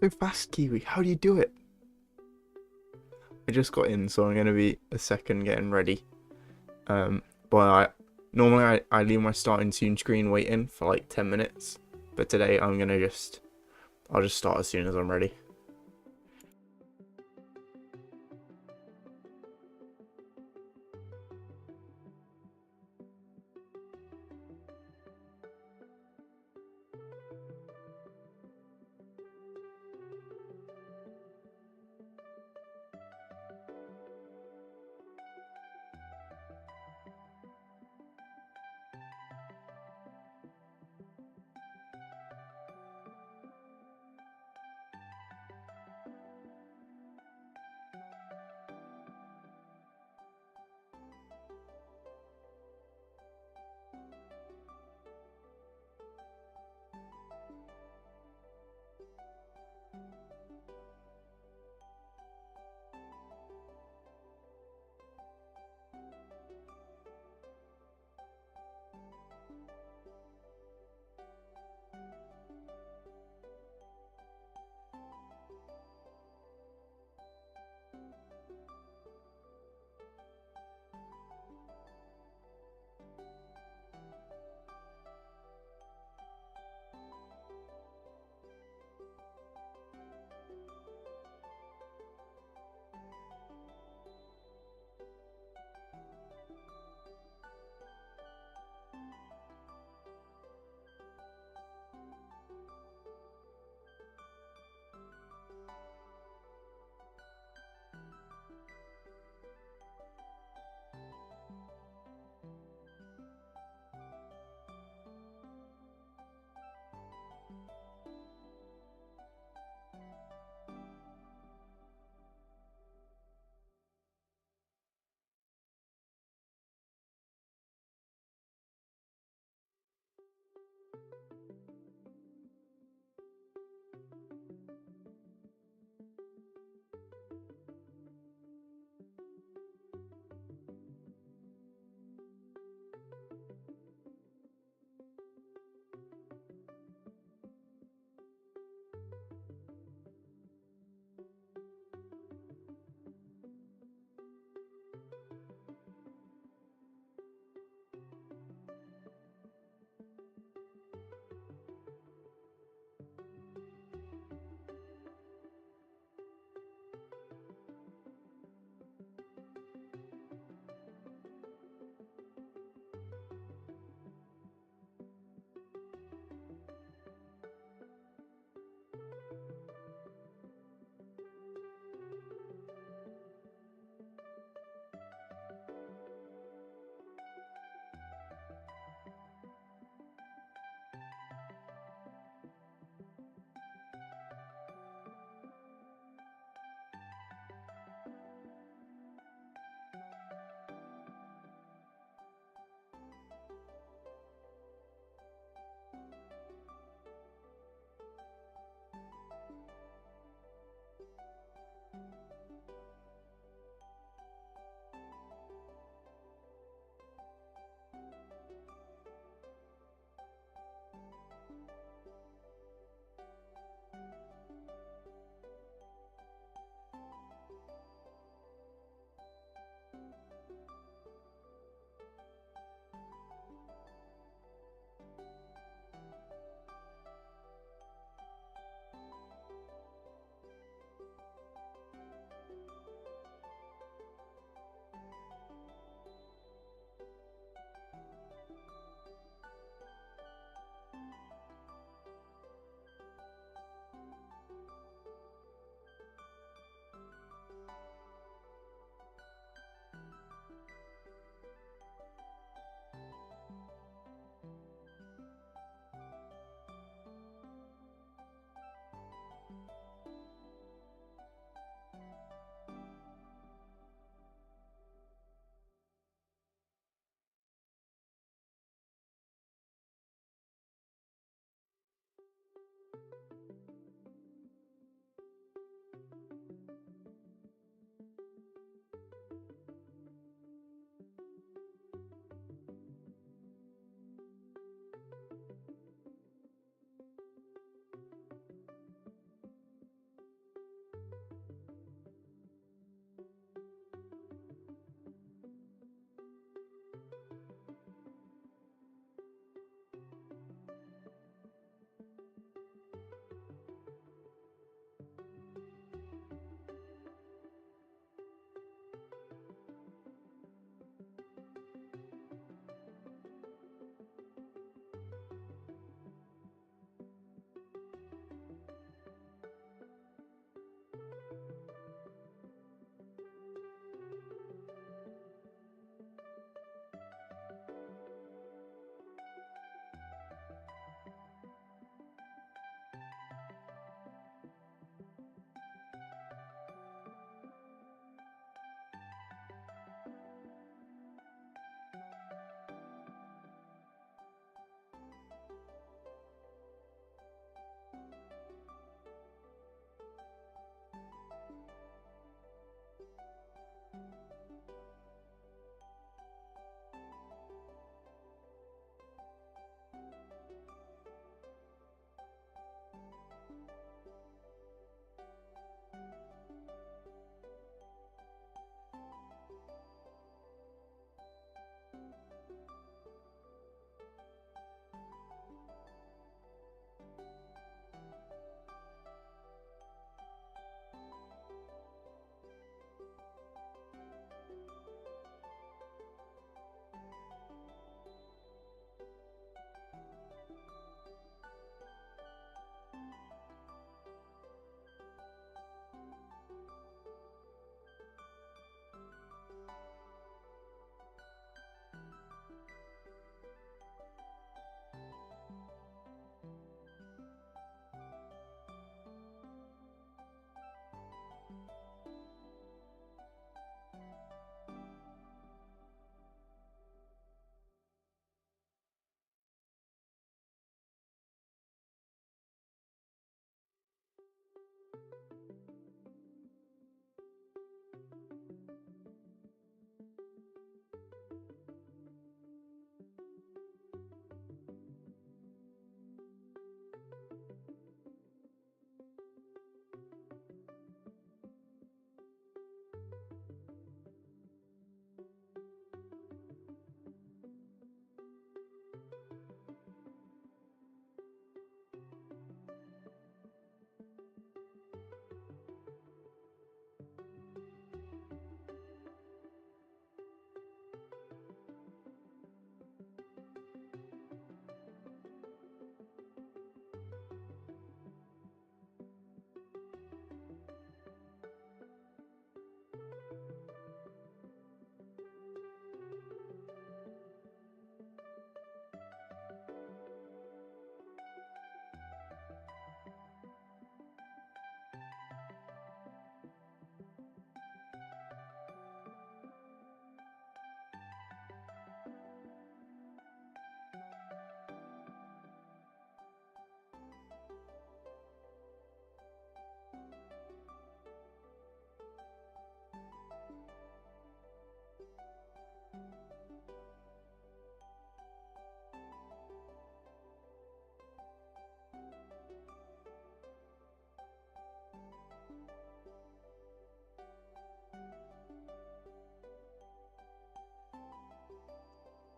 So fast, Kiwi. How do you do it? I just got in, so I'm gonna be a second getting ready. But normally I leave my starting soon screen waiting for like 10 minutes, but today I'll just start as soon as I'm ready.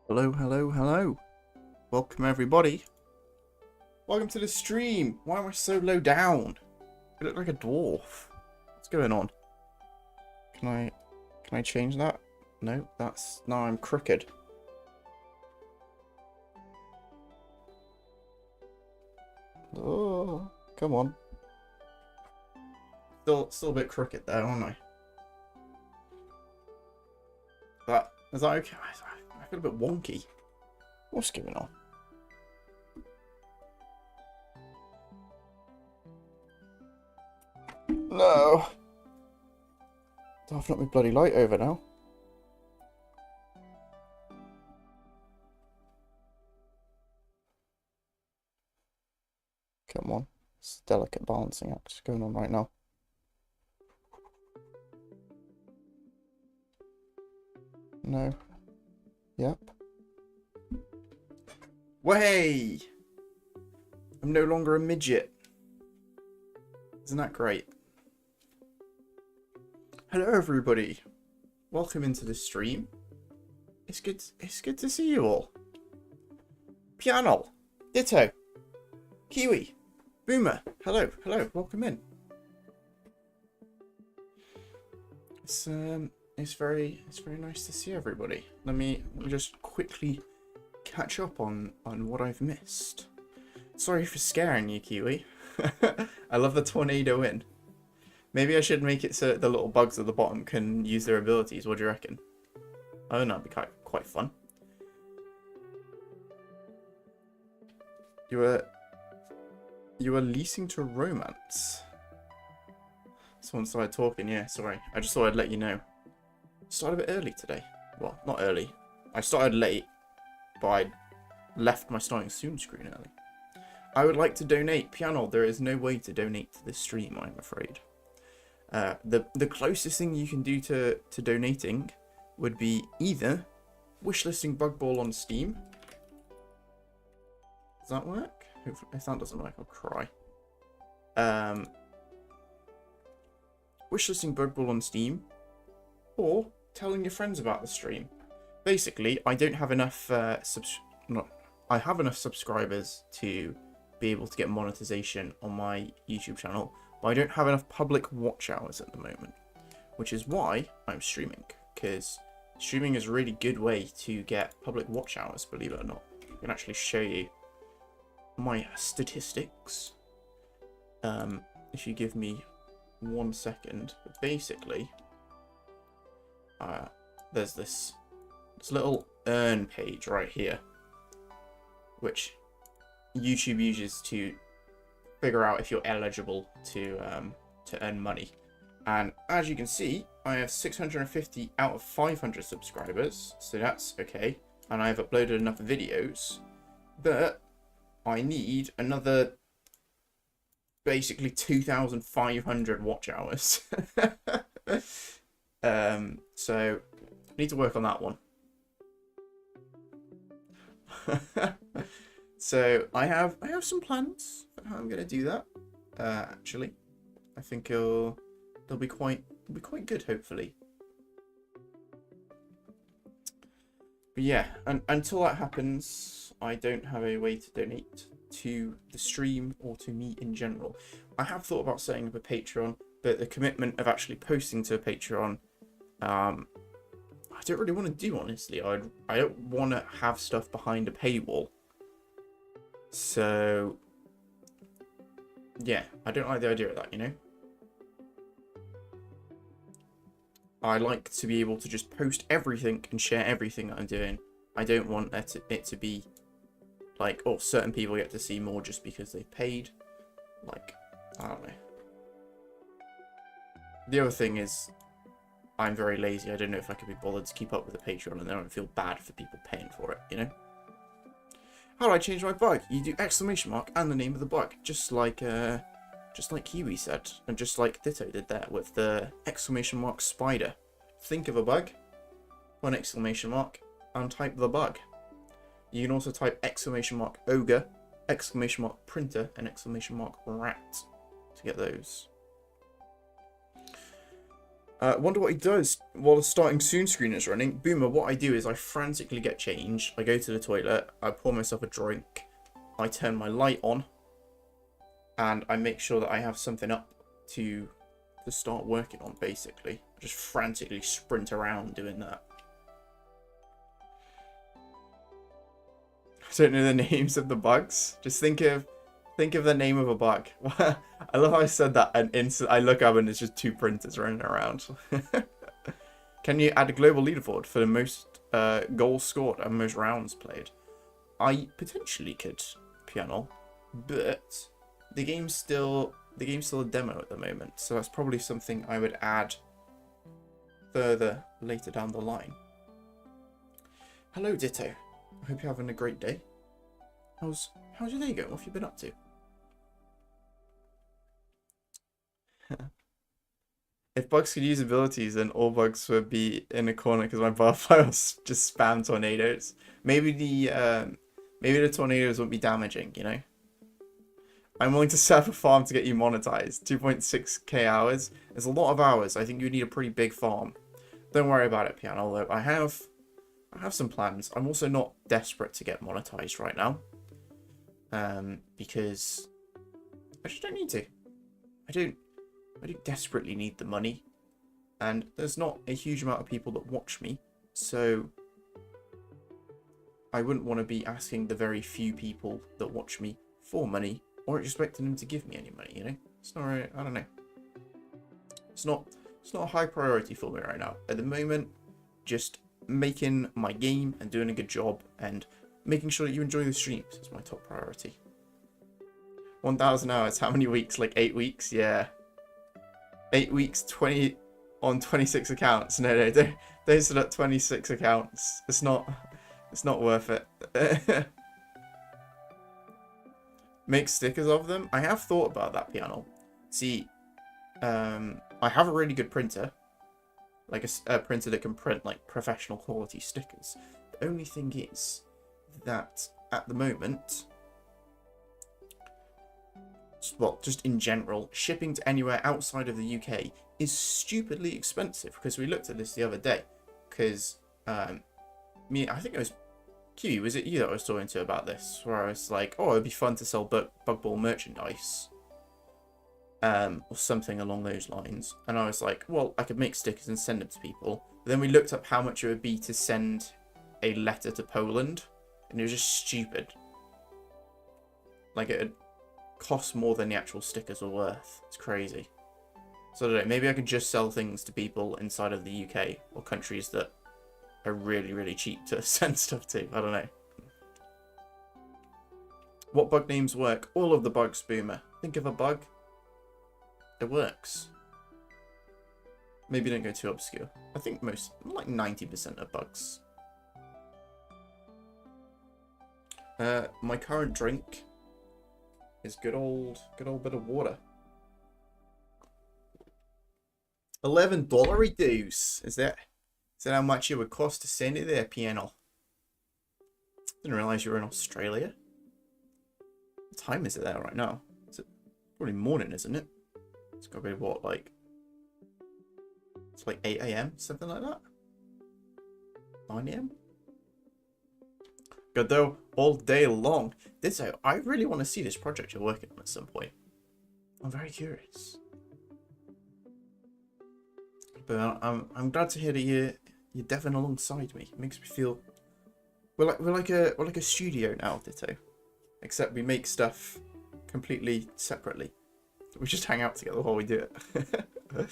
Hello, hello, hello. Welcome, everybody. Welcome to the stream. Why am I so low down? I look like a dwarf. What's going on? Can I change that? No, now I'm crooked. Oh, come on. Still a bit crooked there, aren't I? But is that okay? I feel a bit wonky. What's going on? No. I've knocked my bloody light over now. Come on. It's a delicate balancing act going on right now. No. Yep. Way! I'm no longer a midget. Isn't that great? Hello, everybody. Welcome into the stream. It's good to see you all. Piano, Ditto, Kiwi, Boomer. Hello, welcome in. It's very nice to see everybody. Let me just quickly catch up on what I've missed. Sorry for scaring you, Kiwi. I love the tornado in. Maybe I should make it so that the little bugs at the bottom can use their abilities. What do you reckon? Oh, no, that'd be quite fun. You were leasing to romance. Someone started talking. Yeah, sorry. I just thought I'd let you know. Started a bit early today. Well, not early. I started late, but I left my starting soon screen early. I would like to donate. Piano, there is no way to donate to this stream, I'm afraid. The closest thing you can do to donating would be either wishlisting Bug Ball on Steam. Does that work? If that doesn't work, I'll cry. Wishlisting Bug Ball on Steam, or telling your friends about the stream. Basically, I don't have enough I have enough subscribers to be able to get monetization on my YouTube channel, but I don't have enough public watch hours at the moment, which is why I'm streaming, because streaming is a really good way to get public watch hours, believe it or not. I can actually show you my statistics if you give me 1 second. But basically, there's this little earn page right here, which YouTube uses to figure out if you're eligible to earn money. And as you can see, I have 650 out of 500 subscribers, so that's okay. And I've uploaded enough videos, but I need another basically 2,500 watch hours. So I need to work on that one. So I have some plans for how I'm gonna do that. Actually, I think they'll be quite good, hopefully. But yeah, and until that happens, I don't have a way to donate to the stream or to me in general. I have thought about setting up a Patreon, but the commitment of actually posting to a Patreon, I don't really want to do, honestly. I don't want to have stuff behind a paywall. So yeah, I don't like the idea of that, you know? I like to be able to just post everything and share everything that I'm doing. I don't want it to be like, oh, certain people get to see more just because they've paid. Like, I don't know. The other thing is, I'm very lazy. I don't know if I could be bothered to keep up with the Patreon, and I don't feel bad for people paying for it, you know? How do I change my bug? You do exclamation mark and the name of the bug, just like Kiwi said, and just like Ditto did there with the exclamation mark spider. Think of a bug, one exclamation mark, and type the bug. You can also type exclamation mark ogre, exclamation mark printer, and exclamation mark rat to get those. Wonder what he does while the starting soon screen is running. Boomer, what I do is I frantically get changed. I go to the toilet. I pour myself a drink. I turn my light on. And I make sure that I have something up to start working on, basically. I just frantically sprint around doing that. I don't know the names of the bugs. Just think of the name of a bug. I love how I said that, and I look up and it's just two printers running around. Can you add a global leaderboard for the most goals scored and most rounds played? I potentially could, Piano, but the game's still a demo at the moment, so that's probably something I would add further later down the line. Hello, Ditto. I hope you're having a great day. How's your day going? What have you been up to? If bugs could use abilities, then all bugs would be in a corner because my bar files just spam tornadoes. Maybe the tornadoes won't be damaging, you know? I'm willing to set up a farm to get you monetized. 2.6k hours. It's a lot of hours. I think you need a pretty big farm. Don't worry about it, Piano, though. I have some plans. I'm also not desperate to get monetized right now. Because I just don't need to. I don't desperately need the money. And there's not a huge amount of people that watch me. So I wouldn't want to be asking the very few people that watch me for money or expecting them to give me any money, you know? It's not really, I don't know. It's not a high priority for me right now. At the moment, just making my game and doing a good job and making sure that you enjoy the streams is my top priority. 1,000 hours, how many weeks? Like 8 weeks? Yeah. 8 weeks, 20 on 26 accounts. No, don't set up 26 accounts. It's not worth it. Make stickers of them? I have thought about that, Piano. See, I have a really good printer. Like a printer that can print like professional quality stickers. The only thing is that at the moment, well, just in general, shipping to anywhere outside of the UK is stupidly expensive. Because we looked at this the other day. Because I think it was Kiwi, was it you that I was talking to about this? Where I was like, oh, it'd be fun to sell Bug Ball merchandise. Or something along those lines. And I was like, well, I could make stickers and send them to people. But then we looked up how much it would be to send a letter to Poland. And it was just stupid. Like, it would cost more than the actual stickers were worth. It's crazy. So I don't know, maybe I could just sell things to people inside of the UK. Or countries that are really, really cheap to send stuff to. I don't know. What bug names work? All of the bugs, Boomer. Think of a bug. It works. Maybe don't go too obscure. I think like 90% of bugs. My current drink is good old bit of water. $11 dues. Is that how much it would cost to send it there, Piano? Didn't realise you were in Australia. What time is it there right now? It's probably morning, isn't it? It's got to be what, like... It's like 8 AM, something like that? 9 AM? Good though, all day long. Ditto, I really want to see this project you're working on at some point. I'm very curious. But I'm glad to hear that you're deving alongside me. It makes me feel we're like a studio now, Ditto. Except we make stuff completely separately. We just hang out together while we do it.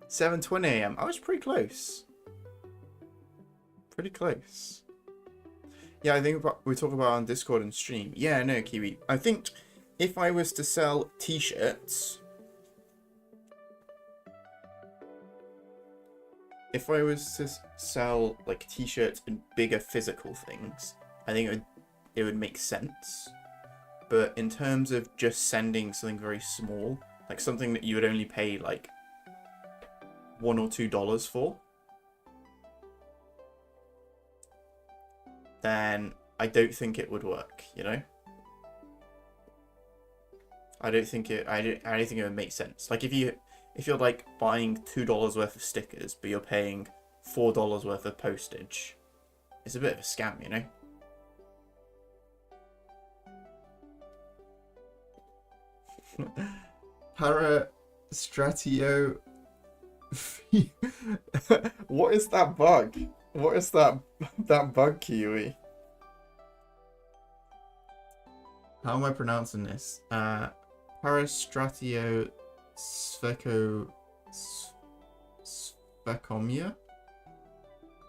7:20 AM. I was pretty close. Pretty close. Yeah, I think we talk about on Discord and stream. Yeah, no, Kiwi. I think if I was to sell t-shirts, if I was to sell like t-shirts and bigger physical things, I think it would make sense. But in terms of just sending something very small, like something that you would only pay like $1 or $2 for, then I don't think it would work, you know? I don't think it would make sense. Like if you if you're like buying $2 worth of stickers, but you're paying $4 worth of postage, it's a bit of a scam, you know? Parastratio. What is that bug? What is that bug, Kiwi? How am I pronouncing this? Parastratio Sphecomia?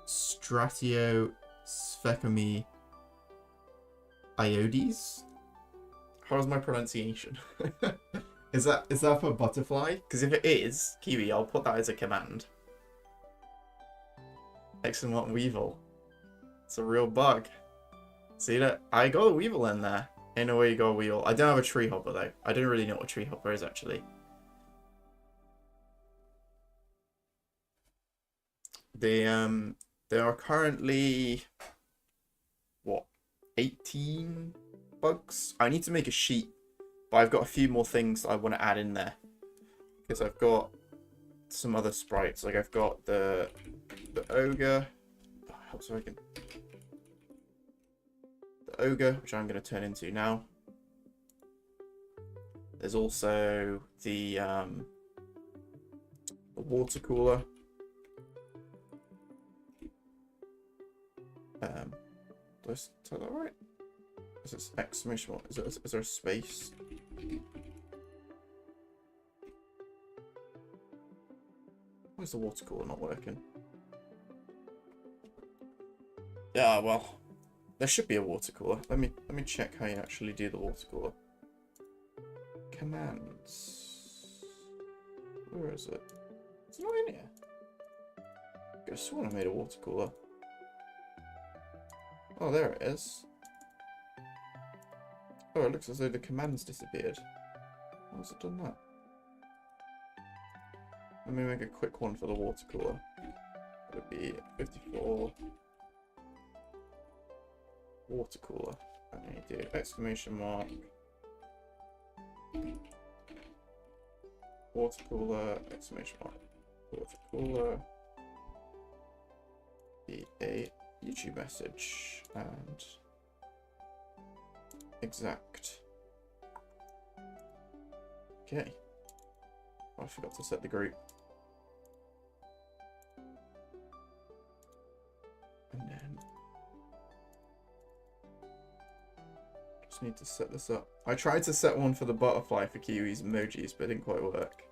Stratio Sphecomi Iodes? How's my pronunciation? Is that for butterfly? Because if it is, Kiwi, I'll put that as a command. Excellent Weevil. It's a real bug. See that? I got a Weevil in there. In a way you got a Weevil. I don't have a tree hopper though. I don't really know what a tree hopper is actually. There are currently what, 18 bugs? I need to make a sheet, but I've got a few more things that I want to add in there because I've got some other sprites. Like I've got the ogre. Oh, so I can the ogre, which I'm going to turn into now. There's also the water cooler. Do I tell that right? Is it exclamation mark? Is there a space? Why is the water cooler not working? Yeah, well, there should be a water cooler. Let me check how you actually do the water cooler. Commands. Where is it? It's not in here. I could have sworn I made a water cooler. Oh, there it is. Oh, it looks as though the command's disappeared. How has it done that? Let me make a quick one for the water cooler. It would be 54 water cooler. And then you do exclamation mark water cooler, exclamation mark water cooler. Be a YouTube message and exact. Okay. Oh, I forgot to set the group. And then just need to set this up. I tried to set one for the butterfly for Kiwi's emojis, but it didn't quite work.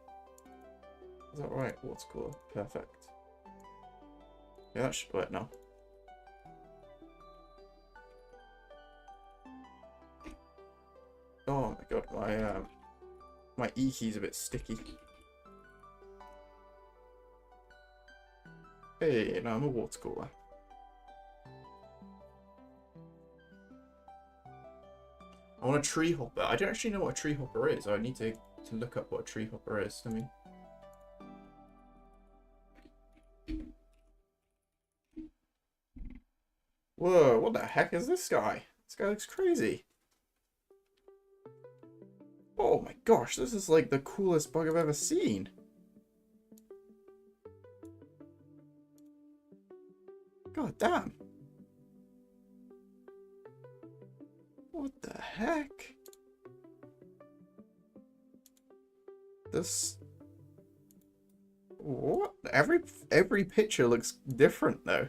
Is that right? Water cooler. Perfect. Yeah, that should work now. Oh my god, my E key's a bit sticky. Hey, now I'm a water cooler. I want a tree hopper. I don't actually know what a tree hopper is. I need to look up what a tree hopper is. I mean, whoa, what the heck is this guy? This guy looks crazy. Oh my gosh, this is like the coolest bug I've ever seen. God damn. What the heck? This... What? Every picture looks different though.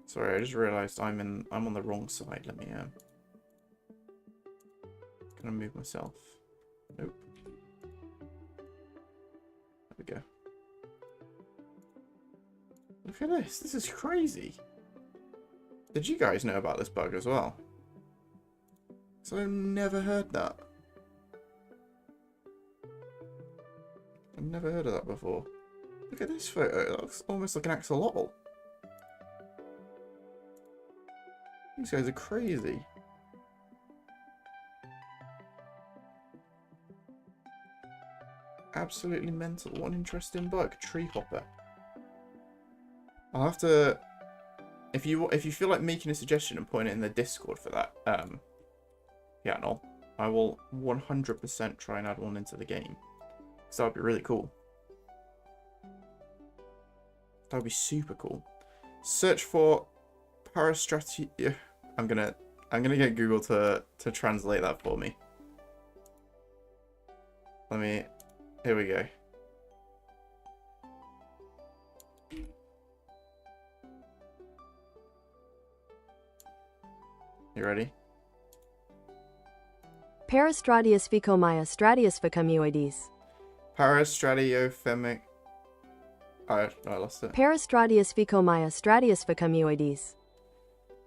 Sorry, I just realized I'm on the wrong side. Let me can I move myself? Nope. There we go. Look at this. This is crazy. Did you guys know about this bug as well? So I've never heard that. I've never heard of that before. Look at this photo. It looks almost like an axolotl. These guys are crazy. Absolutely mental. What an interesting bug. Tree hopper. I'll have to... If you feel like making a suggestion and putting it in the Discord for that, yeah, no, I will 100% try and add one into the game. So that'd be really cool. That would be super cool. Search for parastratia. I'm gonna get Google to translate that for me. Here we go. You ready? Parastratiosphecomia stratiosphecomioides. Parastratiophomic. I lost it. Parastratiosphecomia stratiosphecomioides.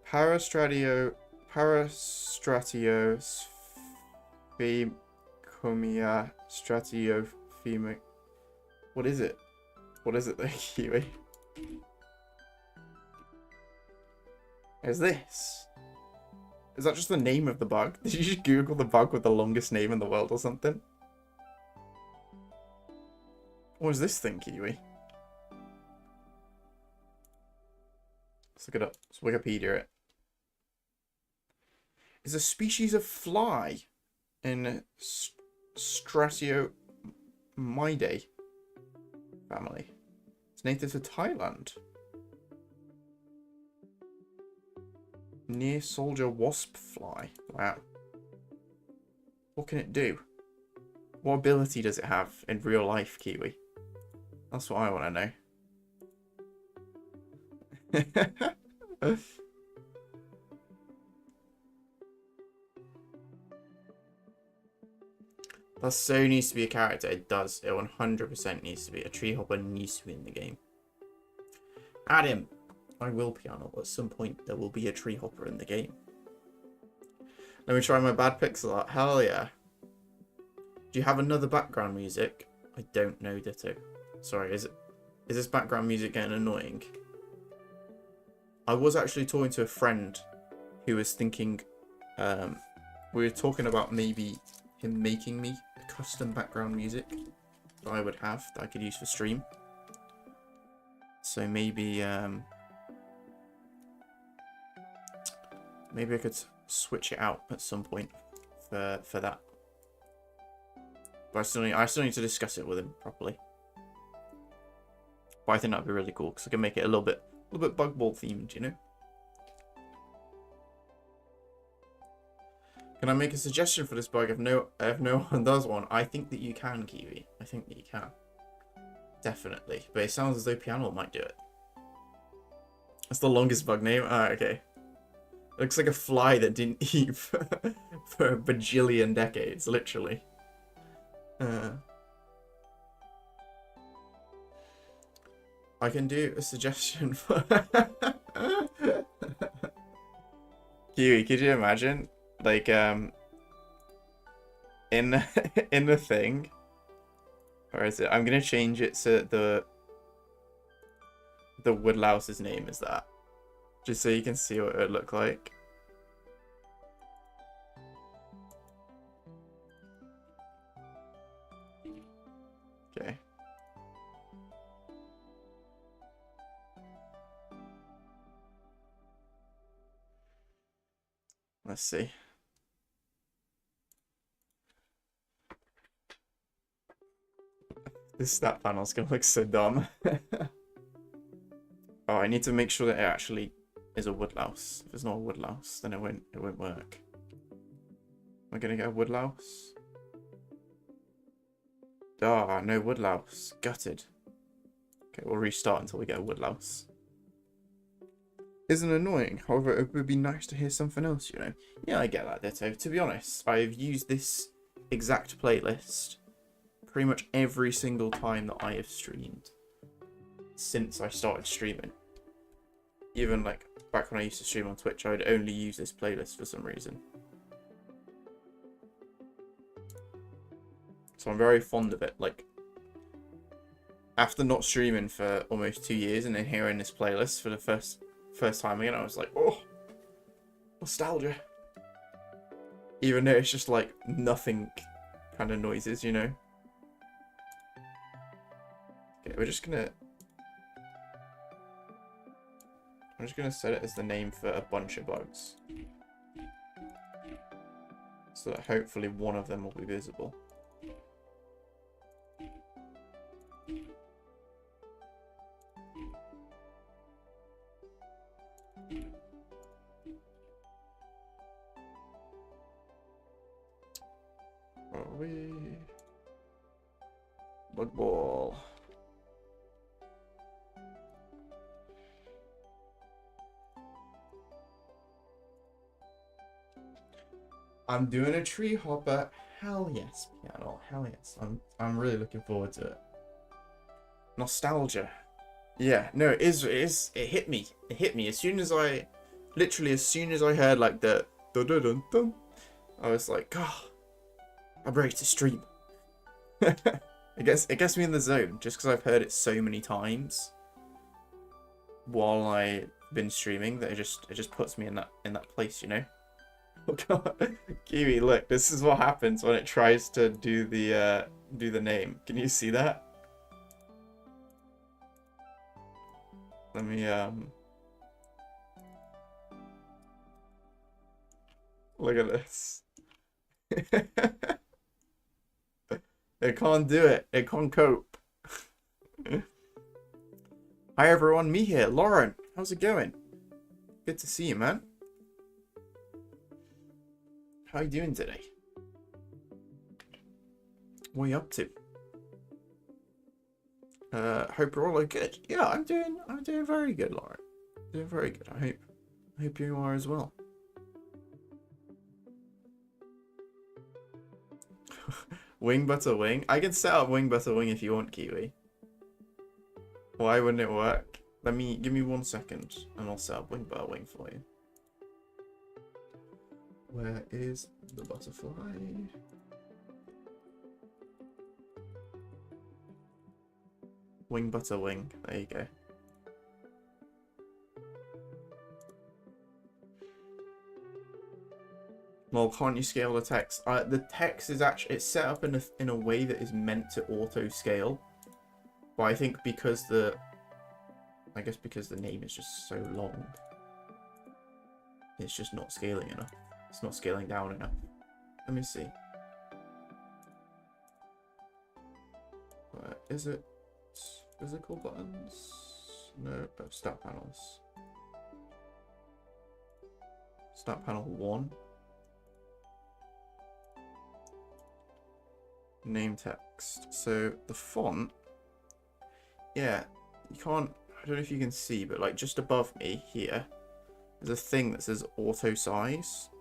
Parastratiosphecomia stratiophemic. What is it? What is it there, Kiwi? Is this? Is that just the name of the bug? Did you just Google the bug with the longest name in the world or something? What is this thing, Kiwi? Let's look it up. Let's Wikipedia it. It's a species of fly in Stratiomidae family. It's native to Thailand. Near soldier wasp fly. Wow. What can it do? What ability does it have in real life, Kiwi? That's what I want to know. That so needs to be a character. It does. It 100% needs to be. A tree hopper needs to be in the game. Add him. I will piano. At some point, there will be a tree hopper in the game. Let me try my bad pixel art. Hell yeah. Do you have another background music? I don't know, Ditto. Sorry, is this background music getting annoying? I was actually talking to a friend who was thinking, we were talking about maybe him making me a custom background music that I would have that I could use for stream. So maybe maybe I could switch it out at some point for that. But I still need to discuss it with him properly. But I think that'd be really cool because I can make it a little bit bug ball themed, you know. Can I make a suggestion for this bug? If no one does one, I think that you can, Kiwi. I think that you can. Definitely. But it sounds as though Piano might do it. That's the longest bug name. Ah, okay. It looks like a fly that didn't eat for a bajillion decades, literally. I can do a suggestion for... Kiwi, could you imagine? Like, in the thing... Where is it? I'm going to change it so the woodlouse's name is that. Just so you can see what it would look like. Okay. Let's see. This stat panel's gonna look so dumb. Oh, I need to make sure that it actually is a woodlouse. If it's not a woodlouse, then it won't work. Am I gonna get a woodlouse? Ah, no woodlouse. Gutted. Okay, we'll restart until we get a woodlouse. Isn't annoying. However, it would be nice to hear something else, you know. Yeah, I get that, Ditto. To be honest, I've used this exact playlist pretty much every single time that I have streamed since I started streaming. Even like back when I used to stream on Twitch, I would only use this playlist for some reason. So I'm very fond of it. Like, after not streaming for almost 2 years and then hearing this playlist for the first time again, I was like, oh, nostalgia. Even though it's just like nothing kind of noises, you know. Okay, I'm just gonna set it as the name for a bunch of bugs, so that hopefully one of them will be visible. we? Bug ball. I'm doing a tree hopper. Hell yes, piano. Hell yes. I'm really looking forward to it. Nostalgia. Yeah, no, it is. It hit me. It hit me as soon as I, literally as soon as I heard like the dun dun dun dun, I was like, oh, I'm ready to stream. It gets me in the zone just because I've heard it so many times while I've been streaming that it just puts me in that place, you know. Oh god, Kiwi, look, this is what happens when it tries to do the name. Can you see that? Let me look at this. It can't do it. It can't cope. Hi everyone, me here, Lauren. How's it going? Good to see you, man. How you doing today? What are you up to? Hope you're all good. Yeah, I'm doing very good, Lauren. Doing very good. I hope you are as well. Wing butter wing. I can set up wing butter wing if you want, Kiwi. Why wouldn't it work? Give me 1 second and I'll set up wing butter wing for you. Where is the butterfly? Wing butter wing. There you go. Well, can't you scale the text? The text is actually, it's set up in a way that is meant to auto scale. But I think because the name is just so long, it's just not scaling enough. It's not scaling down enough. Let me see. Where is it? Physical buttons? No, stat panels. Stat panel 1. Name text. So the font, yeah, you can't, I don't know if you can see, but like just above me here, there's a thing that says auto size.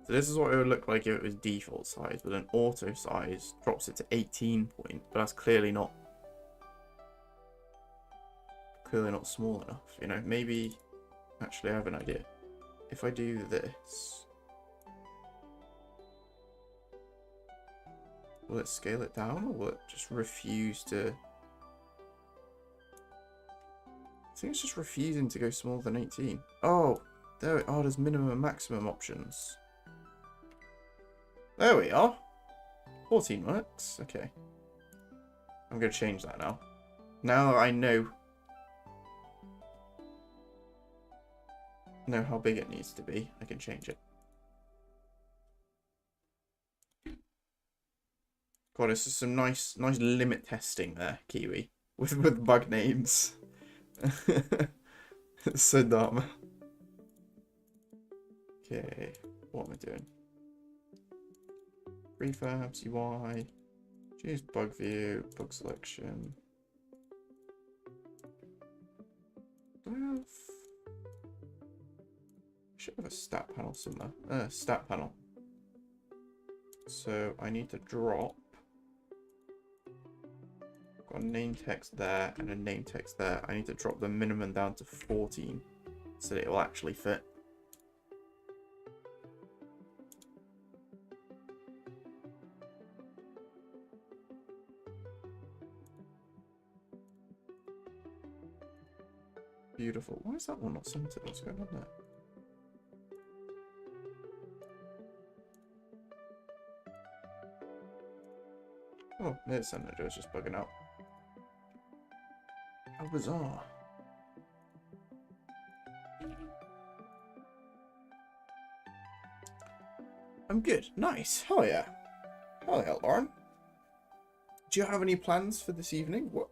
So this is what it would look like if it was default size, but an auto size drops it to 18 point, but that's clearly not small enough, you know. Maybe, actually I have an idea. If I do this, will it scale it down, or will it just refuse to? I think it's just refusing to go smaller than 18. Oh, there's minimum and maximum options. There we are. 14 works. Okay. I'm going to change that now. Now that I know how big it needs to be, I can change it. God, this is some nice limit testing there, Kiwi, with bug names. It's so dumb. Okay, what am I doing? Prefabs, UI, choose bug view, bug selection. Do I should have a stat panel somewhere. Stat panel. So I need to drop. Got a name text there and a name text there. I need to drop the minimum down to 14 so that it will actually fit. Beautiful. Why is that one not centered? What's going on there? Oh, there's centered. It's just bugging out. How bizarre. I'm good. Nice. Hell yeah. Hell yeah, Lauren. Do you have any plans for this evening? What?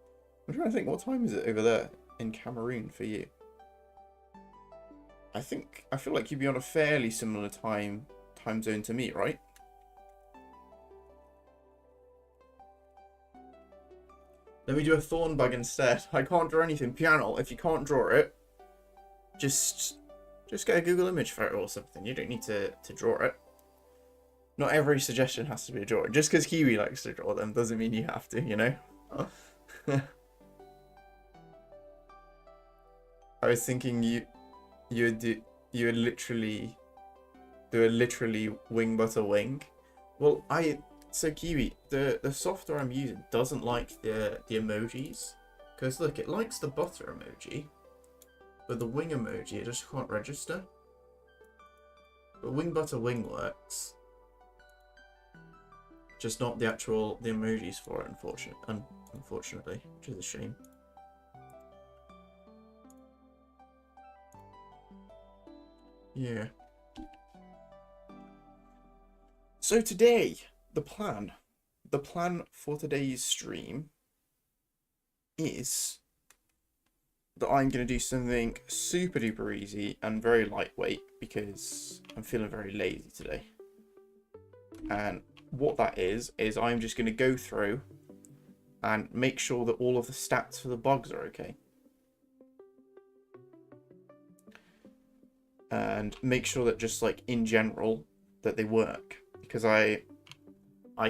I'm trying to think. What time is it over there in Cameroon for you? I feel like you'd be on a fairly similar time zone to me, right? Let me do a thorn bug instead. I can't draw anything. Piano, if you can't draw it, just get a Google image photo or something. You don't need to draw it. Not every suggestion has to be a drawing. Just because Kiwi likes to draw them doesn't mean you have to, you know? I was thinking you would literally do a wing butter wing. Well, so Kiwi, the software I'm using doesn't like the emojis. Because look, it likes the butter emoji, but the wing emoji it just can't register. But wing butter wing works. Just not the emojis for it, unfortunately, which is a shame. Yeah. So today, the plan for today's stream is that I'm going to do something super duper easy and very lightweight because I'm feeling very lazy today. And what that is I'm just going to go through and make sure that all of the stats for the bugs are okay. And make sure that just like in general that they work. Because I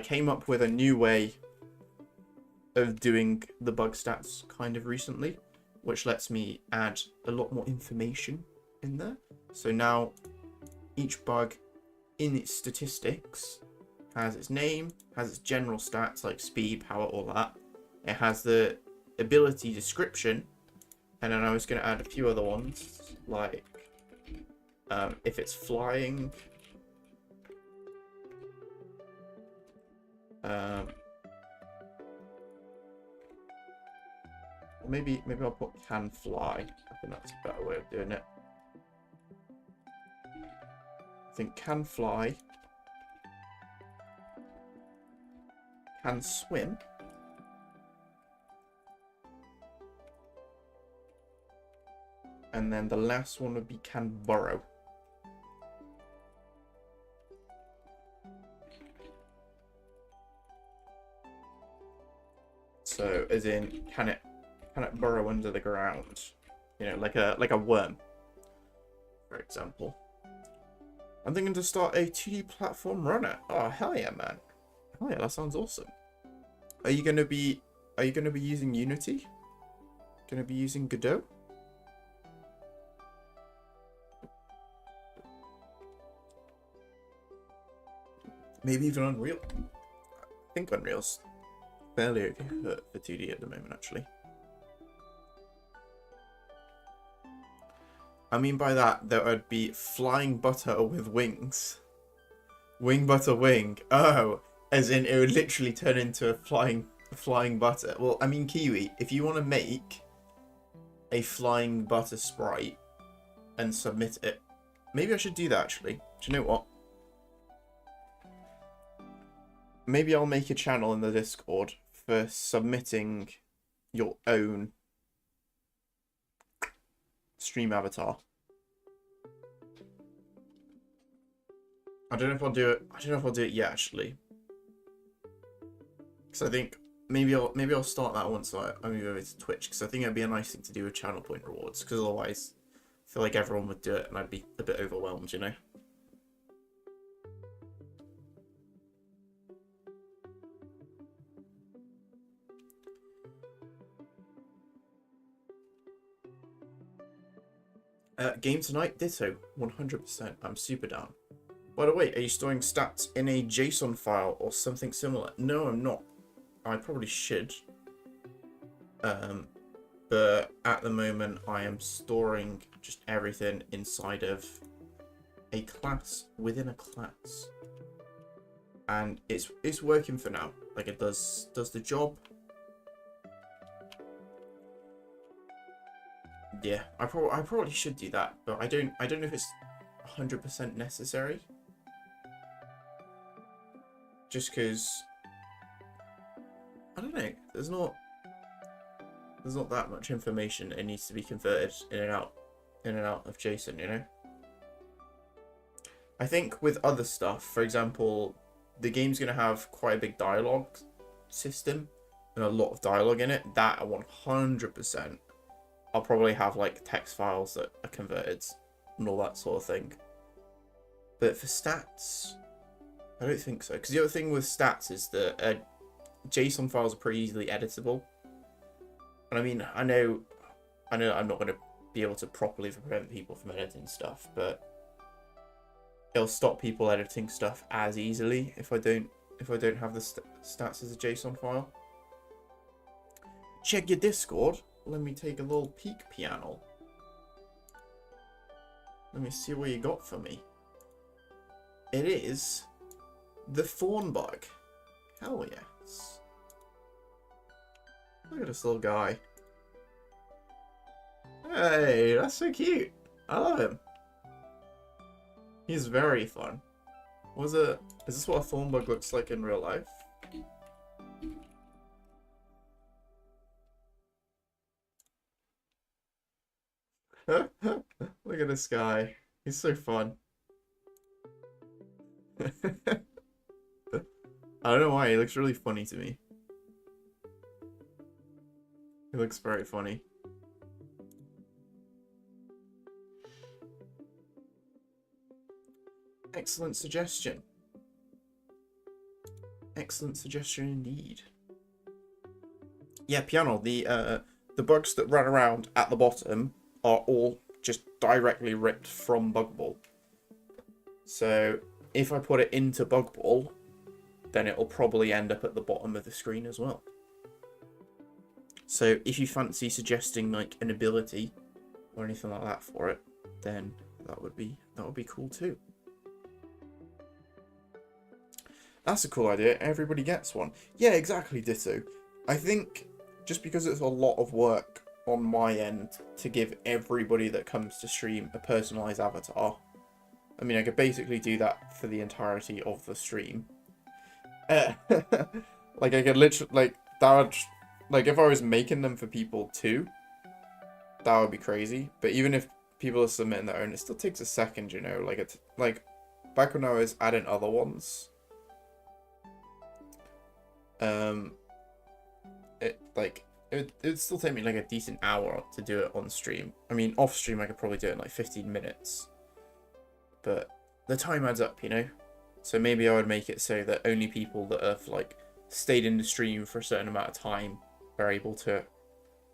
came up with a new way of doing the bug stats kind of recently, which lets me add a lot more information in there. So now each bug in its statistics has its name, has its general stats like speed, power, all that. It has the ability description, and then I was going to add a few other ones like if it's flying, maybe I'll put can fly. I think that's a better way of doing it. I think can fly, can swim, and then the last one would be can burrow. So as in can it burrow under the ground, you know, like a worm, for example. I'm thinking to start a 2D platform runner. Oh hell yeah, man! Oh yeah, that sounds awesome. Are you gonna be using Unity? Gonna be using Godot? Maybe even Unreal. I think Unreal's fairly okay for 2D at the moment, actually. I mean by that would be flying butter with wings. Wing butter wing. Oh, as in it would literally turn into a flying butter. Well, I mean Kiwi, if you want to make a flying butter sprite and submit it, maybe I should do that actually. Do you know what? Maybe I'll make a channel in the Discord for submitting your own stream avatar. I don't know if I'll do it. I don't know if I'll do it yet, actually. Because I think maybe I'll start that once I move over to Twitch. Because I think it'd be a nice thing to do with channel point rewards. Because otherwise, I feel like everyone would do it, and I'd be a bit overwhelmed, you know. Game tonight, ditto, 100%. I'm super down. By the way, are you storing stats in a JSON file or something similar? No, I'm not. I probably should. But at the moment, I am storing just everything inside of a class within a class, and it's working for now. Like it does the job. Yeah, I probably should do that, but I don't know if it's 100% necessary. Just because I don't know, there's not that much information that needs to be converted in and out of JSON, you know. I think with other stuff, for example, the game's gonna have quite a big dialogue system, and a lot of dialogue in it, that 100%, I'll probably have like text files that are converted and all that sort of thing. But for stats, I don't think so. Because the other thing with stats is that JSON files are pretty easily editable. And I mean, I know I'm not going to be able to properly prevent people from editing stuff, but it'll stop people editing stuff as easily if I don't have the stats as a JSON file. Check your Discord. Let me take a little peek, Piano. Let me see what you got for me. It is the Thorn Bug. Hell yes. Look at this little guy. Hey, that's so cute. I love him. He's very fun. Is this what a thorn bug looks like in real life? Look at this guy. He's so fun. I don't know why, he looks really funny to me. He looks very funny. Excellent suggestion. Excellent suggestion indeed. Yeah, Piano, the bugs that run around at the bottom are all just directly ripped from Bugball. So if I put it into Bugball, then it'll probably end up at the bottom of the screen as well. So if you fancy suggesting like an ability or anything like that for it, then that would be cool too. That's a cool idea. Everybody gets one. Yeah, exactly, ditto. I think just because it's a lot of work on my end to give everybody that comes to stream a personalized avatar. I mean, I could basically do that for the entirety of the stream. Like, I could literally, like, that would, like, if I was making them for people too, that would be crazy. But even if people are submitting their own, it still takes a second, you know? Like, it's, like, back when I was adding other ones, it'd still take me like a decent hour to do it on stream. I mean, off stream I could probably do it in like 15 minutes. But the time adds up, you know? So maybe I would make it so that only people that have like stayed in the stream for a certain amount of time are able to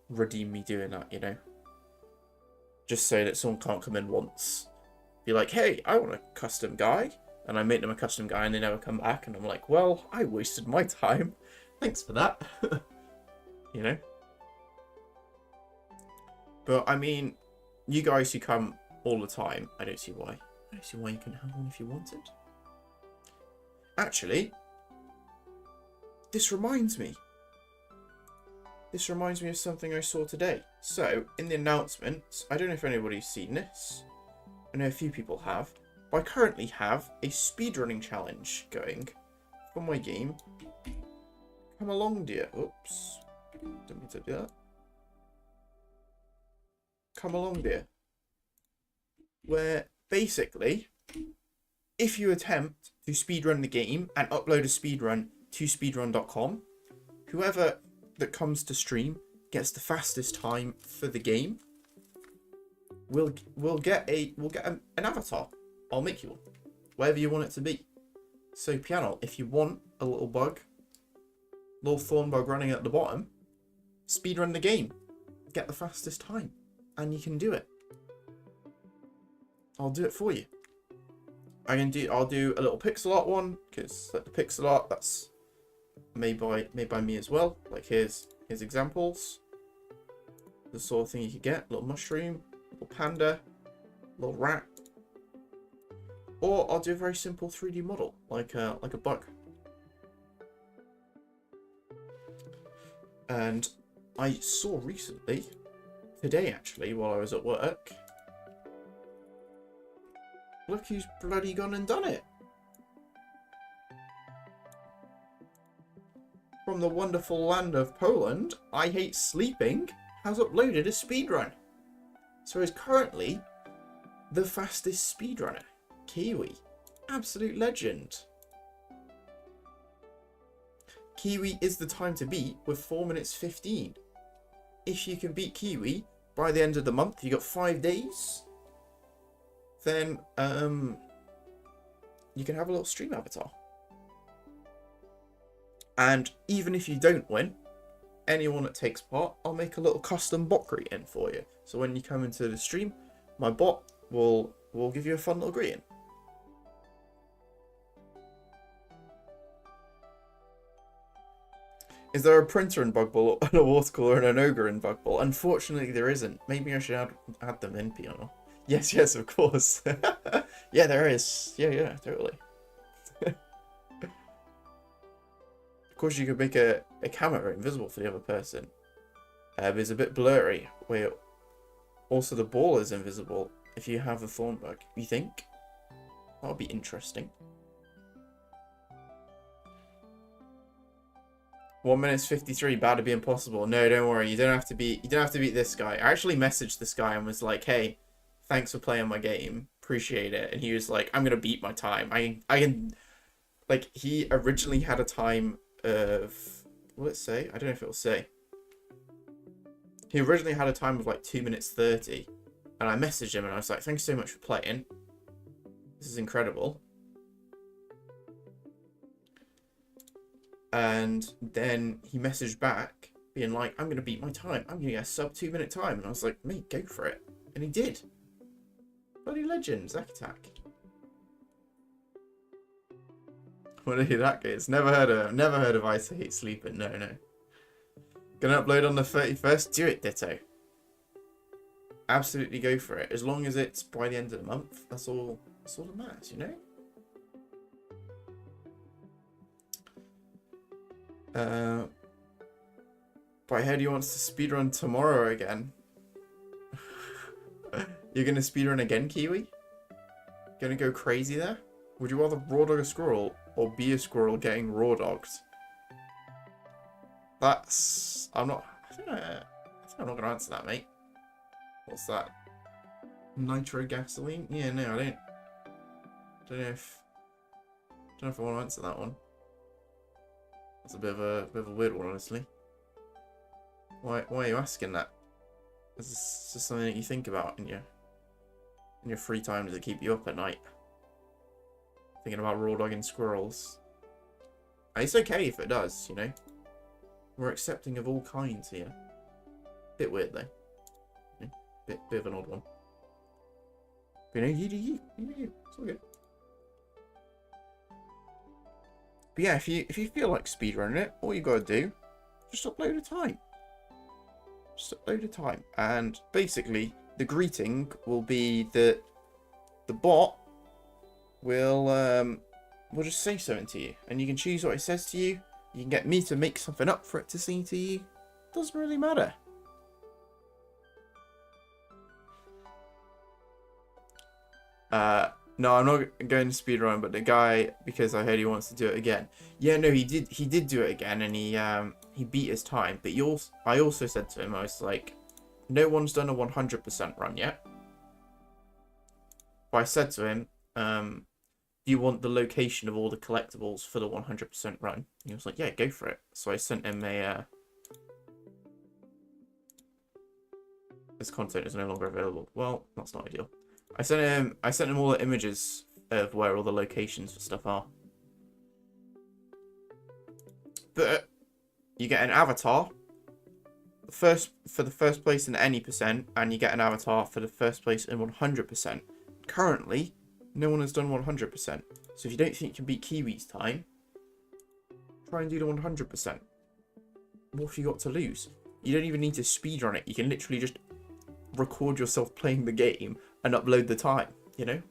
redeem me doing that, you know? Just so that someone can't come in once, be like, hey, I want a custom guy. And I make them a custom guy and they never come back. And I'm like, well, I wasted my time. Thanks for that. You know? But, I mean, you guys who come all the time, I don't see why. I don't see why you couldn't have one if you wanted. Actually, this reminds me. This reminds me of something I saw today. So, in the announcements, I don't know if anybody's seen this. I know a few people have. I currently have a speedrunning challenge going for my game. Come along, dear. Oops. Didn't mean to do that. Come along, dear. Where, basically, if you attempt to speedrun the game and upload a speedrun to speedrun.com, whoever that comes to stream gets the fastest time for the game, we'll get an avatar. I'll make you one, whatever you want it to be. So, Piano, if you want a little bug, little thorn bug running at the bottom, speedrun the game, get the fastest time, and you can do it. I'll do it for you. I'll do a little pixel art one, because the pixel art that's made by me as well. Like here's examples. The sort of thing you could get: little mushroom, little panda, little rat. Or I'll do a very simple 3D model, like a bug. And I saw recently, today actually, while I was at work, look who's bloody gone and done it. From the wonderful land of Poland, I Hate Sleeping has uploaded a speedrun. So he's currently the fastest speedrunner. Kiwi. Absolute legend. Kiwi is the time to beat with 4 minutes 15. If you can beat Kiwi by the end of the month, you got 5 days, then you can have a little stream avatar. And even if you don't win, anyone that takes part, I'll make a little custom bot greeting for you. So when you come into the stream, my bot will give you a fun little greeting. Is there a printer in Bug Ball, and a water cooler, and an ogre in Bug Ball? Unfortunately, there isn't. Maybe I should add them in Piano. Yes, yes, of course. Yeah, there is. Yeah, totally. Of course, you could make a camera invisible for the other person. But it's a bit blurry. Where also the ball is invisible if you have the thorn bug. You think? That would be interesting. 1 minute 53, bad to be impossible. No, don't worry. You don't have to beat this guy. I actually messaged this guy and was like, hey, thanks for playing my game. Appreciate it. And he was like, I'm gonna beat my time. I can, like, he originally had a time of, will it say? I don't know if it will say. He originally had a time of like 2 minutes 30. And I messaged him and I was like, thanks so much for playing. This is incredible. And then he messaged back being like, I'm going to beat my time. I'm going to get a sub 2 minute time. And I was like, mate, go for it. And he did. Bloody legend, Zack Attack. What are that is? Never heard of I Hate Sleeping. No. Gonna upload on the 31st? Do it, Ditto. Absolutely go for it. As long as it's by the end of the month, that's all that matters, you know? But I heard he wants to speedrun tomorrow again. You're gonna speedrun again, Kiwi? Gonna go crazy there? Would you rather raw dog a squirrel or be a squirrel getting raw dogged? That's... I think I'm not gonna answer that, mate. What's that? Nitro gasoline? Yeah, no, I don't know if I want to answer that one. That's a bit of a weird one, honestly. Why are you asking that? Is this just something that you think about in your free time? Does it keep you up at night? Thinking about raw dogging squirrels. And it's okay if it does, you know. We're accepting of all kinds here. Bit weird though. Yeah, bit of an odd one. But you know, you do you. It's all good. But yeah, if you feel like speedrunning it, all you gotta do, just upload a time. Just upload a time. And basically, the greeting will be that the bot will just say something to you. And you can choose what it says to you. You can get me to make something up for it to say to you. Doesn't really matter. No, I'm not going to speedrun, but the guy, because I heard he wants to do it again. Yeah, no, he did do it again, and he beat his time. But I also said to him, I was like, no one's done a 100% run yet. But I said to him, do you want the location of all the collectibles for the 100% run? And he was like, yeah, go for it. So I sent him this content is no longer available. Well, that's not ideal. I sent him all the images of where all the locations for stuff are. But you get an avatar for the first place in any %, and you get an avatar for the first place in 100%. Currently, no one has done 100%. So if you don't think you can beat Kiwi's time, try and do the 100%. What have you got to lose? You don't even need to speedrun it. You can literally just record yourself playing the game and upload the time, you know?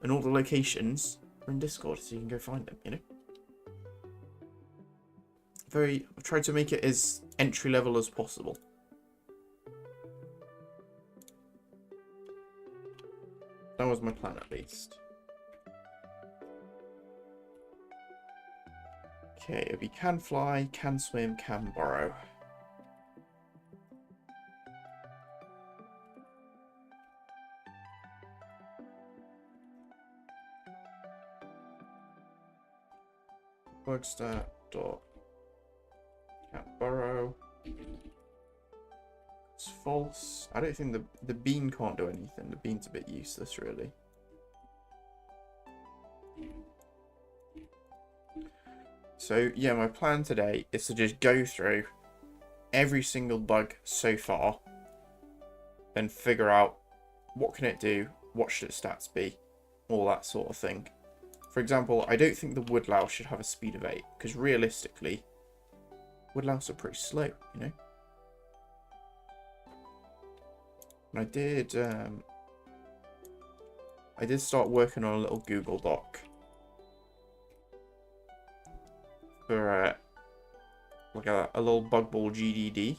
And all the locations are in Discord, so you can go find them, you know? I've tried to make it as entry level as possible. That was my plan, at least. Okay, if you can fly, can swim, can borrow. Bug stat, dot cat burrow. It's false. I don't think the bean can't do anything. The bean's a bit useless, really. So yeah, my plan today is to just go through every single bug so far, then figure out what can it do, what should its stats be, all that sort of thing. For example, I don't think the woodlouse should have a speed of 8, because realistically, woodlouse are pretty slow, you know. And I did start working on a little Google Doc for like a little bug ball GDD,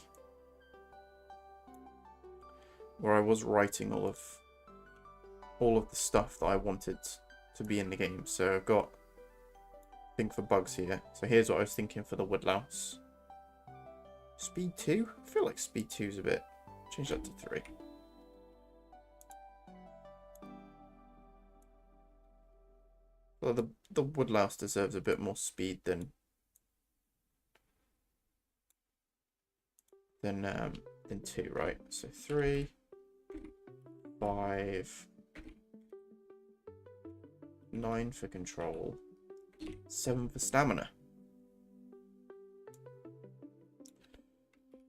where I was writing all of the stuff that I wanted to be in the game. So I've got a thing for bugs here. So here's what I was thinking for the woodlouse. Speed 2? I feel like speed 2 is a bit. Change that to 3. Well, the woodlouse deserves a bit more speed than 2, right? So 3, 5, 9 for control, 7 for stamina.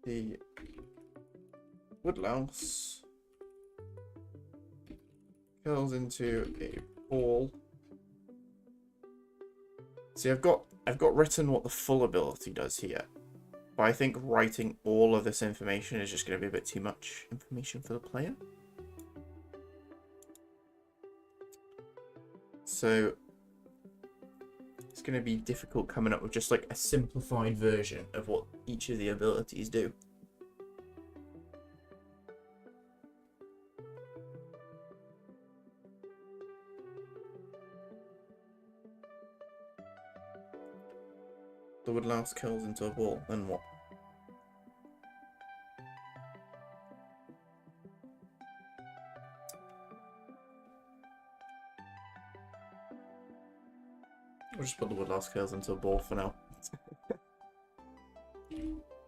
The woodlouse curls into a ball. See, I've got written what the full ability does here, but I think writing all of this information is just going to be a bit too much information for the player. So it's going to be difficult coming up with just like a simplified version of what each of the abilities do. The woodlouse curls into a ball, then what? I'll just put the woodlouse curls into a ball for now.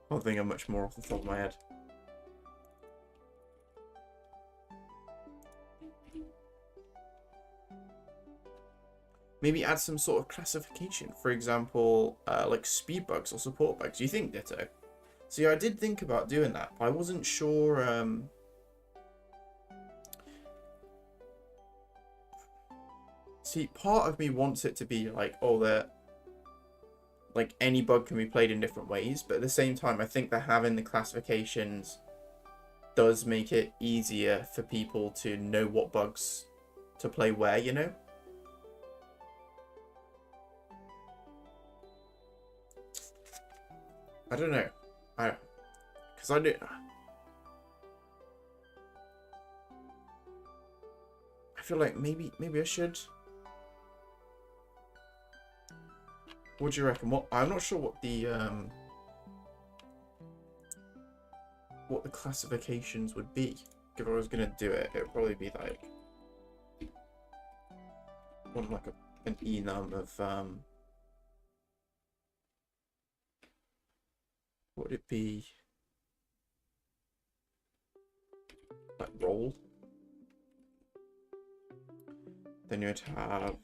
I'll think of much more off the top of my head. Maybe add some sort of classification. For example, like speed bugs or support bugs. Do you think, Ditto? See, I did think about doing that, but I wasn't sure. See, part of me wants it to be like, oh, like any bug can be played in different ways, but at the same time, I think that having the classifications does make it easier for people to know what bugs to play where, you know? I don't know. Because I do. I feel like maybe I should. What do you reckon? I'm not sure what the classifications would be. If I was gonna do it, it would probably be like an enum of what would it be? Like roll. Then you would have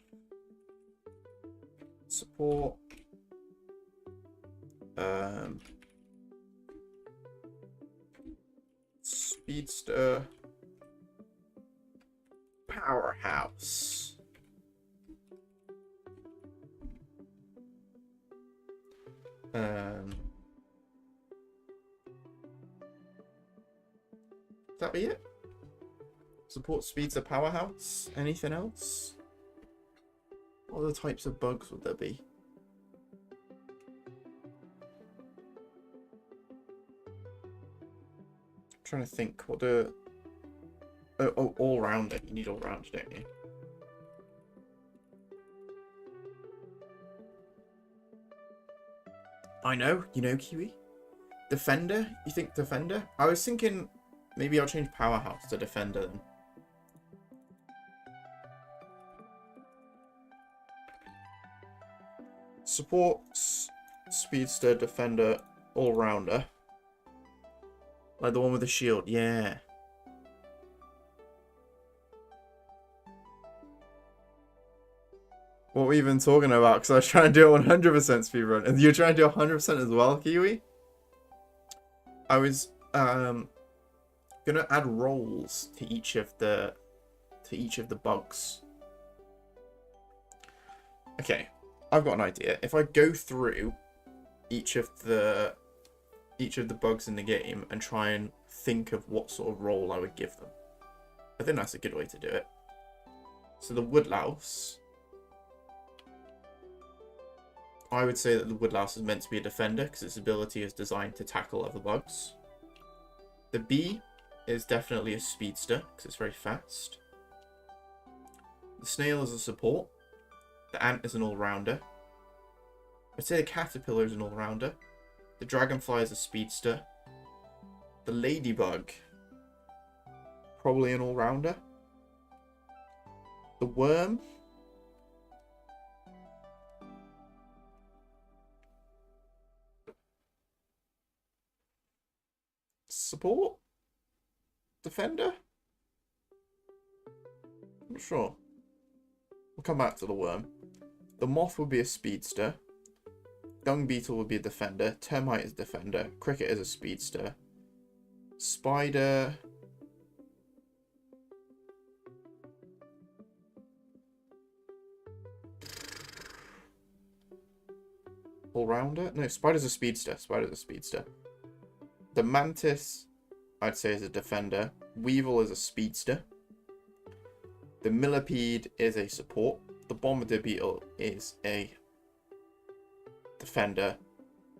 support, speedster, powerhouse, that be it? Support, speedster, powerhouse. Anything else? What other types of bugs would there be? I'm trying to think what the... Oh, all-rounder. You need all-rounder, don't you? I know. You know, Kiwi? Defender? You think defender? I was thinking maybe I'll change powerhouse to defender then. Support speedster, defender, all-rounder. Like the one with the shield, yeah. What were we even talking about? Because I was trying to do a 100% speedrun. And you're trying to do 100% as well, Kiwi? I was gonna add roles to each of the bugs. Okay, I've got an idea. If I go through each of the bugs in the game and try and think of what sort of role I would give them, I think that's a good way to do it. So the woodlouse, I would say that the woodlouse is meant to be a defender because its ability is designed to tackle other bugs. The bee is definitely a speedster because it's very fast. The snail is a support. The ant is an all-rounder. I'd say the caterpillar is an all-rounder. The dragonfly is a speedster. The ladybug, probably an all-rounder. The worm, support? Defender? I'm not sure. We'll come back to the worm. The moth would be a speedster. Dung beetle would be a defender. Termite is a defender. Cricket is a speedster. Spider. All-rounder? No, spider's a speedster. Spider's a speedster. The mantis, I'd say, is a defender. Weevil is a speedster. The millipede is a support. The bombardier beetle is a defender.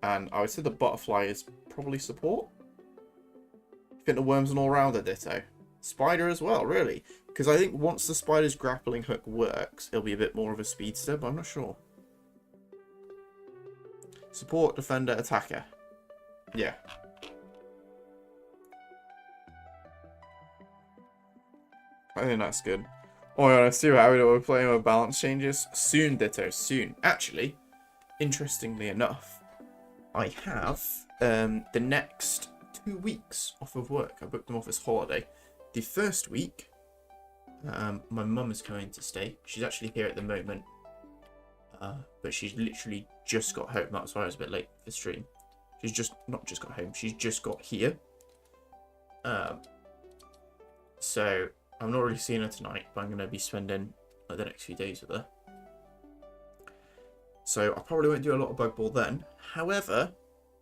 And I would say the butterfly is probably support. I think the worm's an all-rounder, ditto. Spider as well, really. Because I think once the spider's grappling hook works, it'll be a bit more of a speedster, but I'm not sure. Support, defender, attacker. Yeah. I think that's good. Oh my god, I see how we're playing with balance changes. Soon, ditto, soon. Actually, interestingly enough, I have the next 2 weeks off of work. I booked them off as holiday. The first week, my mum is coming to stay. She's actually here at the moment. But she's literally just got home. That's why I was a bit late for the stream. She's not just got home. She's just got here. So I'm not really seeing her tonight, but I'm going to be spending like the next few days with her. So I probably won't do a lot of Bug Ball then. However,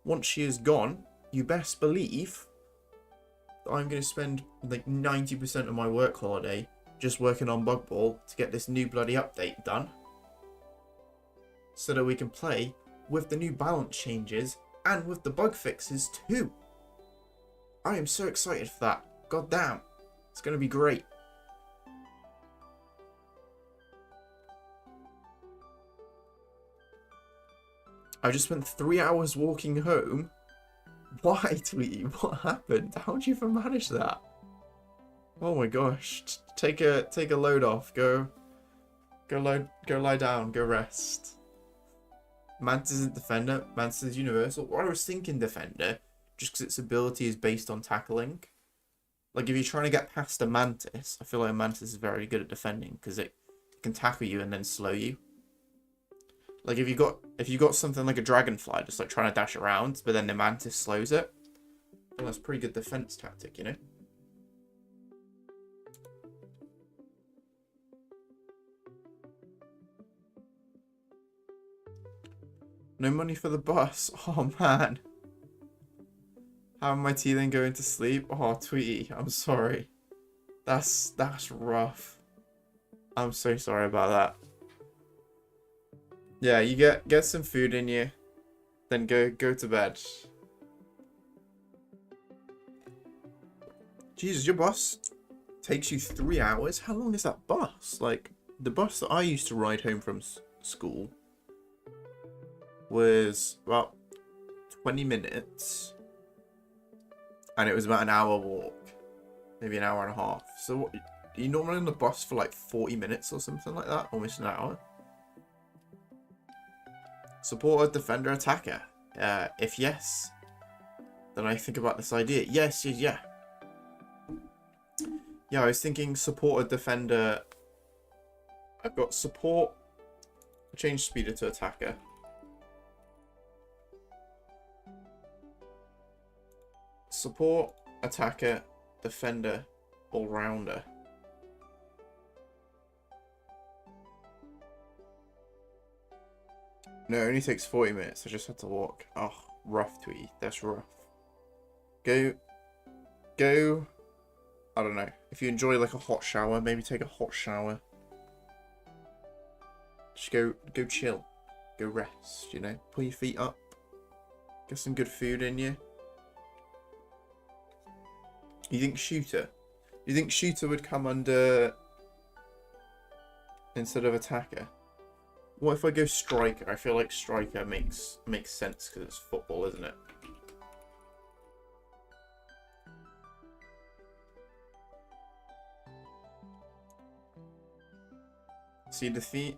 once she is gone, you best believe that I'm going to spend like 90% of my work holiday just working on Bug Ball to get this new bloody update done. So that we can play with the new balance changes and with the bug fixes too. I am so excited for that. God damn. It's going to be great. I just spent 3 hours walking home. Why, Tweety? What happened? How did you even manage that? Oh my gosh. Take a load off. Go lie down. Go rest. Mantis isn't defender. Mantis is universal. Or I was thinking defender, just because its ability is based on tackling. Like if you're trying to get past a mantis, I feel like a mantis is very good at defending because it can tackle you and then slow you. Like if you got something like a dragonfly, just like trying to dash around, but then the mantis slows it. Well, that's a pretty good defense tactic, you know. No money for the bus. Oh man. How am my teething going to sleep? Oh, Tweety, I'm sorry. That's rough. I'm so sorry about that. Yeah, you get some food in you, then go to bed. Jesus, your bus takes you 3 hours? How long is that bus? Like, the bus that I used to ride home from school was about 20 minutes. And it was about an hour walk. Maybe an hour and a half. So what, are you normally on the bus for like 40 minutes or something like that? Almost an hour? Supporter, defender, attacker. If yes, then I think about this idea. Yes, yeah. Yeah, I was thinking support a defender. I've got support, change speeder to attacker. Support, attacker, defender, all-rounder. No, it only takes 40 minutes. I just had to walk. Oh, rough, Tweety. That's rough. Go. I don't know. If you enjoy like a hot shower, maybe take a hot shower. Just go chill. Go rest, you know? Pull your feet up. Get some good food in you. You think shooter? You think shooter would come under instead of attacker? What if I go striker? I feel like striker makes sense because it's football, isn't it? See, defeat.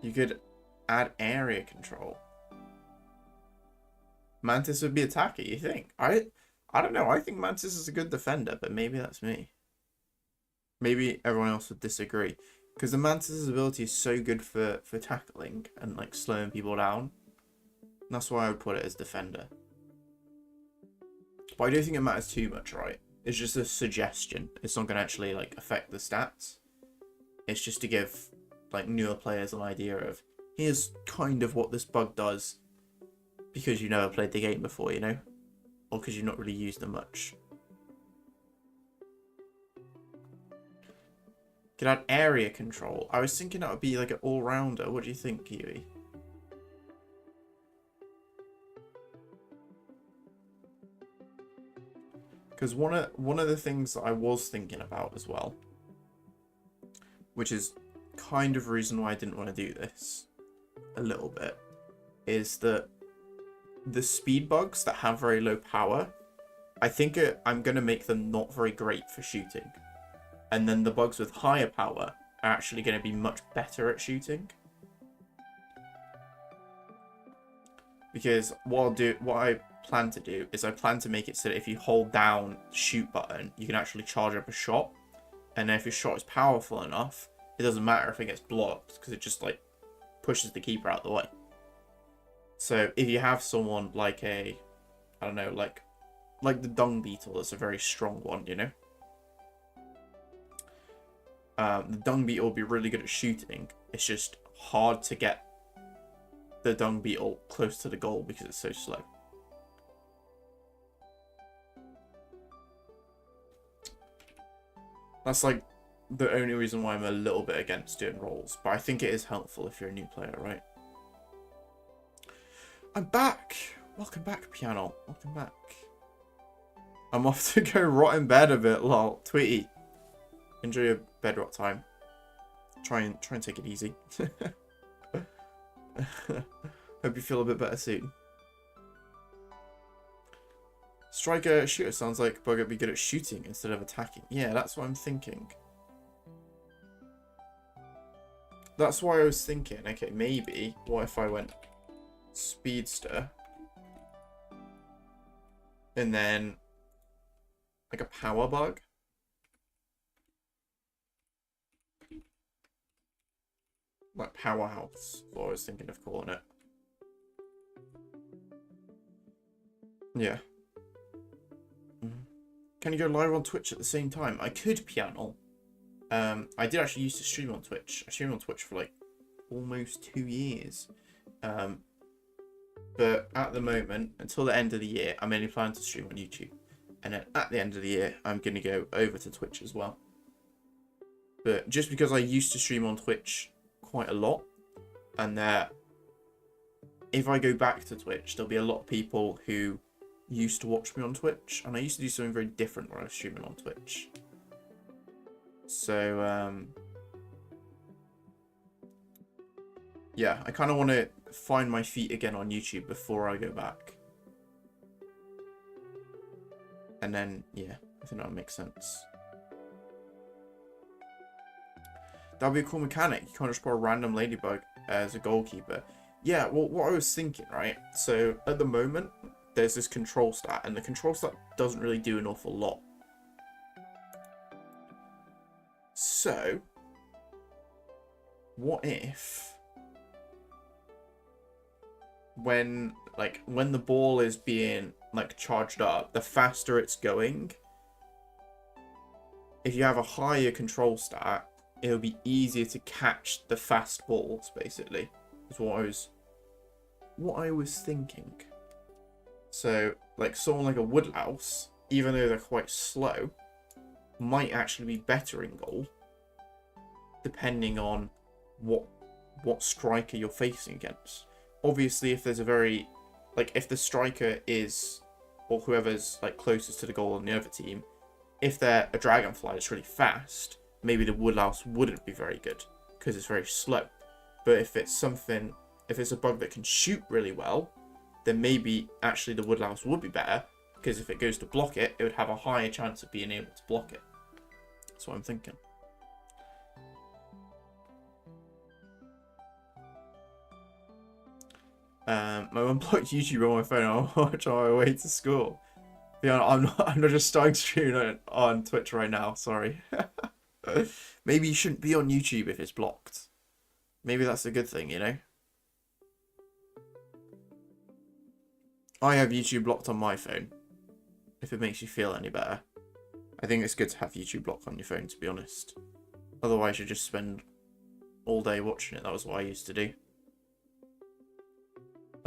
You could add area control. Mantis would be attacker, you think? I don't know. I think Mantis is a good defender, but maybe that's me. Maybe everyone else would disagree. Because the Mantis' ability is so good for tackling and like slowing people down. And that's why I would put it as defender. But I don't think it matters too much, right? It's just a suggestion. It's not going to actually like affect the stats. It's just to give like newer players an idea of here's kind of what this bug does. Because you never played the game before, you know? Or because you've not really used them much. Could add area control. I was thinking that would be like an all-rounder. What do you think, Kiwi? Because one of the things that I was thinking about as well, which is kind of the reason why I didn't want to do this a little bit, is that the speed bugs that have very low power, I think I'm going to make them not very great for shooting. And then the bugs with higher power are actually going to be much better at shooting. Because what I plan to do is I plan to make it so that if you hold down the shoot button, you can actually charge up a shot. And then if your shot is powerful enough, it doesn't matter if it gets blocked because it just like pushes the keeper out of the way. So if you have someone like I don't know, like the dung beetle, that's a very strong one, you know. The dung beetle will be really good at shooting. It's just hard to get the dung beetle close to the goal because it's so slow. That's like the only reason why I'm a little bit against doing rolls, but I think it is helpful if you're a new player, right? I'm back! Welcome back, Piano. Welcome back. I'm off to go rot in bed a bit, lol. Tweety. Enjoy your bedrock time. Try and take it easy. Hope you feel a bit better soon. Striker shooter sounds like bug would be good at shooting instead of attacking. Yeah, that's what I'm thinking. That's why I was thinking, okay, maybe, what if I went speedster and then like a power bug? Like powerhouse, what I was thinking of calling it. Yeah. Can you go live on Twitch at the same time? I could, Piano. I did actually used to stream on Twitch. I streamed on Twitch for like almost 2 years. But at the moment, until the end of the year, I'm only planning to stream on YouTube. And then at the end of the year, I'm going to go over to Twitch as well. But just because I used to stream on Twitch quite a lot, and if I go back to Twitch, there'll be a lot of people who used to watch me on Twitch, and I used to do something very different when I was streaming on Twitch. So yeah, I kind of want to find my feet again on YouTube before I go back, and then yeah, I think that would make sense. That'd be a cool mechanic. You can't just put a random ladybug as a goalkeeper. Yeah, well, what I was thinking, right? So at the moment, there's this control stat, and the control stat doesn't really do an awful lot. So, what if when the ball is being like charged up, the faster it's going, if you have a higher control stat, it'll be easier to catch the fast balls, basically. Is what I was thinking. So, like someone like a Woodlouse, even though they're quite slow, might actually be better in goal, depending on what striker you're facing against. Obviously, if there's a very, like, if the striker is, or whoever's like closest to the goal on the other team, if they're a Dragonfly that's really fast, maybe the Woodlouse wouldn't be very good because it's very slow. But if it's a bug that can shoot really well, then maybe actually the Woodlouse would be better, because if it goes to block it, it would have a higher chance of being able to block it. That's what I'm thinking. My mum blocked YouTube on my phone. I'll watch on my way to school. Yeah, I'm not just starting streaming on Twitch right now. Sorry. Maybe you shouldn't be on YouTube if it's blocked. Maybe that's a good thing, you know? I have YouTube blocked on my phone, if it makes you feel any better. I think it's good to have YouTube blocked on your phone, to be honest. Otherwise, you just spend all day watching it. That was what I used to do.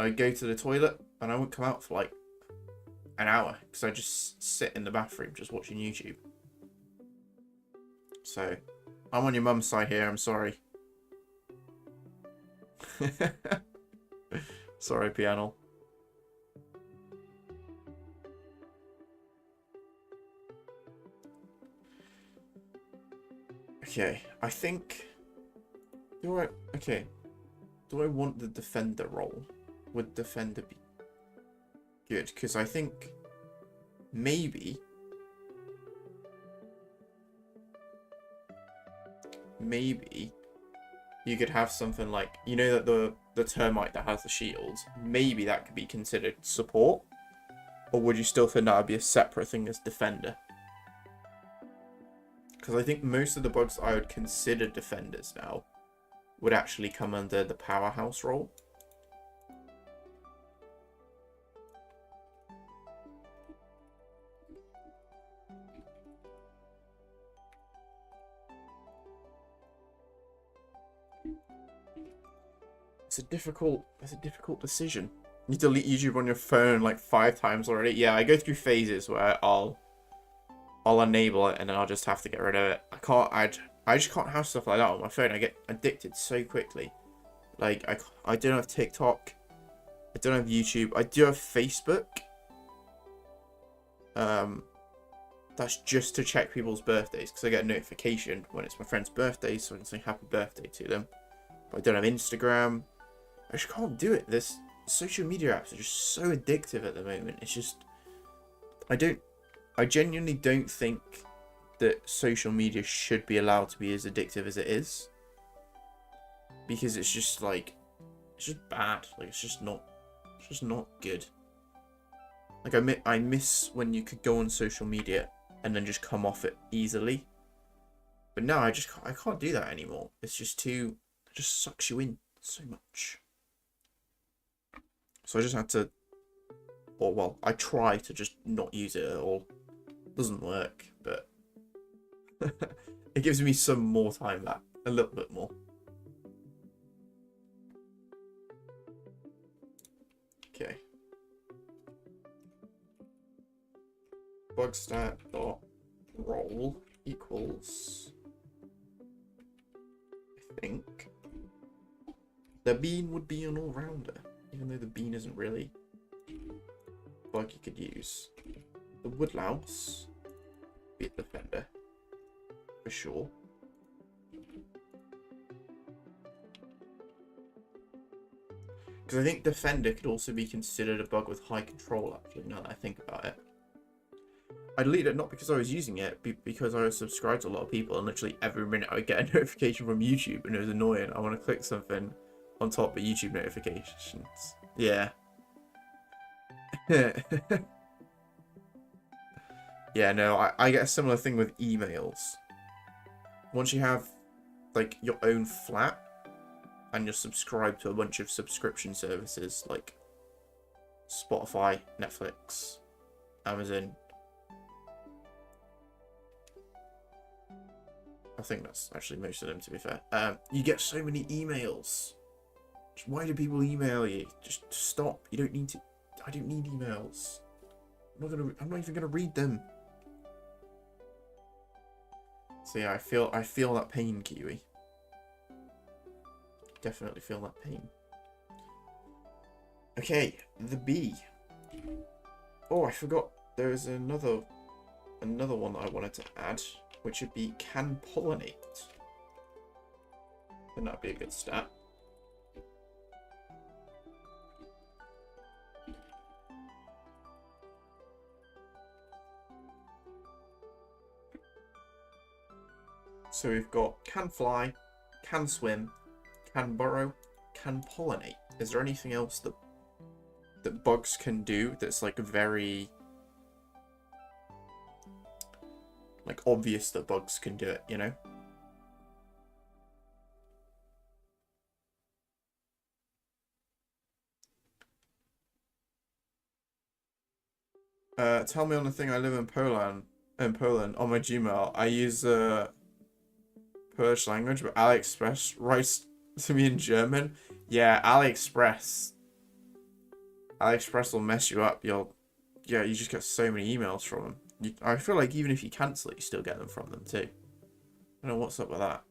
I'd go to the toilet, and I wouldn't come out for like an hour, because I just sit in the bathroom just watching YouTube. So, I'm on your mum's side here, I'm sorry. Sorry, piano. Okay, I think... Do I want the defender role? Would defender be good? Because I think maybe you could have something like, you know, that the termite that has the shield, maybe that could be considered support, or would you still think that would be a separate thing as defender? Because I think most of the bugs I would consider defenders now would actually come under the powerhouse role. It's a difficult decision. You delete YouTube on your phone like 5 times already. Yeah, I go through phases where I'll enable it and then I'll just have to get rid of it. I just can't have stuff like that on my phone. I get addicted so quickly. Like I don't have TikTok. I don't have YouTube. I do have Facebook. That's just to check people's birthdays, because I get a notification when it's my friend's birthday, so I can say happy birthday to them. But I don't have Instagram. I just can't do it. This social media apps are just so addictive at the moment. It's just, I genuinely don't think that social media should be allowed to be as addictive as it is, because it's just like, it's just bad. Like it's just not good. Like I miss when you could go on social media and then just come off it easily. But now I can't do that anymore. It's just it just sucks you in so much. So I just had to, or well, I try to just not use it at all. Doesn't work, but it gives me some more time back, a little bit more. Okay. Bugstat.roll equals, I think, the bean would be an all-rounder, even though the bean isn't really a bug you could use. The Woodlouse be a defender, for sure. Because I think defender could also be considered a bug with high control, actually, now that I think about it. I deleted it not because I was using it, because I was subscribed to a lot of people, and literally every minute I would get a notification from YouTube, and it was annoying. I want to click something, on top of YouTube notifications. Yeah. Yeah, no, I get a similar thing with emails. Once you have, like, your own flat, and you're subscribed to a bunch of subscription services, like Spotify, Netflix, Amazon. I think that's actually most of them, to be fair. You get so many emails. Why do people email you? Just stop. You don't need to. I don't need emails. I'm not even gonna read them. So yeah, I feel that pain, Kiwi. Definitely feel that pain. Okay, the bee. Oh, I forgot. There is another one that I wanted to add, which would be can pollinate. Then that'd be a good stat. So we've got can fly, can swim, can burrow, can pollinate. Is there anything else that bugs can do that's like very like obvious that bugs can do it, you know? Tell me on the thing I live in Poland on my Gmail. I use Polish language, but AliExpress writes to me in German. Yeah, AliExpress will mess you up. You just get so many emails from them. I feel like even if you cancel it, you still get them from them too. I don't know what's up with that.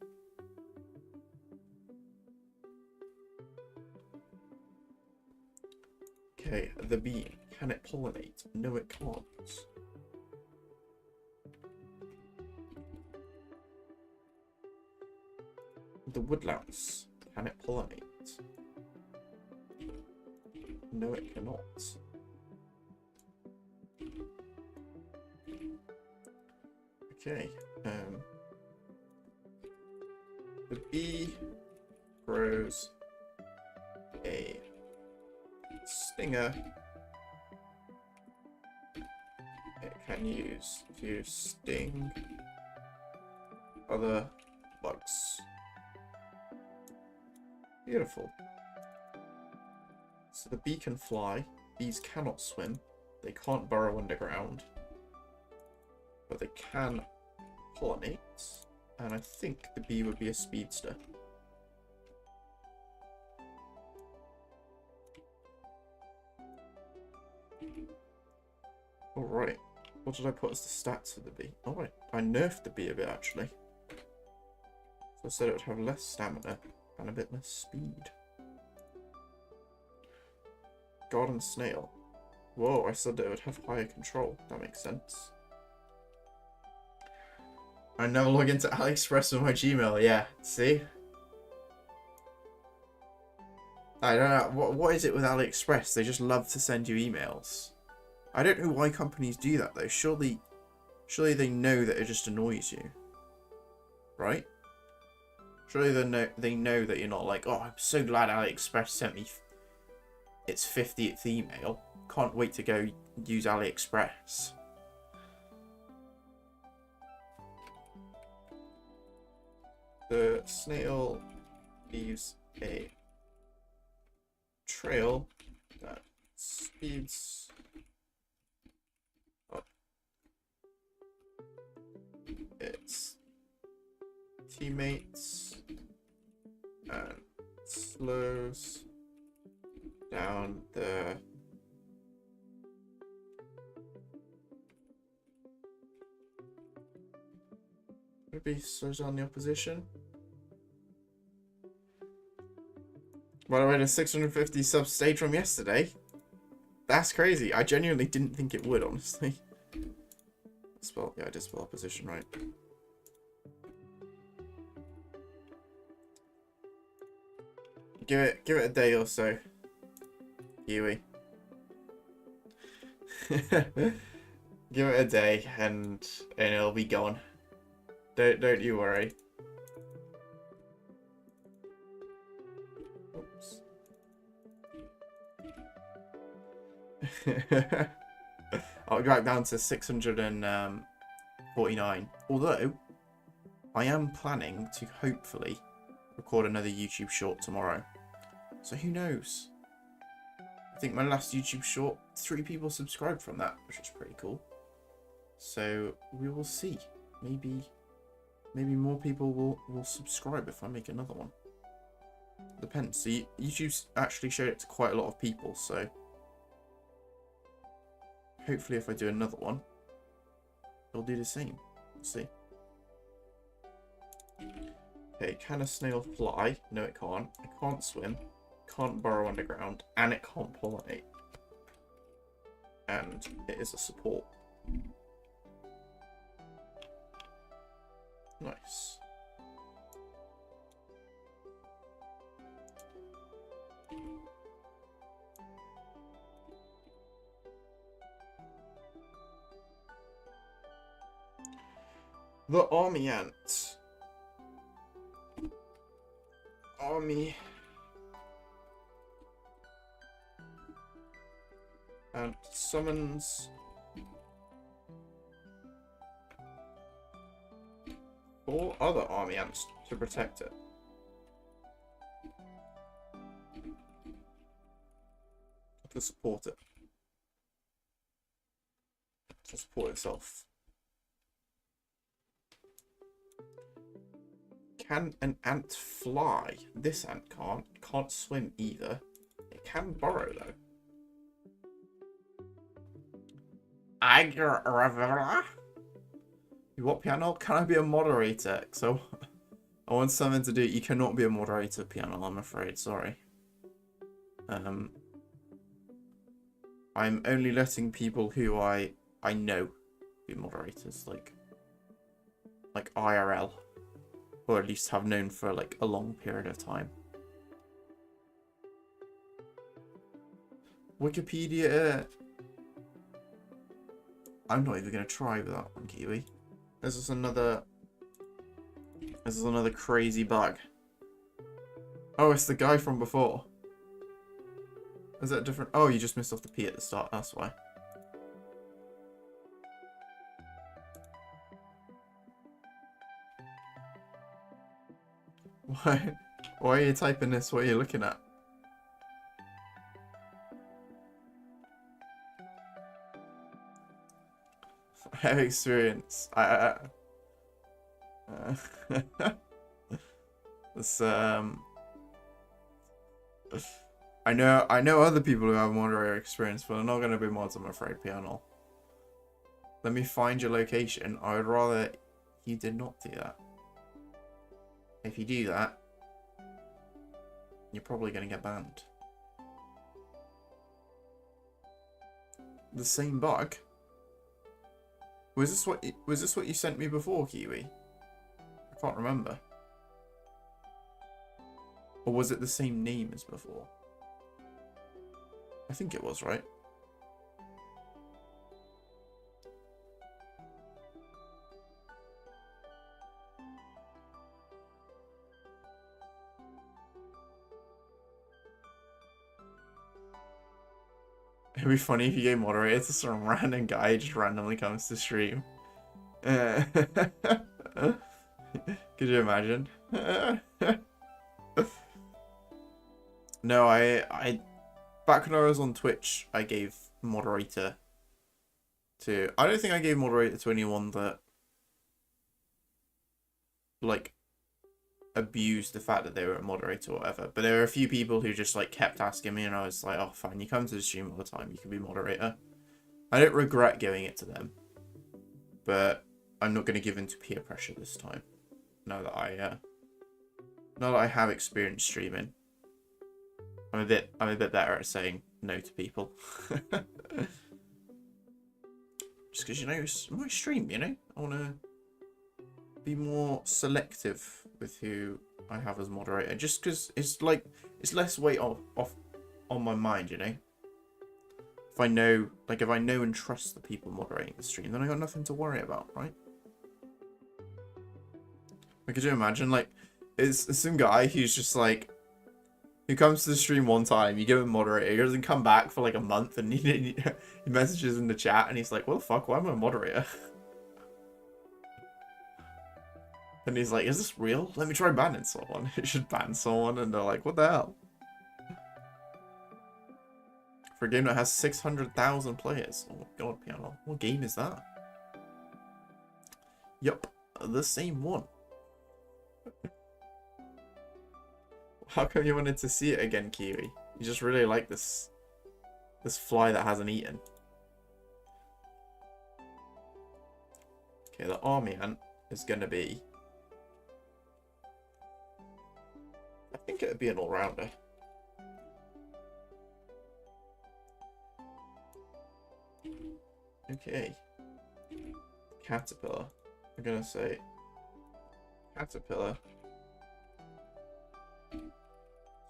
Okay, the bee. Can it pollinate? No, it can't. The woodlouse. Can it pollinate? No, it cannot. Okay. The bee grows a stinger it can use to sting other bugs. Beautiful. So the bee can fly. Bees cannot swim. They can't burrow underground. But they can pollinate. And I think the bee would be a speedster. Alright. What did I put as the stats for the bee? Alright. I nerfed the bee a bit, actually. So I said it would have less stamina and a bit less speed. Garden snail. Whoa, I said that it would have higher control. That makes sense. I never log into AliExpress with my Gmail. Yeah, see? I don't know. What is it with AliExpress? They just love to send you emails. I don't know why companies do that, though. Surely they know that it just annoys you. Right? Surely they know that you're not like, oh, I'm so glad AliExpress sent me its 50th email. Can't wait to go use AliExpress. The snail leaves a trail that speeds up its teammates and slows down the maybe slows down the opposition. By the way, the 650 subs stayed from yesterday. That's crazy. I genuinely didn't think it would, honestly. Yeah, I did spell opposition right. Give it a day or so, Kiwi. Give it a day and it'll be gone. Don't you worry. Oops. I'll go back down to 649. Although, I am planning to hopefully record another YouTube short tomorrow. So who knows? I think my last YouTube short, 3 people subscribed from that, which is pretty cool. So we will see. Maybe more people will subscribe if I make another one. Depends. So YouTube's actually showed it to quite a lot of people, so hopefully if I do another one, it'll do the same. Let's see. Okay, can a snail fly? No, it can't. It can't swim. Can't burrow underground, and it can't pollinate. And it is a support. Nice. The army ant. Army ant summons 4 other army ants to protect it. To support it. To support itself. Can an ant fly? This ant can't. Can't swim either. It can burrow though. You what, Piano? Can I be a moderator? So I want something to do. You cannot be a moderator, Piano, I'm afraid. Sorry. I'm only letting people who I know be moderators, like IRL. Or at least have known for like a long period of time. Wikipedia. I'm not even gonna try with that one, Kiwi. This is another crazy bug. Oh, it's the guy from before. Is that different? Oh, you just missed off the P at the start. That's why. Why are you typing this? What are you looking at? I have experience. This I know other people who have moderator experience, but they're not going to be mods, I'm afraid, Piano. Let me find your location. I would rather you did not do that. If you do that, you're probably going to get banned. The same bug? Was this what you sent me before, Kiwi? I can't remember. Or was it the same name as before? I think it was, right? It'd be funny if you gave moderator to some random guy who just randomly comes to stream. Could you imagine? No, I back when I was on Twitch, I gave moderator to... I don't think I gave moderator to anyone that, like, abused the fact that they were a moderator or whatever. But there were a few people who just, like, kept asking me, and I was like, oh, fine, you come to the stream all the time, you can be moderator. I don't regret giving it to them. But I'm not going to give in to peer pressure this time. Now that I have experience streaming. I'm a bit better at saying no to people. Just because, you know, it's my stream, you know? I want to be more selective with who I have as moderator. Just because it's like, it's less weight off on my mind, you know? If I know, like, if I know and trust the people moderating the stream, then I got nothing to worry about, right? Like, could you imagine, like, it's some guy who's just like, who comes to the stream one time, you give him moderator, he doesn't come back for like a month, and he messages in the chat, and he's like, what the fuck, why am I a moderator? And he's like, is this real? Let me try banning someone. It should ban someone, and they're like, what the hell? For a game that has 600,000 players. Oh my god, Piano. What game is that? Yup, the same one. How come you wanted to see it again, Kiwi? You just really like this fly that hasn't eaten. Okay, the army ant is gonna be... I think it would be an all-rounder. Okay. Caterpillar. I'm gonna say caterpillar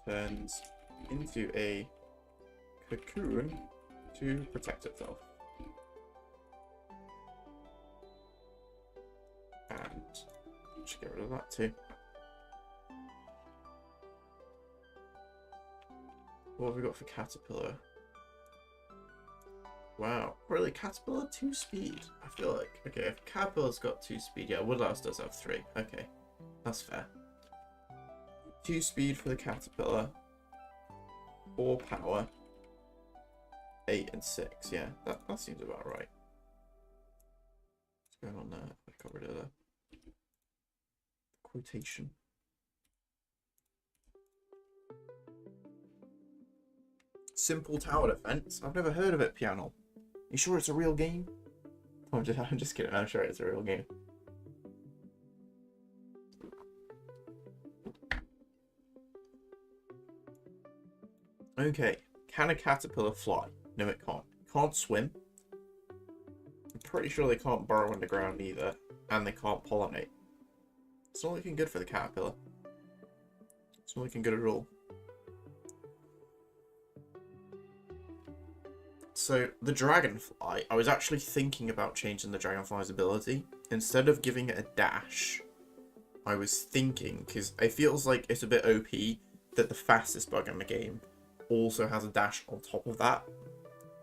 turns into a cocoon to protect itself. And just get rid of that too. What have we got for caterpillar? Wow, really? Caterpillar 2 speed? I feel like. Okay, if Caterpillar's got 2 speed, yeah, Woodlouse does have 3. Okay, that's fair. 2 speed for the Caterpillar. 4 power. 8 and 6, yeah, that seems about right. What's going on there? I got rid of the quotation. Simple tower defense? I've never heard of it, Piano. You sure it's a real game? I'm just kidding. I'm sure it's a real game. Okay. Can a caterpillar fly? No, it can't. It can't swim. I'm pretty sure they can't burrow underground either. And they can't pollinate. It's not looking good for the caterpillar. It's not looking good at all. So, the dragonfly, I was actually thinking about changing the dragonfly's ability. Instead of giving it a dash, I was thinking, because it feels like it's a bit OP that the fastest bug in the game also has a dash on top of that.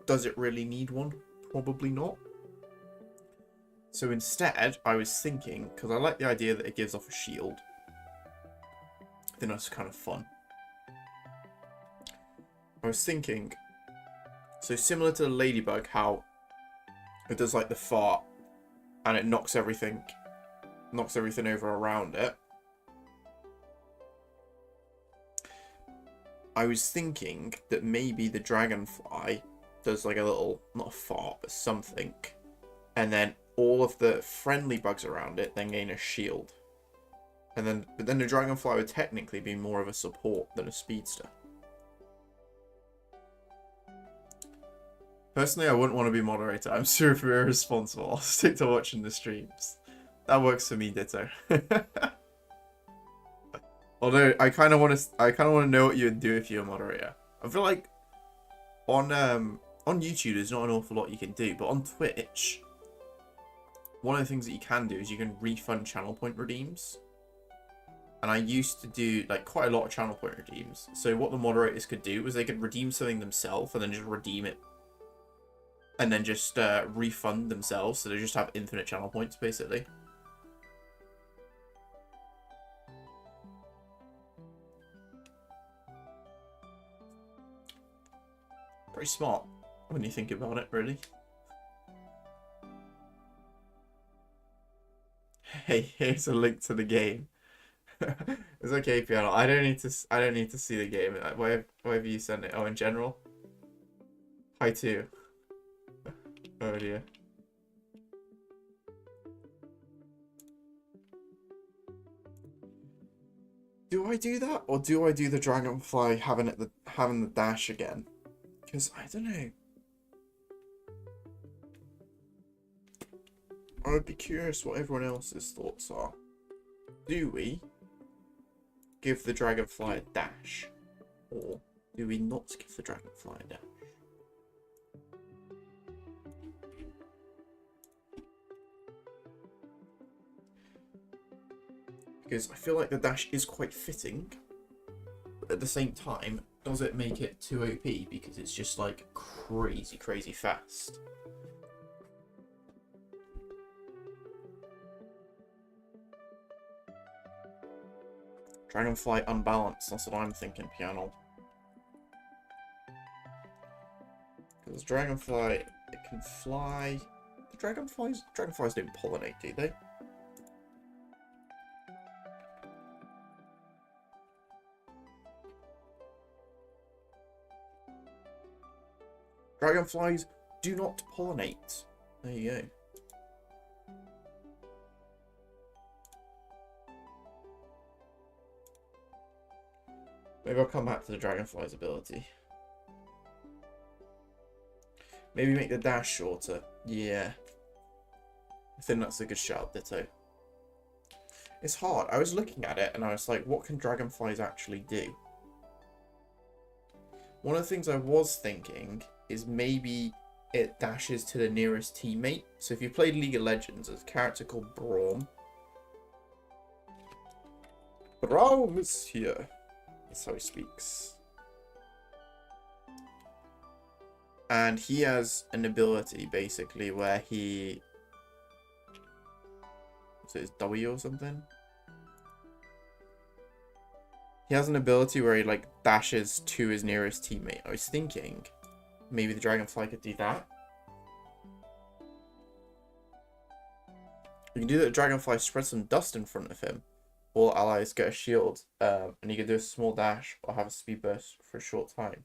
Does it really need one? Probably not. So instead, I was thinking, because I like the idea that it gives off a shield. I think that's kind of fun. I was thinking... So similar to the ladybug, how it does like the fart and it knocks everything over around it. I was thinking that maybe the dragonfly does like a little, not a fart, but something. And then all of the friendly bugs around it then gain a shield. But then the dragonfly would technically be more of a support than a speedster. Personally, I wouldn't want to be moderator. I'm super irresponsible. I'll stick to watching the streams. That works for me, ditto. Although I kind of want to know what you would do if you're a moderator. I feel like on YouTube there's not an awful lot you can do, but on Twitch, one of the things that you can do is you can refund channel point redeems. And I used to do like quite a lot of channel point redeems. So what the moderators could do was they could redeem something themselves and then just redeem it. And then just refund themselves, so they just have infinite channel points, basically. Pretty smart, when you think about it, really. Hey, here's a link to the game. It's okay, Piano. I don't need to see the game. Why have you sent it? Oh, in general. Hi too. Oh dear. Do I do that, or do I do the dragonfly having the dash again? Because I don't know. I would be curious what everyone else's thoughts are. Do we give the dragonfly a dash, or do we not give the dragonfly a dash? Because I feel like the dash is quite fitting, But at the same time, does it make it too OP because it's just like crazy fast? Dragonfly unbalanced, that's what I'm thinking, Piano. Because Dragonfly, it can fly. The dragonflies don't pollinate, do they? Dragonflies do not pollinate. There you go. Maybe I'll come back to the Dragonfly's ability. Maybe make the dash shorter. Yeah. I think that's a good shout, Ditto. It's hard. I was looking at it and I was like, what can Dragonflies actually do? One of the things I was thinking is maybe it dashes to the nearest teammate. So if you played League of Legends, there's a character called Braum. Braum is here. That's how he speaks. And he has an ability, basically, where he... is it his W or something? He has an ability where he, like, dashes to his nearest teammate. I was thinking maybe the Dragonfly could do that. You can do that. Dragonfly spread some dust in front of him. All allies get a shield, and you can do a small dash or have a speed burst for a short time.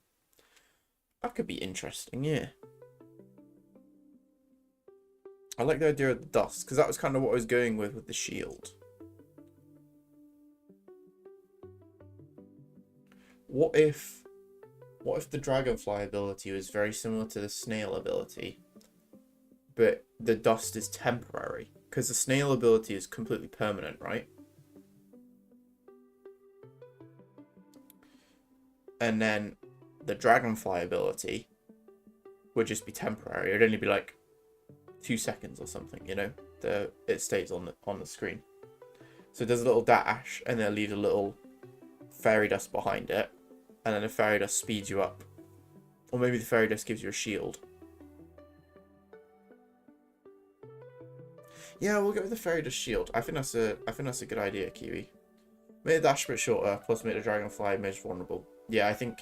That could be interesting, yeah. I like the idea of the dust, because that was kind of what I was going with the shield. What if the Dragonfly ability was very similar to the Snail ability, but the dust is temporary? Because the Snail ability is completely permanent, right? And then the Dragonfly ability would just be temporary. It'd only be like 2 seconds or something, you know? It stays on the screen. So it does a little dash, and then it leaves a little fairy dust behind it, and then the fairy dust speeds you up. Or maybe the fairy dust gives you a shield. Yeah, we'll go with the fairy dust shield. I think that's a good idea, Kiwi. Make the dash a bit shorter, plus make the Dragonfly most vulnerable. Yeah, I think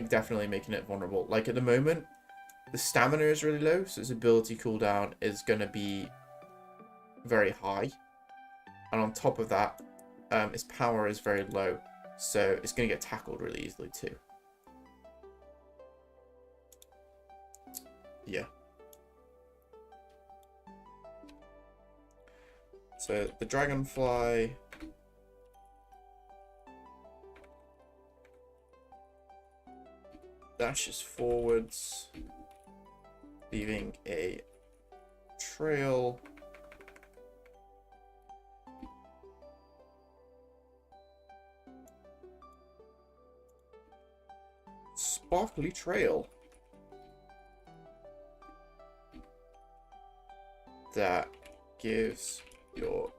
definitely making it vulnerable. Like at the moment, the stamina is really low, so its ability cooldown is gonna be very high. And on top of that, its power is very low, so it's gonna get tackled really easily too. Yeah. So the Dragonfly dashes forwards, leaving a trail. Sparkly trail. That gives your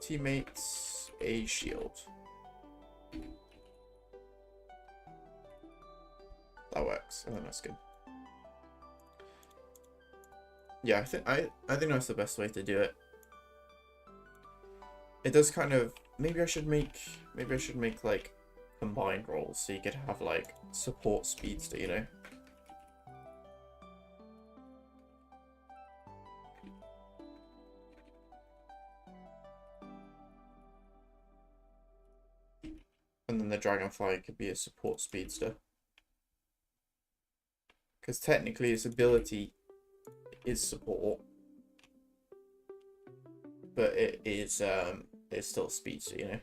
teammates a shield. That works. I think that's good. Yeah, I think that's the best way to do it. It does kind of maybe I should make like combined rolls so you could have like support speedster, you know? And then the Dragonfly could be a support speedster. Because technically its ability is support, but it is it's still speedster, you know.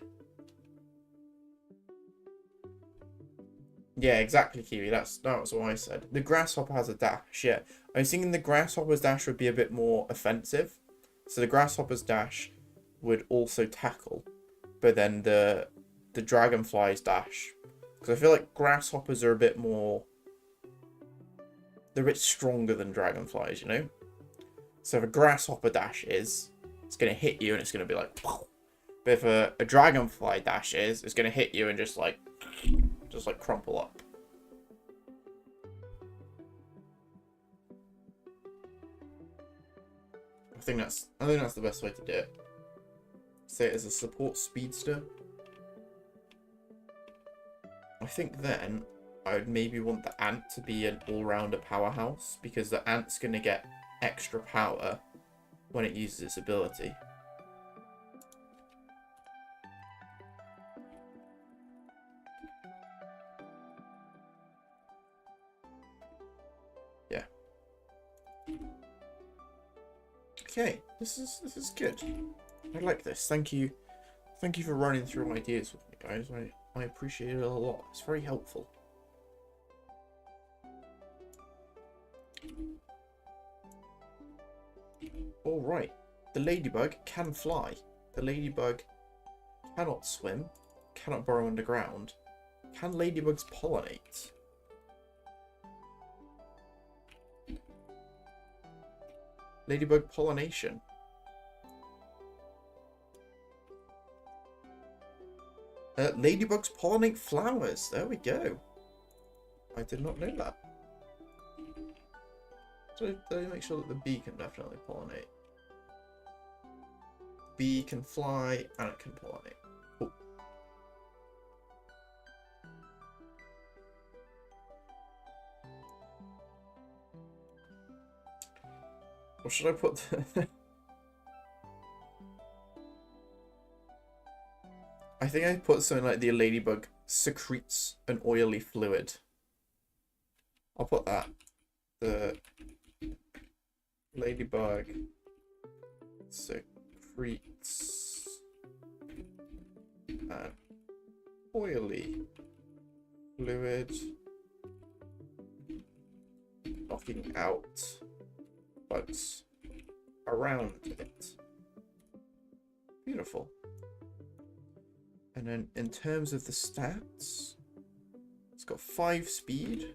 Yeah, exactly, Kiwi. That's what I said. The Grasshopper has a dash. Yeah, I was thinking the Grasshopper's dash would be a bit more offensive. So the Grasshopper's dash would also tackle, but then the Dragonfly's dash, because I feel like Grasshoppers are a bit more. They're a bit stronger than Dragonflies, you know? So if a Grasshopper dash it's going to hit you and it's going to be like... But if a dragonfly dashes, it's going to hit you and just like crumple up. I think that's the best way to do it. Say it as a support speedster. I think then I would maybe want the ant to be an all-rounder powerhouse, because the ant's going to get extra power when it uses its ability. Yeah. Okay, this is good. I like this. Thank you for running through ideas with me, guys. I appreciate it a lot. It's very helpful. Alright. The ladybug can fly. The ladybug cannot swim. Cannot burrow underground. Can ladybugs pollinate? Ladybug pollination. Ladybugs pollinate flowers. There we go. I did not know that. So let me make sure that the bee can definitely pollinate. Bee can fly and it can pollinate. Cool. What should I put? I think I put something like the ladybug secretes an oily fluid. I'll put that. The ladybug secretes an oily fluid, knocking out bugs around it. Beautiful. And then in terms of the stats, it's got 5 speed,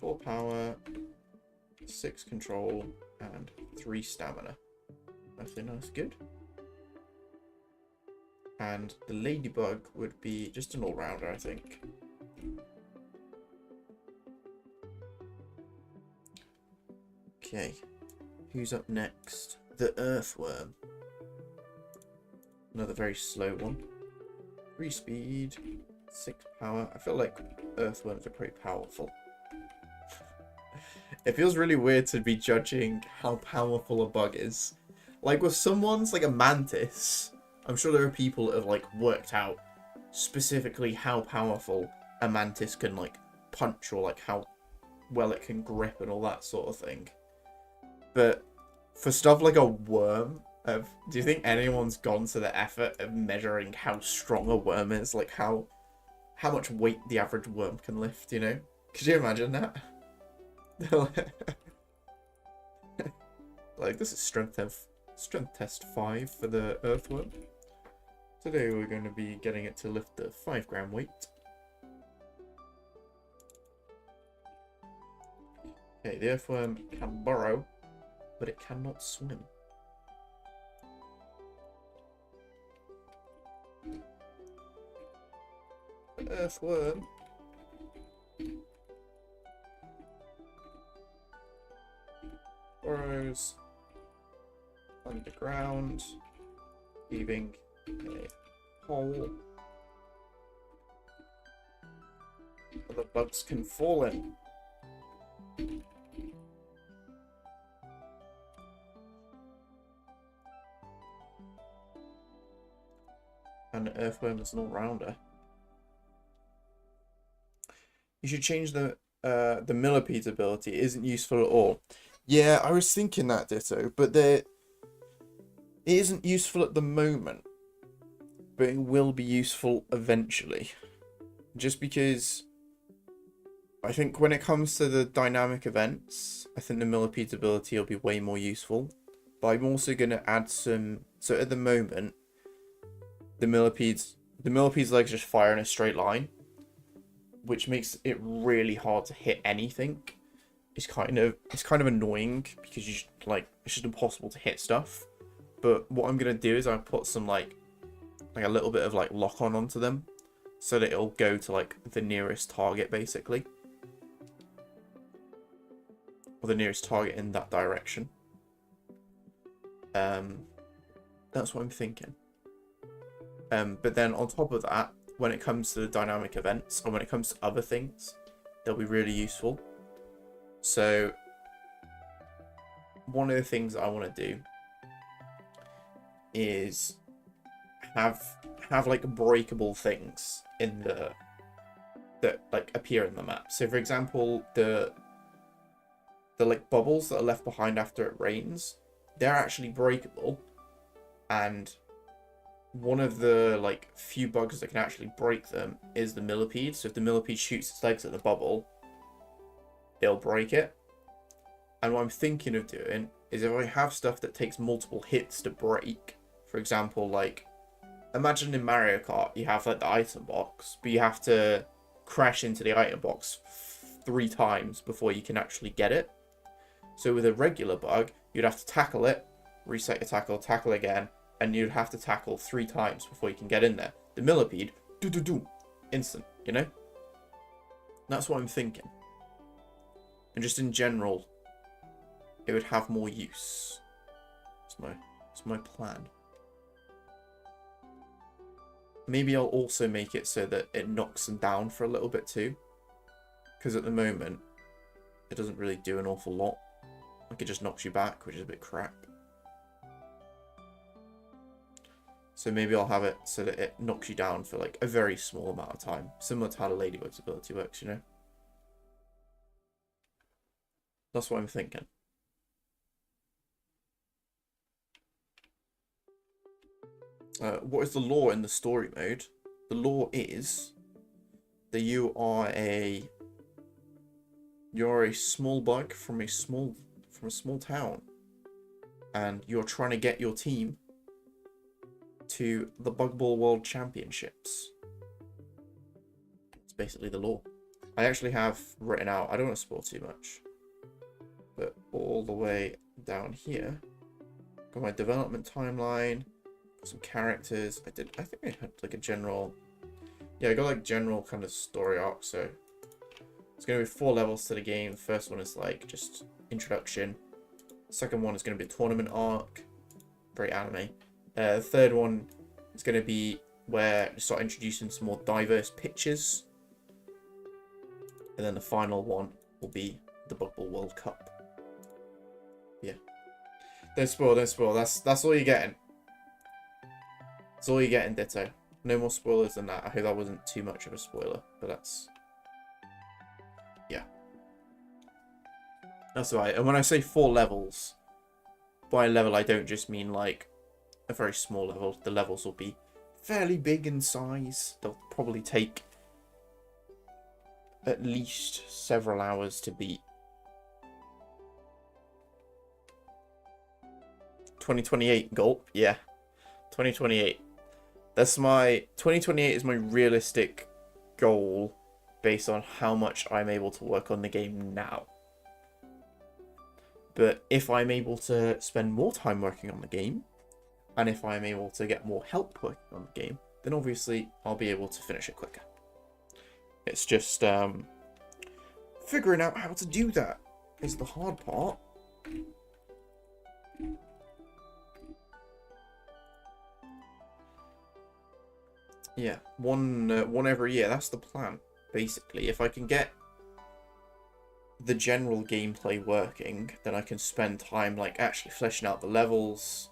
4 power, 6 control, and 3 stamina. I think that's good. And the ladybug would be just an all-rounder, I think. Okay, who's up next? The earthworm. Another very slow one. 3 speed, 6 power. I feel like earthworms are pretty powerful. It feels really weird to be judging how powerful a bug is. Like with some ones, like a mantis, I'm sure there are people that have like worked out specifically how powerful a mantis can like punch, or like how well it can grip and all that sort of thing. But for stuff like a worm, do you think anyone's gone to the effort of measuring how strong a worm is? Like how much weight the average worm can lift, you know? Could you imagine that? Like, this is strength test 5 for the earthworm. Today we're going to be getting it to lift the 5-gram weight. Okay, the earthworm can burrow, but it cannot swim. The earthworm burrows underground, leaving a hole that the bugs can fall in. And the earthworm is an all-rounder. You should change the millipede's ability. It isn't useful at all. Yeah, I was thinking that, Ditto, but it isn't useful at the moment, but it will be useful eventually. Just because I think when it comes to the dynamic events, I think the millipede's ability will be way more useful. But I'm also going to add some... So at the moment, the millipede's legs just fire in a straight line, which makes it really hard to hit anything. It's kind of annoying because it's just impossible to hit stuff. But what I'm going to do is I'll put some like a little bit of like lock on onto them so that it'll go to like the nearest target basically. Or the nearest target in that direction. That's what I'm thinking. But then on top of that, when it comes to the dynamic events, or when it comes to other things, they'll be really useful. So, one of the things I want to do is have like breakable things in that like appear in the map. So, for example, the like bubbles that are left behind after it rains, they're actually breakable, and one of the like few bugs that can actually break them is the millipede. So if the millipede shoots its legs at the bubble, it'll break it. And what I'm thinking of doing is if I have stuff that takes multiple hits to break, for example, like imagine in Mario Kart you have like the item box, but you have to crash into the item box 3 times before you can actually get it. So with a regular bug, you'd have to tackle it, reset your tackle again, and you'd have to tackle 3 times before you can get in there. The millipede, instant, you know? That's what I'm thinking. And just in general, it would have more use. It's my plan. Maybe I'll also make it so that it knocks them down for a little bit too. Because at the moment, it doesn't really do an awful lot. Like it just knocks you back, which is a bit crap. So maybe I'll have it so that it knocks you down for like a very small amount of time. Similar to how the Ladybug's ability works, you know? That's what I'm thinking. What is the lore in the story mode? The lore is that you're a small bug from a small town, and you're trying to get your team to the Bug Ball World Championships. It's basically the lore. I actually have written out, I don't want to spoil too much, but all the way down here, got my development timeline, got some characters. I think I had like a general, yeah, I got like general kind of story arc. So it's going to be 4 levels to the game. The first one is like just introduction. The second one is going to be a tournament arc, very anime. The third one is going to be where you start introducing some more diverse pitches. And then the final one will be the Bug Ball World Cup. Yeah. Don't spoil. That's all you're getting. That's all you're getting, Ditto. No more spoilers than that. I hope that wasn't too much of a spoiler, but that's... yeah. That's right. And when I say 4 levels, by level I don't just mean like a very small level. The levels will be fairly big in size. They'll probably take at least several hours to beat. 2028 gulp, yeah. 2028. That's my 2028 is my realistic goal based on how much I'm able to work on the game now. But if I'm able to spend more time working on the game, and if I'm able to get more help working on the game, then obviously I'll be able to finish it quicker. It's just figuring out how to do that is the hard part. Yeah, one every year. That's the plan, basically. If I can get the general gameplay working, then I can spend time like actually fleshing out the levels,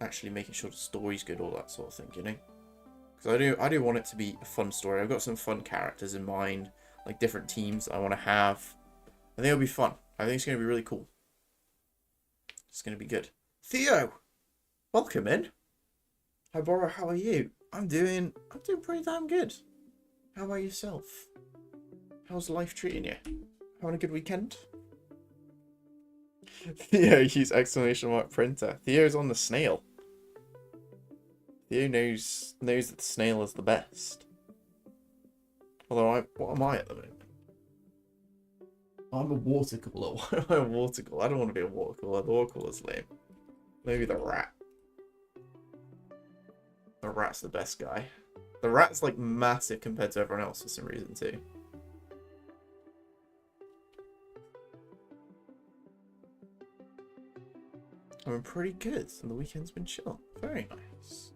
actually making sure the story's good, all that sort of thing, you know? Because I do want it to be a fun story. I've got some fun characters in mind, like different teams I want to have. I think it'll be fun. I think it's going to be really cool. It's going to be good. Theo, welcome in. Hi, Borro. How are you? I'm doing pretty damn good. How about yourself? How's life treating you? Having a good weekend? Theo, use exclamation mark printer. Theo's on the snail. Theo knows that the snail is the best. Although what am I at the moment? I'm a water cooler. Why am I a water cooler? I don't want to be a water cooler. The water cooler's lame. Maybe the rat. The rat's the best guy. The rat's like massive compared to everyone else for some reason too. I've been pretty good, and the weekend's been chill. Very nice.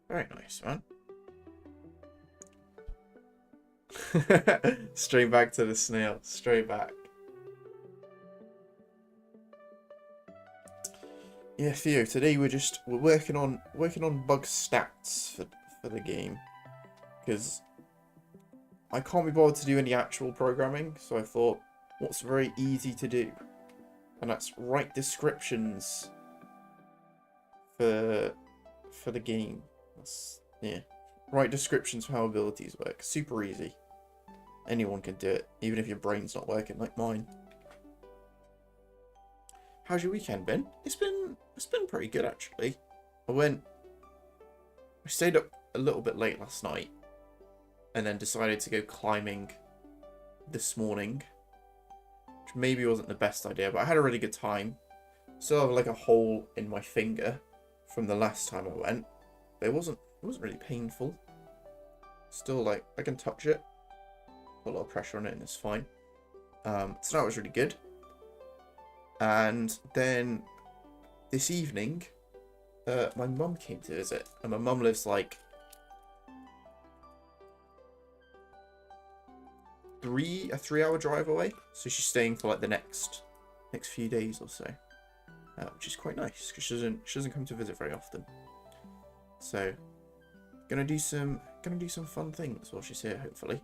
Very nice, man. Straight back to the snail. Straight back. Yeah, Theo. Today we're working on bug stats for the game, because I can't be bothered to do any actual programming. So I thought, what's very easy to do, and that's write descriptions for the game. Yeah, write descriptions for how abilities work. Super easy. Anyone can do it, even if your brain's not working like mine. How's your weekend been? It's been pretty good actually. I stayed up a little bit late last night, and then decided to go climbing this morning, which maybe wasn't the best idea, but I had a really good time. Still have like a hole in my finger from the last time I went, but it wasn't really painful. Still, like, I can touch it. Put a lot of pressure on it and it's fine. So that was really good. And then this evening, my mum came to visit, and my mum lives like a 3-hour drive away, so she's staying for like the next few days or so, which is quite nice because she doesn't come to visit very often. So gonna do some fun things while she's here, hopefully.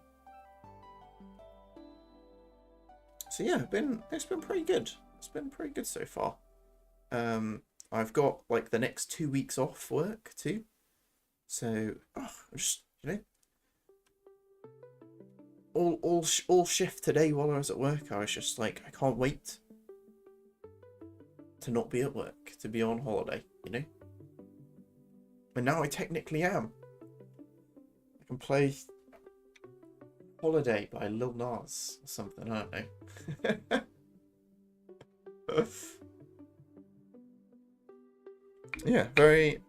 So yeah, it's been pretty good. It's been pretty good so far. I've got like the next 2 weeks off work too, so just, you know, all shift today while I was at work. I was just like, I can't wait to not be at work, to be on holiday, you know. And now I technically am. I can play Holiday by Lil Nas or something, I don't know. Yeah, very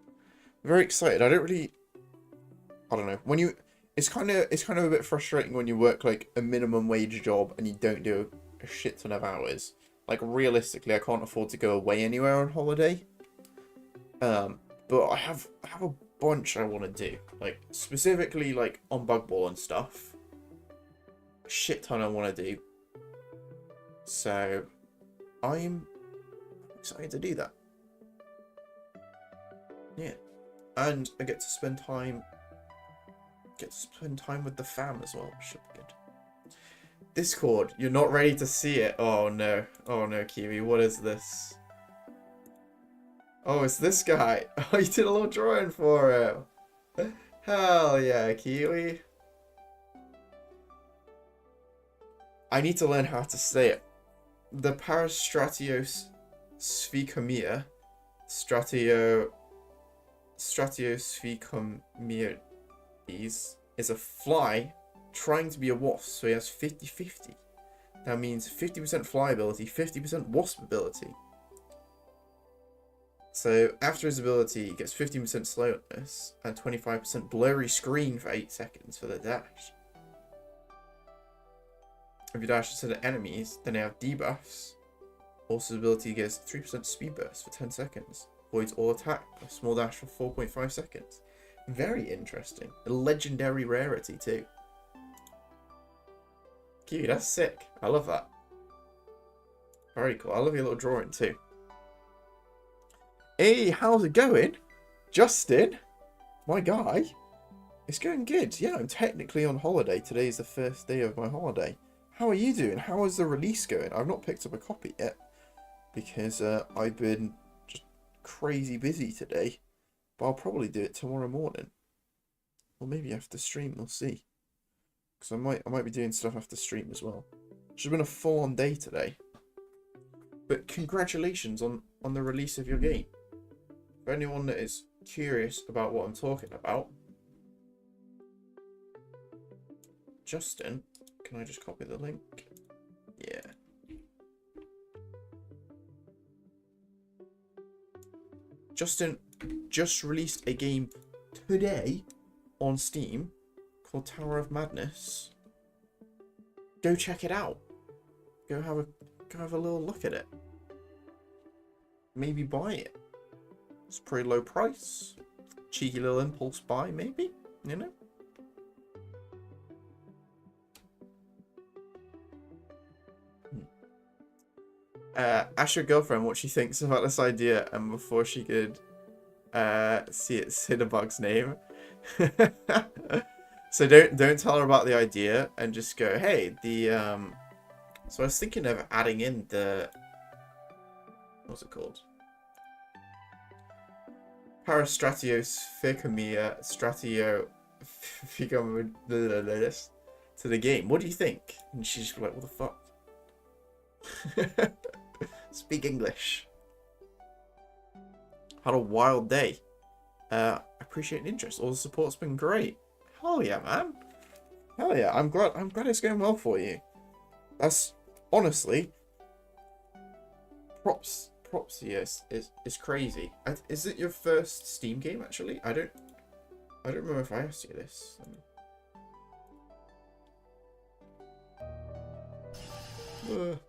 excited. I don't know. It's kind of a bit frustrating when you work like a minimum wage job and you don't do a shit ton of hours. Like realistically, I can't afford to go away anywhere on holiday. But I have a bunch I want to do. Like specifically like on Bug Ball and stuff. A shit ton I want to do. So I'm excited to do that. Yeah. And I get to spend time with the fam as well, which should be good. Discord, you're not ready to see it. Oh no, Kiwi, what is this? Oh, it's this guy. Oh, you did a little drawing for him. Hell yeah, Kiwi. I need to learn how to say it. The Parastratiosphecomia, Stratiosphecomioides is a fly trying to be a wasp, so he has 50-50. That means 50% fly ability, 50% wasp ability. So after his ability, he gets 15% slowness and 25% blurry screen for 8 seconds for the dash. If you dash into the enemies, then they have debuffs. Also, his ability gives 3% speed burst for 10 seconds. Avoids all attack, a small dash for 4.5 seconds. Very interesting. A legendary rarity too. Cute, that's sick. I love that. Very cool. I love your little drawing too. Hey, how's it going? Justin, my guy. It's going good. Yeah, I'm technically on holiday. Today is the first day of my holiday. How are you doing? How is the release going? I've not picked up a copy yet because I've been just crazy busy today. But I'll probably do it tomorrow morning. Or maybe after stream, we'll see. Because I might be doing stuff after stream as well. It's been a full-on day today. But congratulations on the release of your game. For anyone that is curious about what I'm talking about, Justin, can I just copy the link? Yeah. Justin just released a game today on Steam called Tower of Madness. Go check it out. Go have a little look at it. Maybe buy it. It's pretty low price. Cheeky little impulse buy, maybe, you know? Ask your girlfriend what she thinks about this idea, and before she could see it, say the bug's name. So don't tell her about the idea, and just go, hey, so I was thinking of adding in the, what's it called? Parastratiosphicomia to the game. What do you think? And she's like, what the fuck? Speak English. Had a wild day. Appreciate the interest. All the support's been great. Hell yeah, man. Hell yeah. I'm glad it's going well for you. That's honestly props to you. It's crazy. Is it your first Steam game actually? I don't remember if I asked you this. Too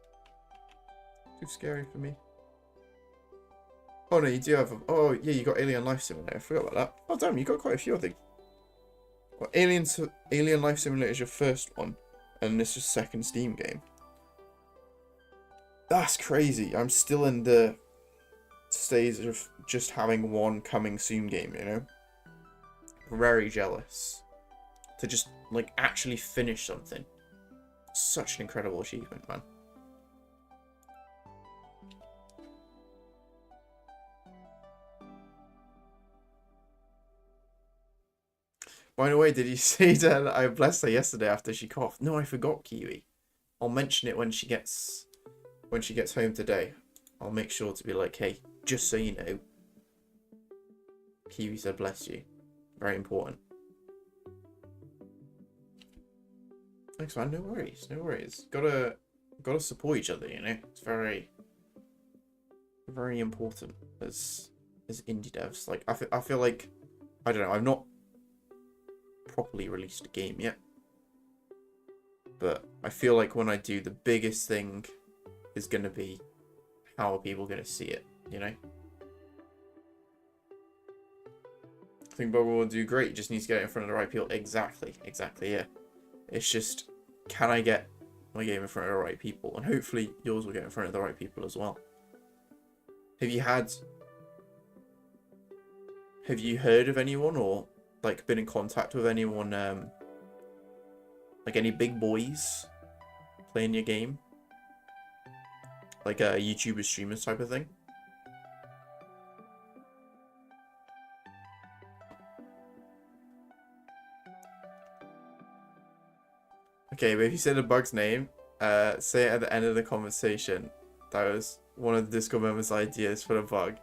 scary for me. Oh no, you do have oh yeah, you got Alien Life Simulator. I forgot about that. Oh damn, you got quite a few, I think. Well, Alien Life Simulator is your first one, and this is your second Steam game. That's crazy. I'm still in the stage of just having one coming soon game, you know? Very jealous. To just, like, actually finish something. Such an incredible achievement, man. By the way, did you see that I blessed her yesterday after she coughed? No, I forgot, Kiwi. I'll mention it when she gets home today. I'll make sure to be like, hey, just so you know, Kiwi said bless you. Very important. Thanks, man. No worries. No worries. Gotta support each other, you know? It's very, very important as indie devs. Like, I feel like, I don't know, I've not properly released a game yet, but I feel like when I do, the biggest thing is going to be how are people going to see it, you know? I think Borro will do great. You just need to get it in front of the right people. Exactly, yeah. It's just, can I get my game in front of the right people? And hopefully yours will get in front of the right people as well. Have you heard of anyone, or like been in contact with anyone, like any big boys playing your game? Like a YouTuber streamers type of thing? Okay, but if you say the bug's name, say it at the end of the conversation. That was one of the Discord members' ideas for the bug.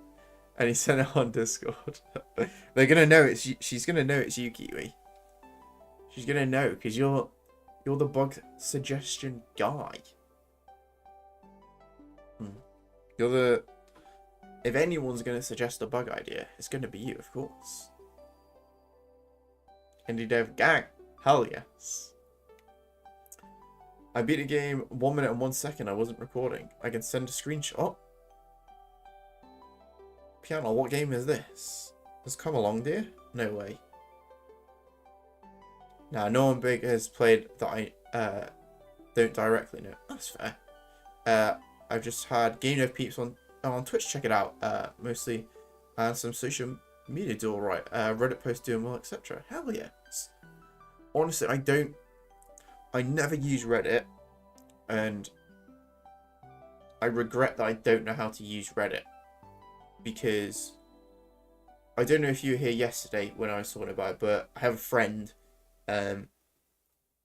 And he sent it on Discord. They're gonna know it's you. She's gonna know it's you, Kiwi. She's gonna know, because you're the bug suggestion guy. You're the... If anyone's gonna suggest a bug idea, it's gonna be you, of course. Indie Dev Gang. Hell yes. I beat the game 1 minute and 1 second. I wasn't recording. I can send a screenshot. Piano, what game is this? Has come along, dear? No way. Nah, no one big has played that I don't directly know. That's fair. I've just had Game Dev Peeps on Twitch. Check it out. Mostly, and some social media do alright. Reddit posts doing well, etc. Hell yes. Honestly, I never use Reddit, and I regret that I don't know how to use Reddit, because I don't know if you were here yesterday when I was talking about it, but I have a friend that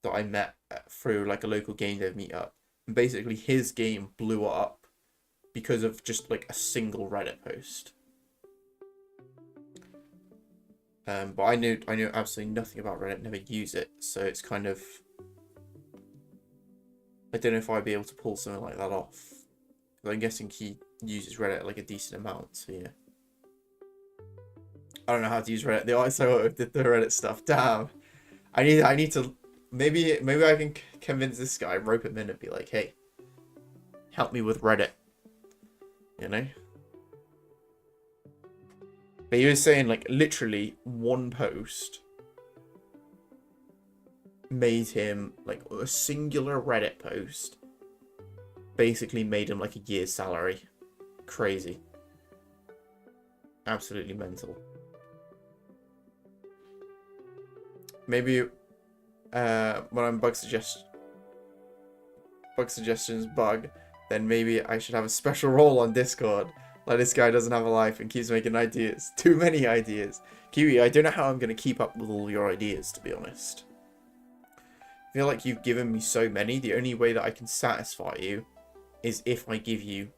I met through like a local game dev meetup, and basically his game blew up because of just like a single Reddit post. But I knew absolutely nothing about Reddit, never use it, so it's kind of, I don't know if I'd be able to pull something like that off. Because I'm guessing he uses Reddit like a decent amount, so yeah. I don't know how to use Reddit. The ISO did the Reddit stuff. Damn. I need to. Maybe I can convince this guy, rope him in, and be like, hey, help me with Reddit. You know. But he was saying, like, literally one post made him, like, a singular Reddit post basically made him, like, a year's salary. Crazy. Absolutely mental. Maybe, when I'm bug suggestions bug, then maybe I should have a special role on Discord. Like, this guy doesn't have a life and keeps making ideas. Too many ideas. Kiwi, I don't know how I'm going to keep up with all your ideas, to be honest. I feel like you've given me so many. The only way that I can satisfy you is if I give you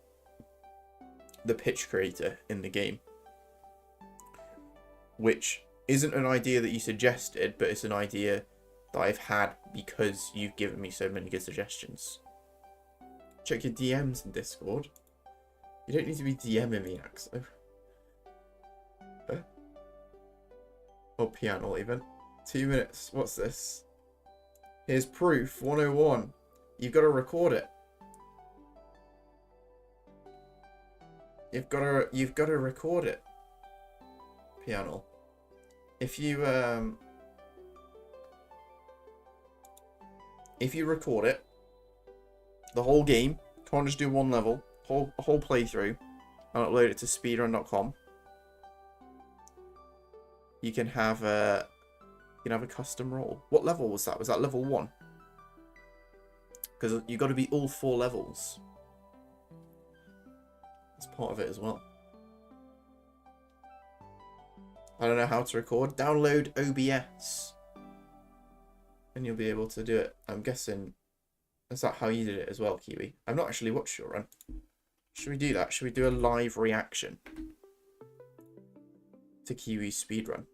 the pitch creator in the game. Which isn't an idea that you suggested, but it's an idea that I've had because you've given me so many good suggestions. Check your DMs in Discord. You don't need to be DMing me, Axo. Or piano even. 2 minutes. What's this? Here's proof. 101. You've got to record it. You've got to record it. Piano. If you record it, the whole game, can't just do one level. Whole playthrough and upload it to speedrun.com. You can have a custom role. What level was that? Was that level 1? Because you got to be all 4 levels. That's part of it as well. I don't know how to record. Download OBS, and you'll be able to do it. I'm guessing. Is that how you did it as well, Kiwi? I've not actually watched your run. Should we do that? Should we do a live reaction to Kiwi's speedrun?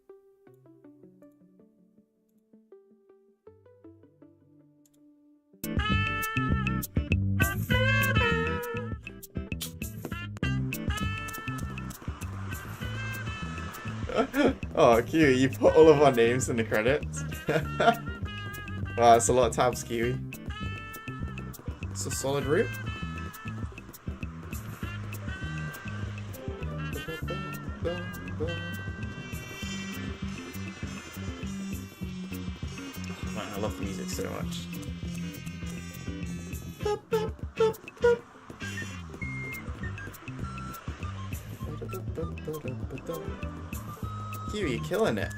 Oh, Kiwi, you put all of our names in the credits. Wow, that's a lot of tabs, Kiwi. It's a solid route. Man, I love the music so much. Kiwi, you're killing it.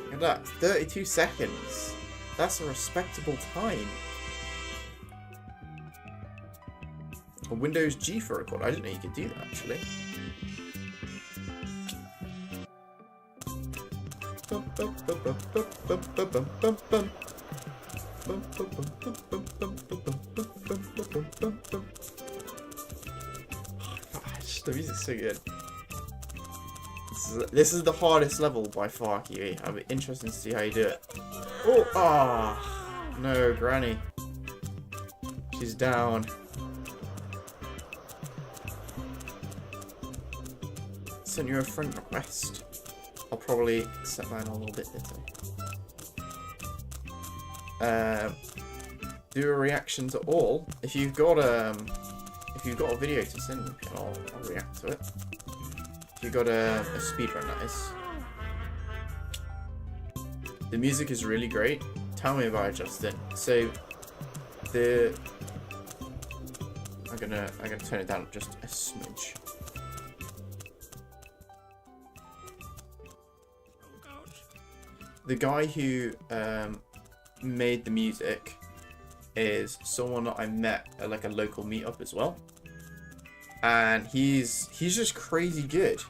Look at that, 32 seconds. That's a respectable time. A Windows G for record. I didn't know you could do that, actually. Gosh, the music's so good. This is the hardest level by far, Kiwi. I'll be interested to see how you do it. Oh, ah, no, Granny. She's down. Sent you a friend request. I'll probably set mine a little bit later. Do a reaction to all. If you've got a video to send me, I'll react to it. If you've got a speedrun, that is. The music is really great. Tell me about it, Justin. So I'm gonna turn it down just a smidge. The guy who made the music is someone that I met at like a local meetup as well, and he's just crazy good.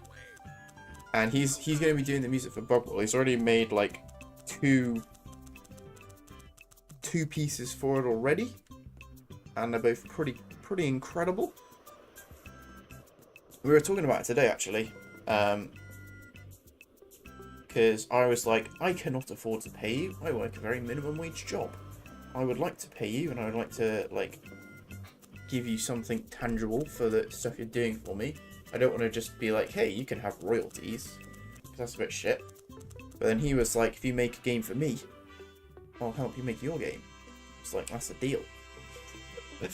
And he's gonna be doing the music for Bubble. He's already made like two pieces for it already, and they're both pretty incredible. We were talking about it today actually, because I was like, I cannot afford to pay you. I work a very minimum wage job. I would like to pay you, and I would like to like give you something tangible for the stuff you're doing for me. I don't want to just be like, hey, you can have royalties. Because that's a bit shit. But then he was like, if you make a game for me, I'll help you make your game. It's like, that's a deal. But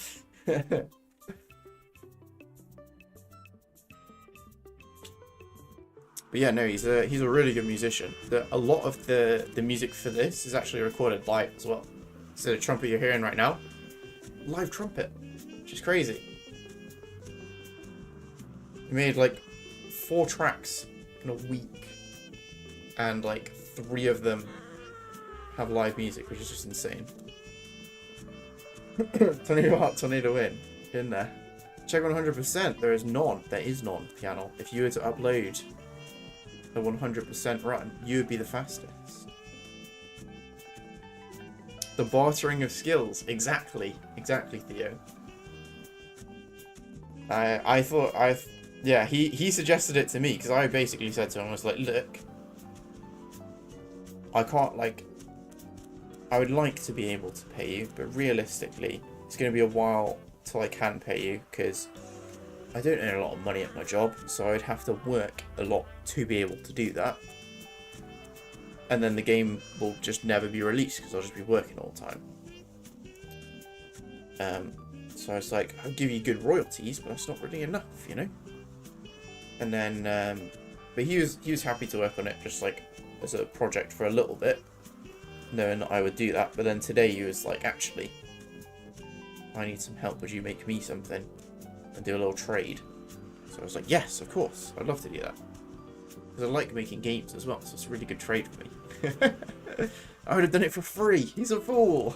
yeah, no, he's a really good musician. A lot of the music for this is actually recorded live as well. So the trumpet you're hearing right now, live trumpet, which is crazy. He made like 4 tracks in a week, and like 3 of them have live music, which is just insane. Tornado win in there. Check 100%. There is none. There is none piano. If you were to upload the 100% run, you would be the fastest. The bartering of skills. Exactly, Theo. Yeah, he suggested it to me because I basically said to him, I was like, look, I can't, like, I would like to be able to pay you, but realistically, it's going to be a while till I can pay you because I don't earn a lot of money at my job, so I'd have to work a lot to be able to do that. And then the game will just never be released because I'll just be working all the time. So I was like, I'll give you good royalties, but that's not really enough, you know? And then, but he was happy to work on it just like as a project for a little bit, knowing that I would do that. But then today he was like, actually, I need some help. Would you make me something and do a little trade? So I was like, yes, of course. I'd love to do that. Because I like making games as well, so it's a really good trade for me. I would have done it for free. He's a fool.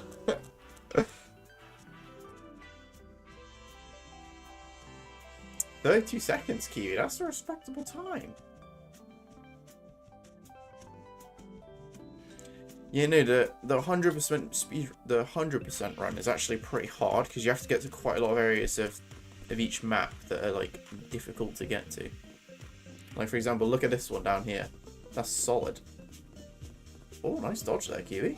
32 seconds, Kiwi. That's a respectable time. Yeah, no, the 100% speed, the 100% run is actually pretty hard because you have to get to quite a lot of areas of each map that are like difficult to get to. Like for example, look at this one down here. That's solid. Oh, nice dodge there, Kiwi.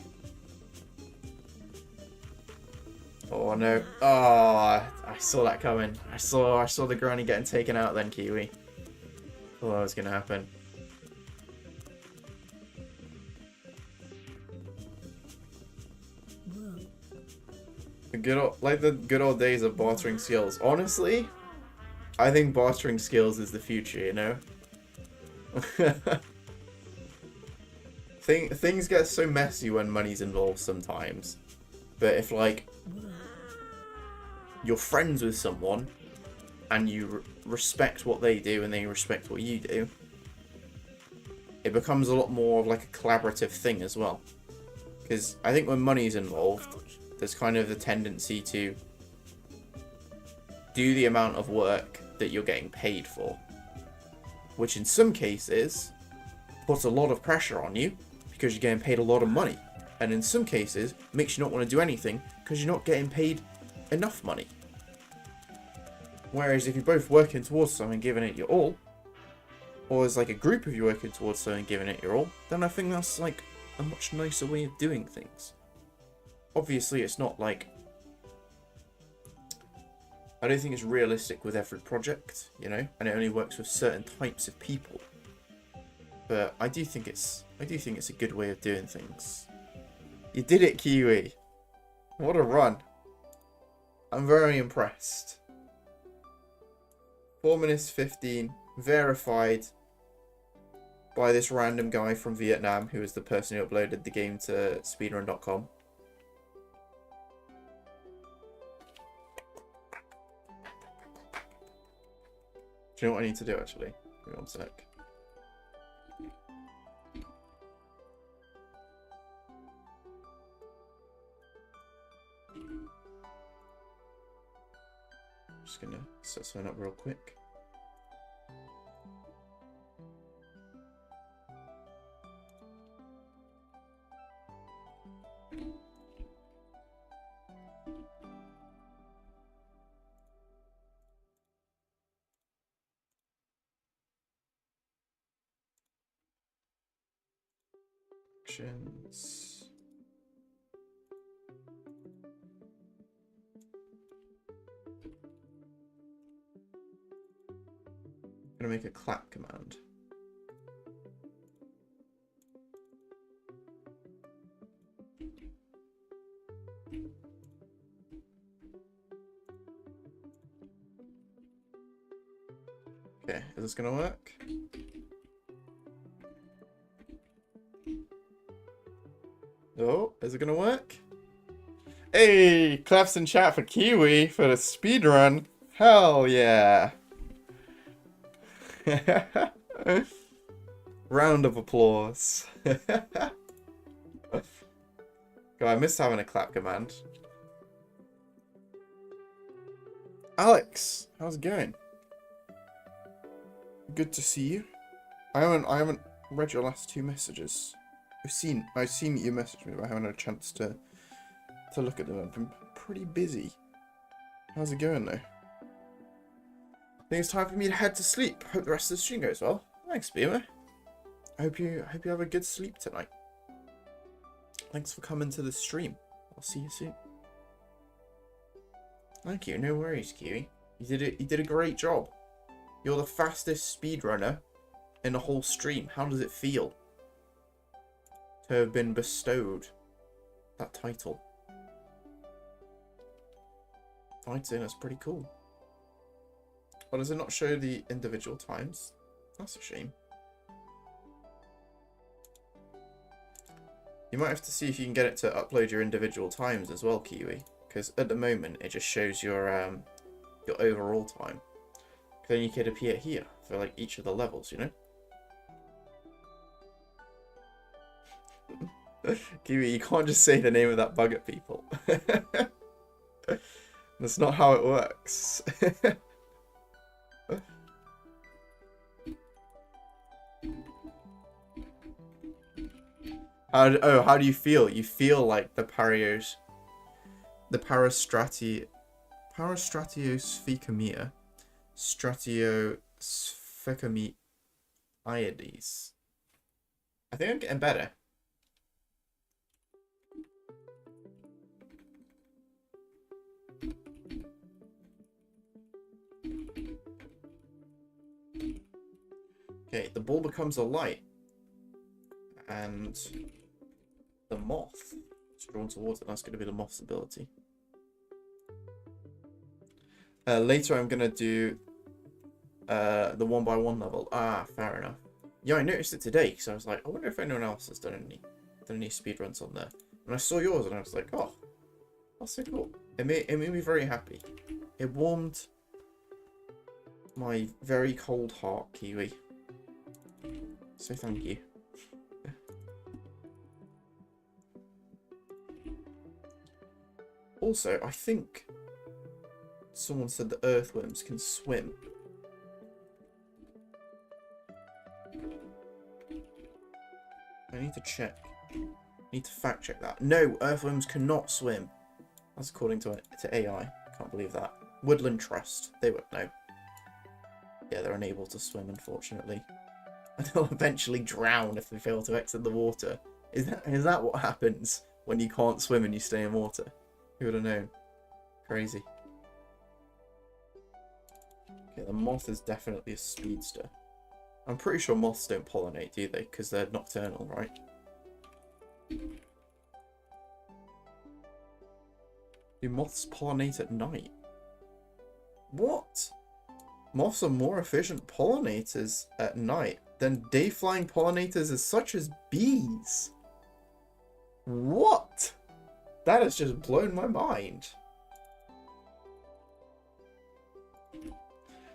Oh no! Oh, I saw that coming. I saw the granny getting taken out. Then Kiwi. Thought that was gonna happen. The good old days of bartering skills. Honestly, I think bartering skills is the future. You know. Things get so messy when money's involved sometimes. But if like you're friends with someone and you respect what they do and they respect what you do, it becomes a lot more of like a collaborative thing as well. Because I think when money's involved, there's kind of the tendency to do the amount of work that you're getting paid for, which in some cases puts a lot of pressure on you because you're getting paid a lot of money, and in some cases makes you not want to do anything because you're not getting paid enough money. Whereas if you're both working towards something, giving it your all, or as like a group of you working towards something, giving it your all, then I think that's like a much nicer way of doing things. Obviously it's not like, I don't think it's realistic with every project, you know, and it only works with certain types of people. But I do think it's a good way of doing things. You did it, Kiwi. What a run. I'm very impressed. 4 minutes 15, verified by this random guy from Vietnam who was the person who uploaded the game to speedrun.com. Do you know what I need to do actually? Give me 1 sec. Just gonna set something up real quick. Actions. to make a clap command. Okay, is this gonna work? Oh, is it gonna work? Hey, claps in chat for Kiwi for the speedrun. Hell yeah. Round of applause. God, I miss having a clap command. Alex, how's it going? Good to see you. I haven't read your last 2 messages. I've seen that you messaged me, but I haven't had a chance to look at them. I've been pretty busy. How's it going though? I think it's time for me to head to sleep. Hope the rest of the stream goes well. Thanks, Beamer. I hope you have a good sleep tonight. Thanks for coming to the stream. I'll see you soon. Thank you. No worries, Kiwi. You did a great job. You're the fastest speedrunner in the whole stream. How does it feel to have been bestowed that title? I'd say that's pretty cool. Why does it not show the individual times? That's a shame. You might have to see if you can get it to upload your individual times as well, Kiwi. Because at the moment it just shows your overall time. Then you could appear here for like each of the levels, you know? Kiwi, you can't just say the name of that bug at people. That's not how it works. How do you feel? You feel like the parastratiosphecomia, stratiosphecomyides. I think I'm getting better. Okay, the ball becomes a light, and the moth is drawn towards it. That's going to be the moth's ability. Later, I'm going to do the 1x1 level. Ah, fair enough. Yeah, I noticed it today, because I was like, I wonder if anyone else has done any speedruns on there. And I saw yours, and I was like, oh, that's so cool. It made me very happy. It warmed my very cold heart, Kiwi. So thank you. Also, I think someone said that earthworms can swim. I need to check. I need to fact check that. No, earthworms cannot swim. That's according to AI. Can't believe that. Woodland Trust. They would know. Yeah, they're unable to swim, unfortunately. And they'll eventually drown if they fail to exit the water. Is that what happens when you can't swim and you stay in water? Who would have known? Crazy. Okay, the moth is definitely a speedster. I'm pretty sure moths don't pollinate, do they? Because they're nocturnal, right? Do moths pollinate at night? What? Moths are more efficient pollinators at night than day-flying pollinators as such as bees. What? That has just blown my mind.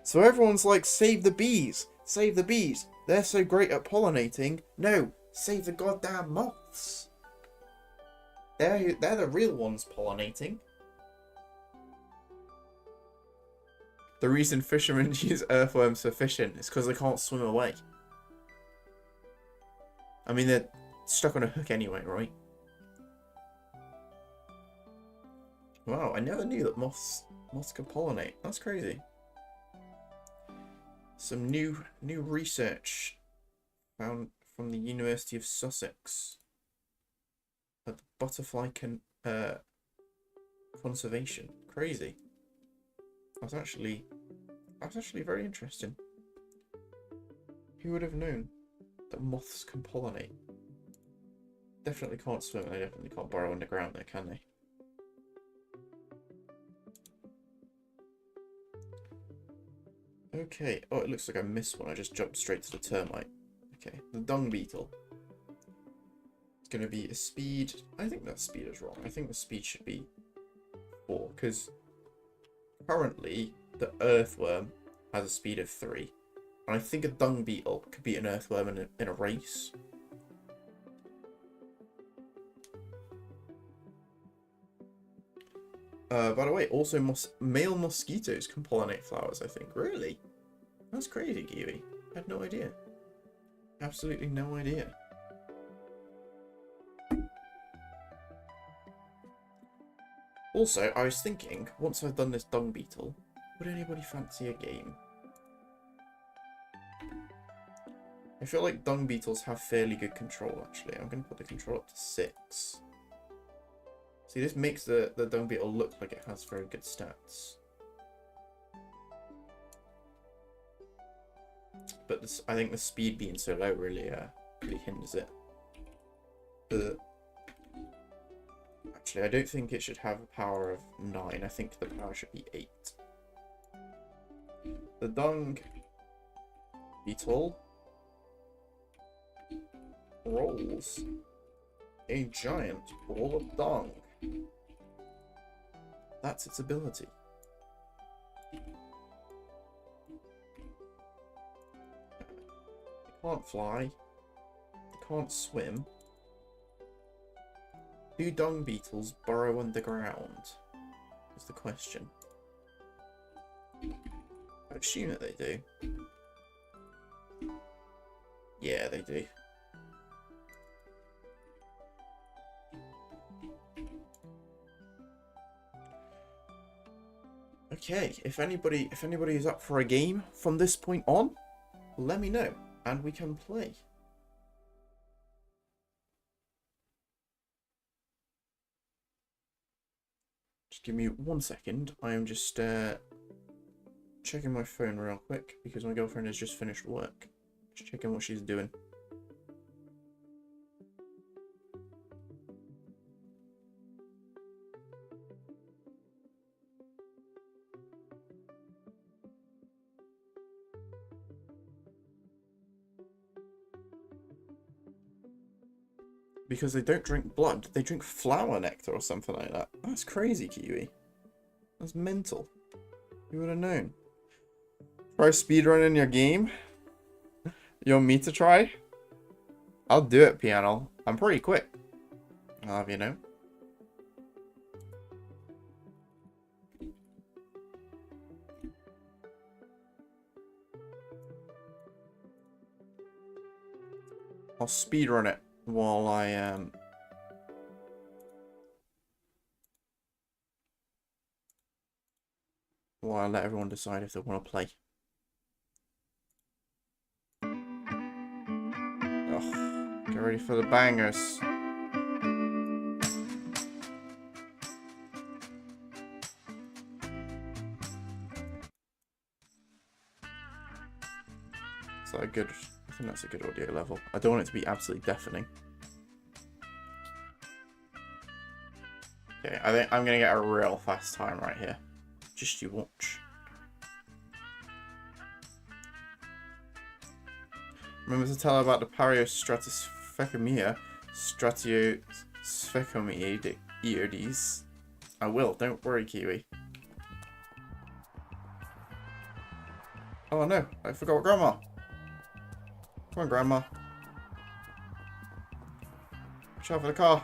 So everyone's like, save the bees, save the bees. They're so great at pollinating. No, save the goddamn moths. They're the real ones pollinating. The reason fishermen use earthworms for fishing is because they can't swim away. I mean, they're stuck on a hook anyway, right? Wow, I never knew that moths could pollinate. That's crazy. Some new research found from the University of Sussex at the butterfly conservation. Crazy. That's actually very interesting. Who would have known that moths can pollinate? Definitely can't swim, and they definitely can't burrow underground there, can they? Okay. Oh, it looks like I missed one. I just jumped straight to the termite. Okay. The dung beetle. It's going to be a speed... I think that speed is wrong. I think the speed should be 4. Because currently, the earthworm has a speed of 3. And I think a dung beetle could beat an earthworm in a race. By the way, also male mosquitoes can pollinate flowers, I think. Really? That's crazy, Kiwi. I had no idea. Absolutely no idea. Also, I was thinking, once I've done this dung beetle, would anybody fancy a game? I feel like dung beetles have fairly good control, actually. I'm going to put the control up to 6. See, this makes the dung beetle look like it has very good stats. But this, I think the speed being so low really hinders it. Actually, I don't think it should have a power of 9. I think the power should be 8. The dung beetle rolls a giant ball of dung. That's its ability. It can't fly. It can't swim. Do dung beetles burrow underground? Is the question. I assume that they do. Yeah, they do. Okay, if anybody is up for a game from this point on, let me know and we can play. Just give me 1 second. I am just checking my phone real quick because my girlfriend has just finished work. Just checking what she's doing. Because they don't drink blood, they drink flower nectar or something like that. That's crazy, Kiwi. That's mental. You would have known. Try speedrunning your game? You want me to try? I'll do it, Piano. I'm pretty quick. I'll have you know. I'll speedrun it while I let everyone decide if they want to play. Oh, get ready for the bangers. Is that a good... I think that's a good audio level. I don't want it to be absolutely deafening. Okay, I think I'm going to get a real fast time right here. Just you watch. Remember to tell her about the Stratiosphecomeiodes. I will, don't worry, Kiwi. Oh no, I forgot Grandma. Come on, Grandma. Watch out for the car.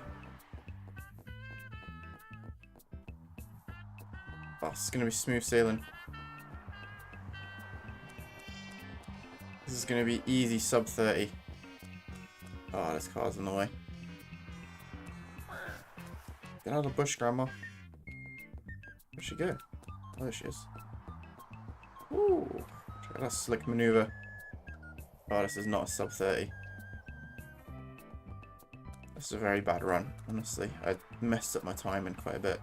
Oh, this is going to be smooth sailing. This is going to be easy sub 30. Oh, this car's in the way. Get out of the bush, Grandma. Where'd she go? Oh, there she is. Ooh. Try that slick maneuver. Oh, this is not a sub 30. This is a very bad run, honestly. I messed up my timing quite a bit.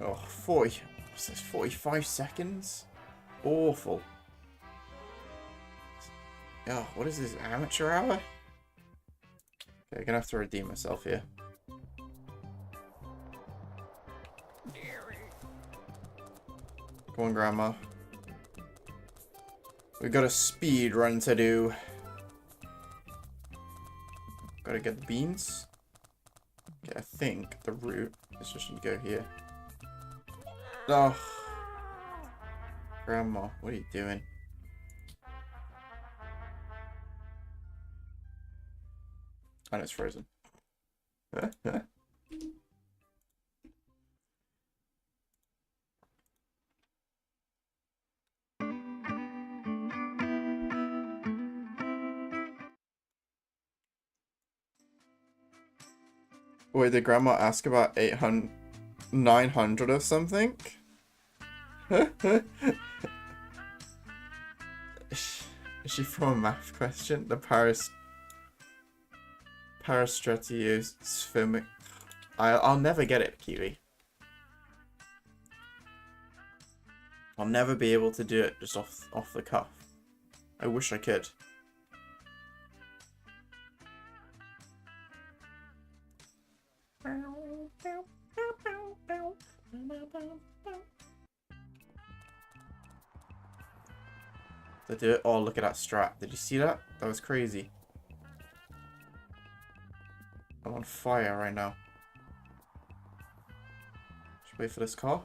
Oh, 45 seconds? Awful. Oh, what is this? Amateur hour? Okay, I'm gonna have to redeem myself here. Come on, Grandma. We've got a speed run to do. Gotta get the beans. Okay, I think the route is just to go here. Oh. Grandma, what are you doing? And it's frozen. Wait, did Grandma ask about 800, 900 or something? Is she from a math question? The Parastratiosphemic. I'll never get it, Kiwi. I'll never be able to do it just off the cuff. I wish I could. To do it. Oh, look at that strat. Did you see that? That was crazy. I'm on fire right now. Just wait for this car.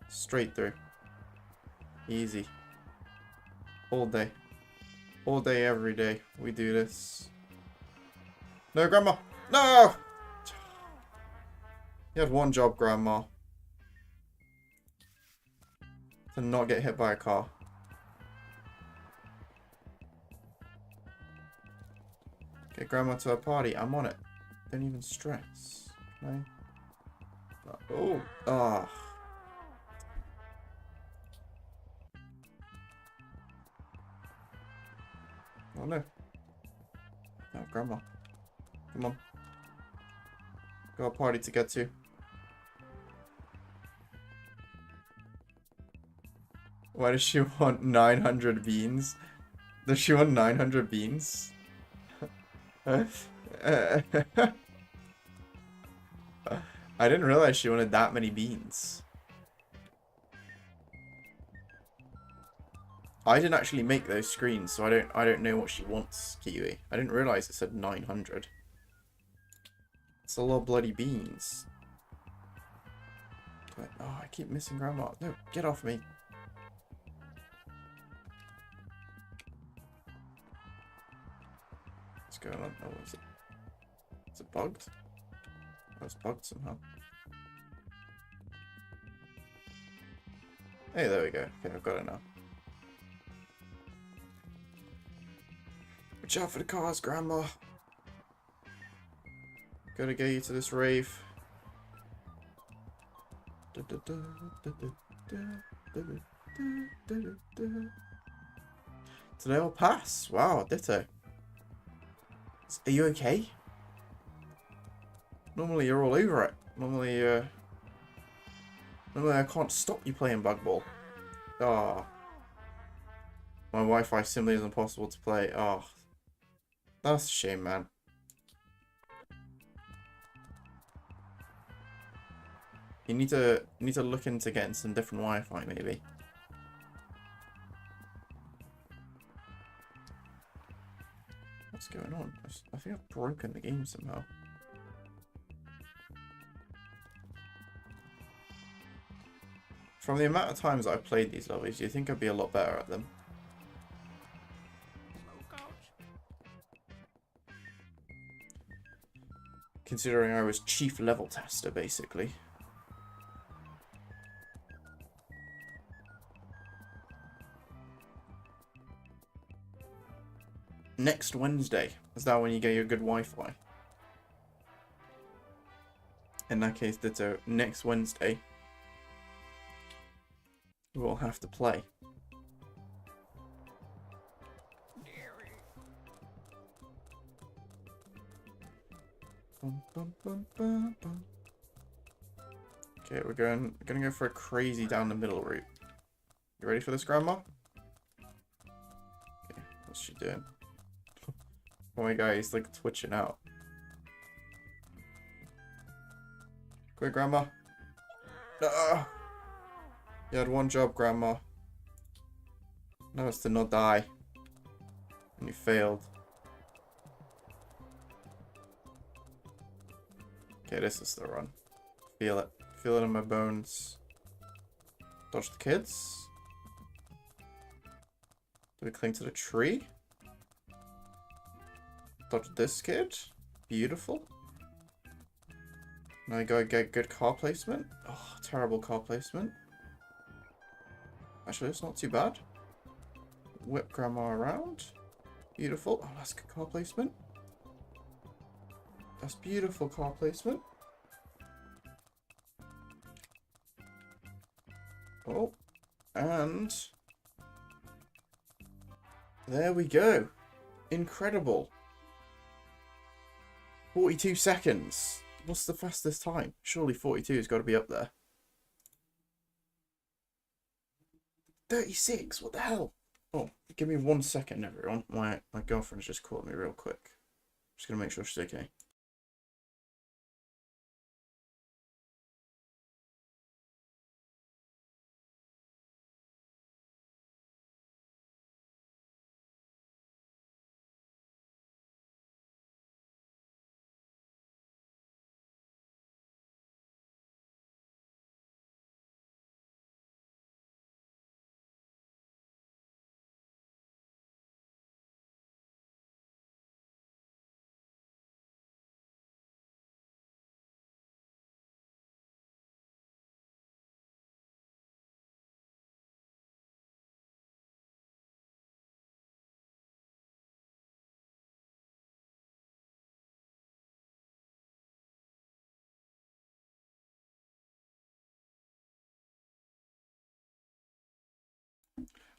Straight through. Easy. All day. All day, every day. We do this. No, Grandma! No! You had one job, Grandma. To not get hit by a car. Get Grandma to a party. I'm on it. Don't even stress. Okay. Oh. Ah. Oh no. No, Grandma. Come on. Got a party to get to. Why does she want 900 beans? Does she want 900 beans? I didn't realize she wanted that many beans. I didn't actually make those screens, so I don't know what she wants, Kiwi. I didn't realize it said 900. It's a lot of bloody beans. But, oh, I keep missing Grandma. No, get off me. What's going on? Oh, is it? Is it bugged? Oh, it's bugged somehow. Hey, there we go. Okay, I've got it now. Watch out for the cars, Grandma. Gotta get you to this rave. Today will pass. Wow, ditto. Are you okay? Normally you're all over it. Normally I can't stop you playing Bug Ball. Ah. My Wi-Fi simply isn't possible to play. Oh. That's a shame, man. You need to look into getting some different Wi-Fi, maybe. What's going on? I think I've broken the game somehow. From the amount of times that I've played these levels, do you think I'd be a lot better at them? Considering I was chief level tester, basically. Next Wednesday. Is that when you get your good Wi-Fi? In that case, ditto. Next Wednesday, we'll have to play. Okay, we're gonna go for a crazy down the middle route. You ready for this, Grandma? Okay, what's she doing? Oh my god, he's like twitching out. Quick, Grandma. No! You had one job, Grandma. Now it's to not die. And you failed. Okay, this is the run. Feel it. Feel it in my bones. Dodge the kids. Do we cling to the tree? Dodge this kid. Beautiful. Now you gotta get good car placement. Oh, terrible car placement. Actually, it's not too bad. Whip Grandma around. Beautiful. Oh, that's good car placement. That's beautiful car placement. Oh, and there we go. Incredible. 42 seconds. What's the fastest time? Surely 42 has got to be up there. 36. What the hell? Oh, give me 1 second, everyone. My girlfriend's just called me real quick. Just gonna make sure she's okay.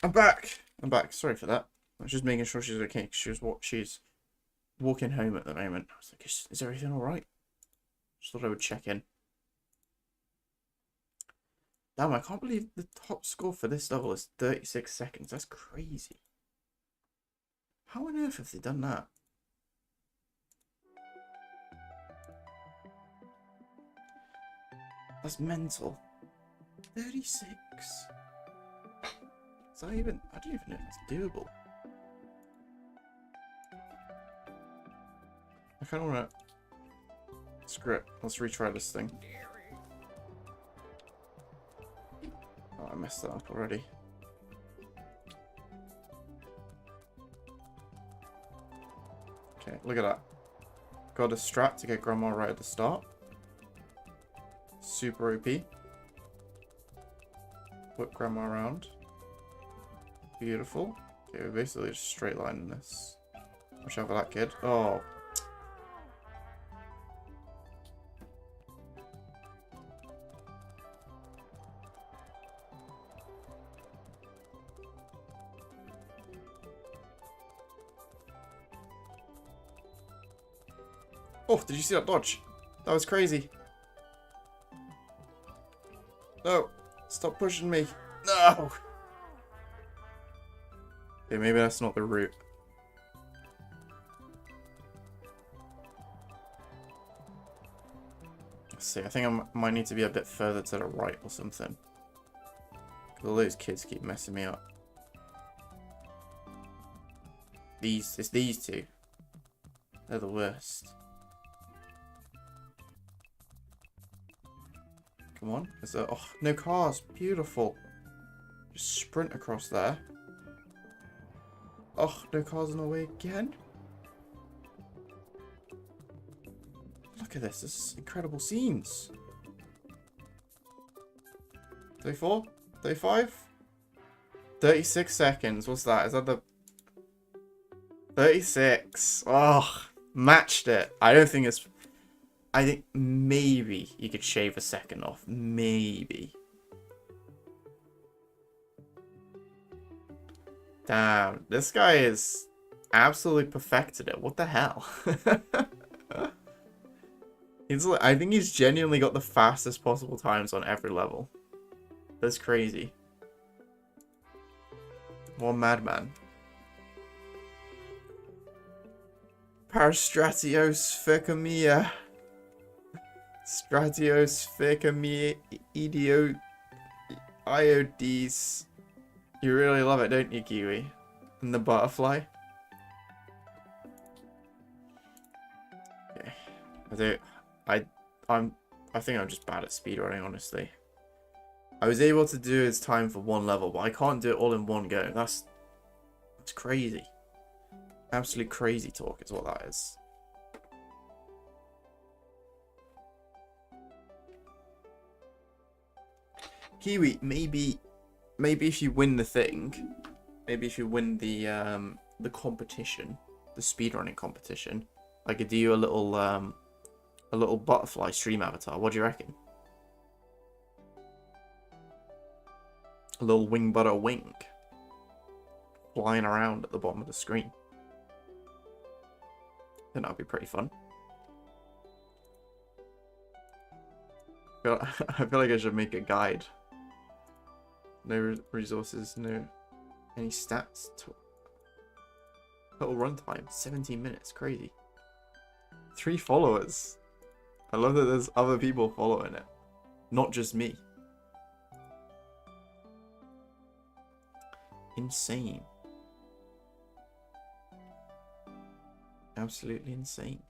I'm back. I'm back. Sorry for that. I was just making sure she's okay. She's walking home at the moment. I was like, is everything all right? Just thought I would check in. Damn, I can't believe the top score for this level is 36 seconds. That's crazy. How on earth have they done that? That's mental. 36. Is that even... I don't even know if it's doable. I kind of want to... Screw it. Let's retry this thing. Oh, I messed that up already. Okay, look at that. Got a strat to get Grandma right at the start. Super OP. Whip Grandma around. Beautiful. Okay, we're basically just straight lining this. Watch out for that kid. Oh. Oh, did you see that dodge? That was crazy. No. Stop pushing me. No. Okay, maybe that's not the route. Let's see. I think I might need to be a bit further to the right or something. Because all those kids keep messing me up. It's these two. They're the worst. Come on. Oh, no cars. Beautiful. Just sprint across there. Oh, no cars in the way again. Look at this. This is incredible scenes. 34? 35? 36 seconds. What's that? Is that the... 36. Oh, matched it. I don't think it's... I think maybe you could shave a second off. Maybe. Damn, this guy is absolutely perfected it. What the hell? I think he's genuinely got the fastest possible times on every level. That's crazy. What a madman. Parastratiosphecamia. Stratiosphecamia idio iodes. You really love it, don't you, Kiwi? And the butterfly. Okay. I think I'm just bad at speedrunning, honestly. I was able to do his time for one level, but I can't do it all in one go. That's crazy. Absolute crazy talk is what that is. Kiwi, maybe if you win the thing, maybe if you win the competition, the speedrunning competition, I could do you a little butterfly stream avatar. What do you reckon? A little wing butter wing flying around at the bottom of the screen. I think that'd be pretty fun. I feel like I should make a guide. No resources, no any stats. Total runtime 17 minutes. Crazy. 3 followers. I love that there's other people following it, not just me. Insane. Absolutely insane.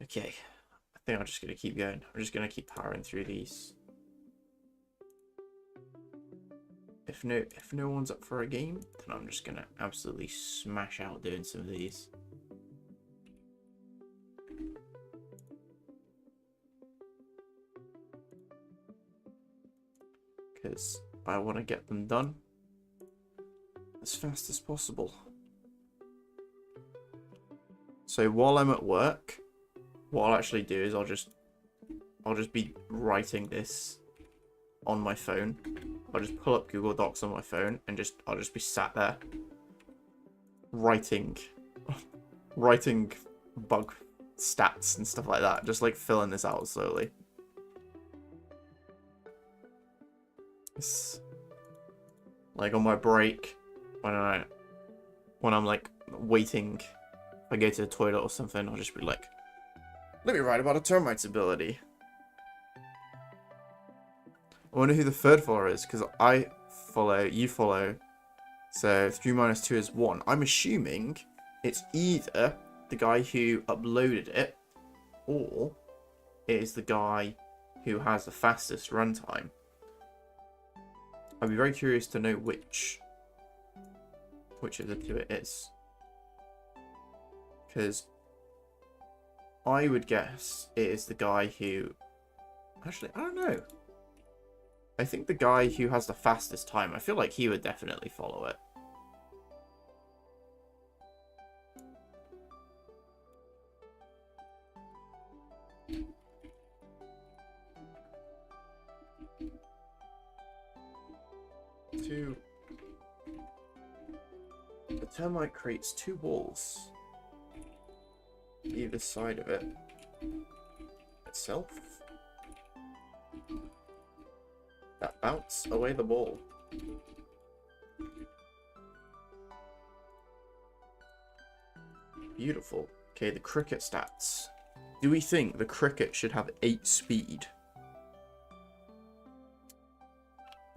Okay, I think I'm just gonna keep going. I'm just gonna keep powering through these. If no one's up for a game, then I'm just gonna absolutely smash out doing some of these. Because I want to get them done as fast as possible. So while I'm at work, what I'll actually do is I'll just be writing this on my phone. I'll just pull up Google Docs on my phone and I'll just be sat there writing bug stats and stuff like that, just like filling this out slowly. It's like on my break when I'm like waiting, if I go to the toilet or something, I'll just be like, let me write about a termite's ability. I wonder who the third follower is, because I follow, you follow, so 3 minus 2 is 1. I'm assuming it's either the guy who uploaded it, or it is the guy who has the fastest runtime. I'd be very curious to know which of the two it is. Because I would guess it is the guy who... Actually, I don't know. I think the guy who has the fastest time, I feel like he would definitely follow it. The termite creates 2 walls either side of it itself that bounce away the ball. Beautiful. Okay, the cricket stats. Do we think the cricket should have 8 speed?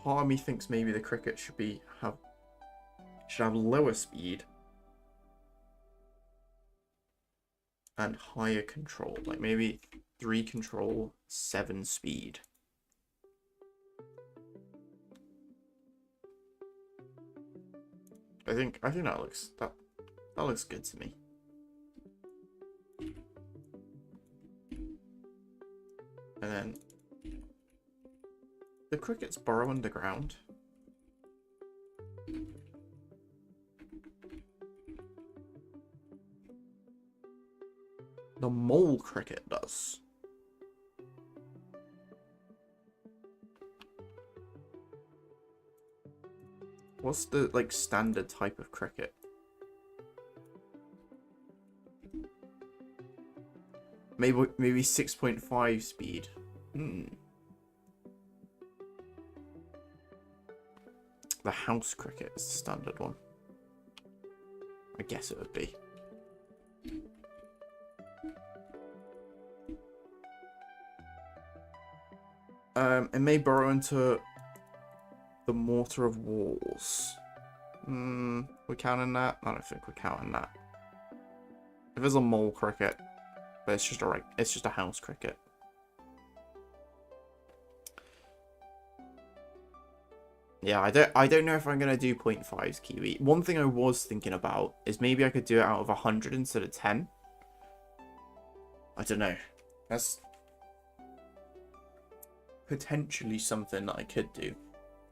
Part of me thinks maybe the cricket should have lower speed and higher control, like maybe 3 control, 7 speed. I think that looks good to me. And then the crickets burrow underground. The mole cricket does. What's the like standard type of cricket? Maybe 6.5 speed. The house cricket is the standard one. I guess it would be. It may burrow into the mortar of walls. We're counting that? I don't think we're counting that. If there's a mole cricket, but it's just a house cricket. Yeah, I don't know if I'm gonna do 0.5s Kiwi. One thing I was thinking about is maybe I could do it out of 100 instead of 10. I don't know. That's potentially something that I could do.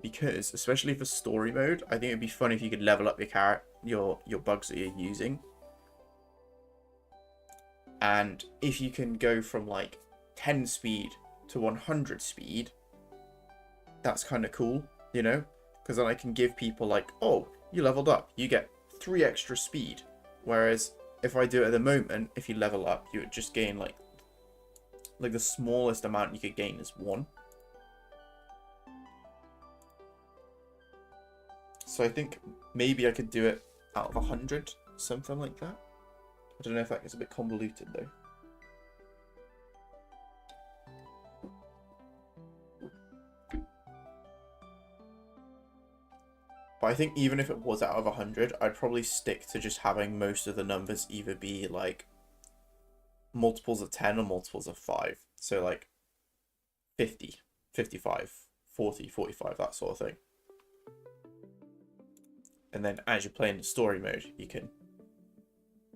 Because, especially for story mode, I think it'd be fun if you could level up your bugs that you're using. And if you can go from like 10 speed to 100 speed, that's kind of cool, you know? Because then I can give people like, oh, you leveled up, you get 3 extra speed. Whereas if I do it at the moment, if you level up, you would just gain like the smallest amount you could gain is 1. So I think maybe I could do it out of 100, something like that. I don't know if that gets a bit convoluted though. But I think even if it was out of 100, I'd probably stick to just having most of the numbers either be like multiples of 10 or multiples of 5. So like 50, 55, 40, 45, that sort of thing. And then as you're playing the story mode, you can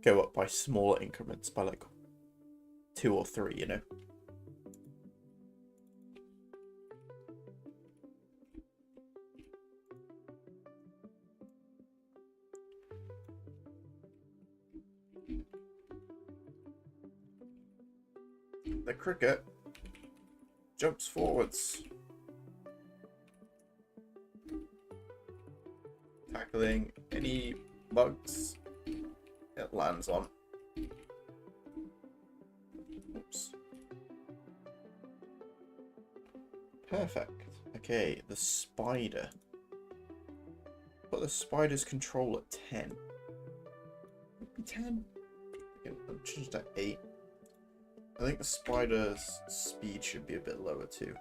go up by smaller increments, by like 2 or 3, you know. The cricket jumps forwards, tackling any bugs it lands on. Oops. Perfect. Okay, the spider. Put the spider's control at 10. 10? Okay, I'll change that 8. I think the spider's speed should be a bit lower too.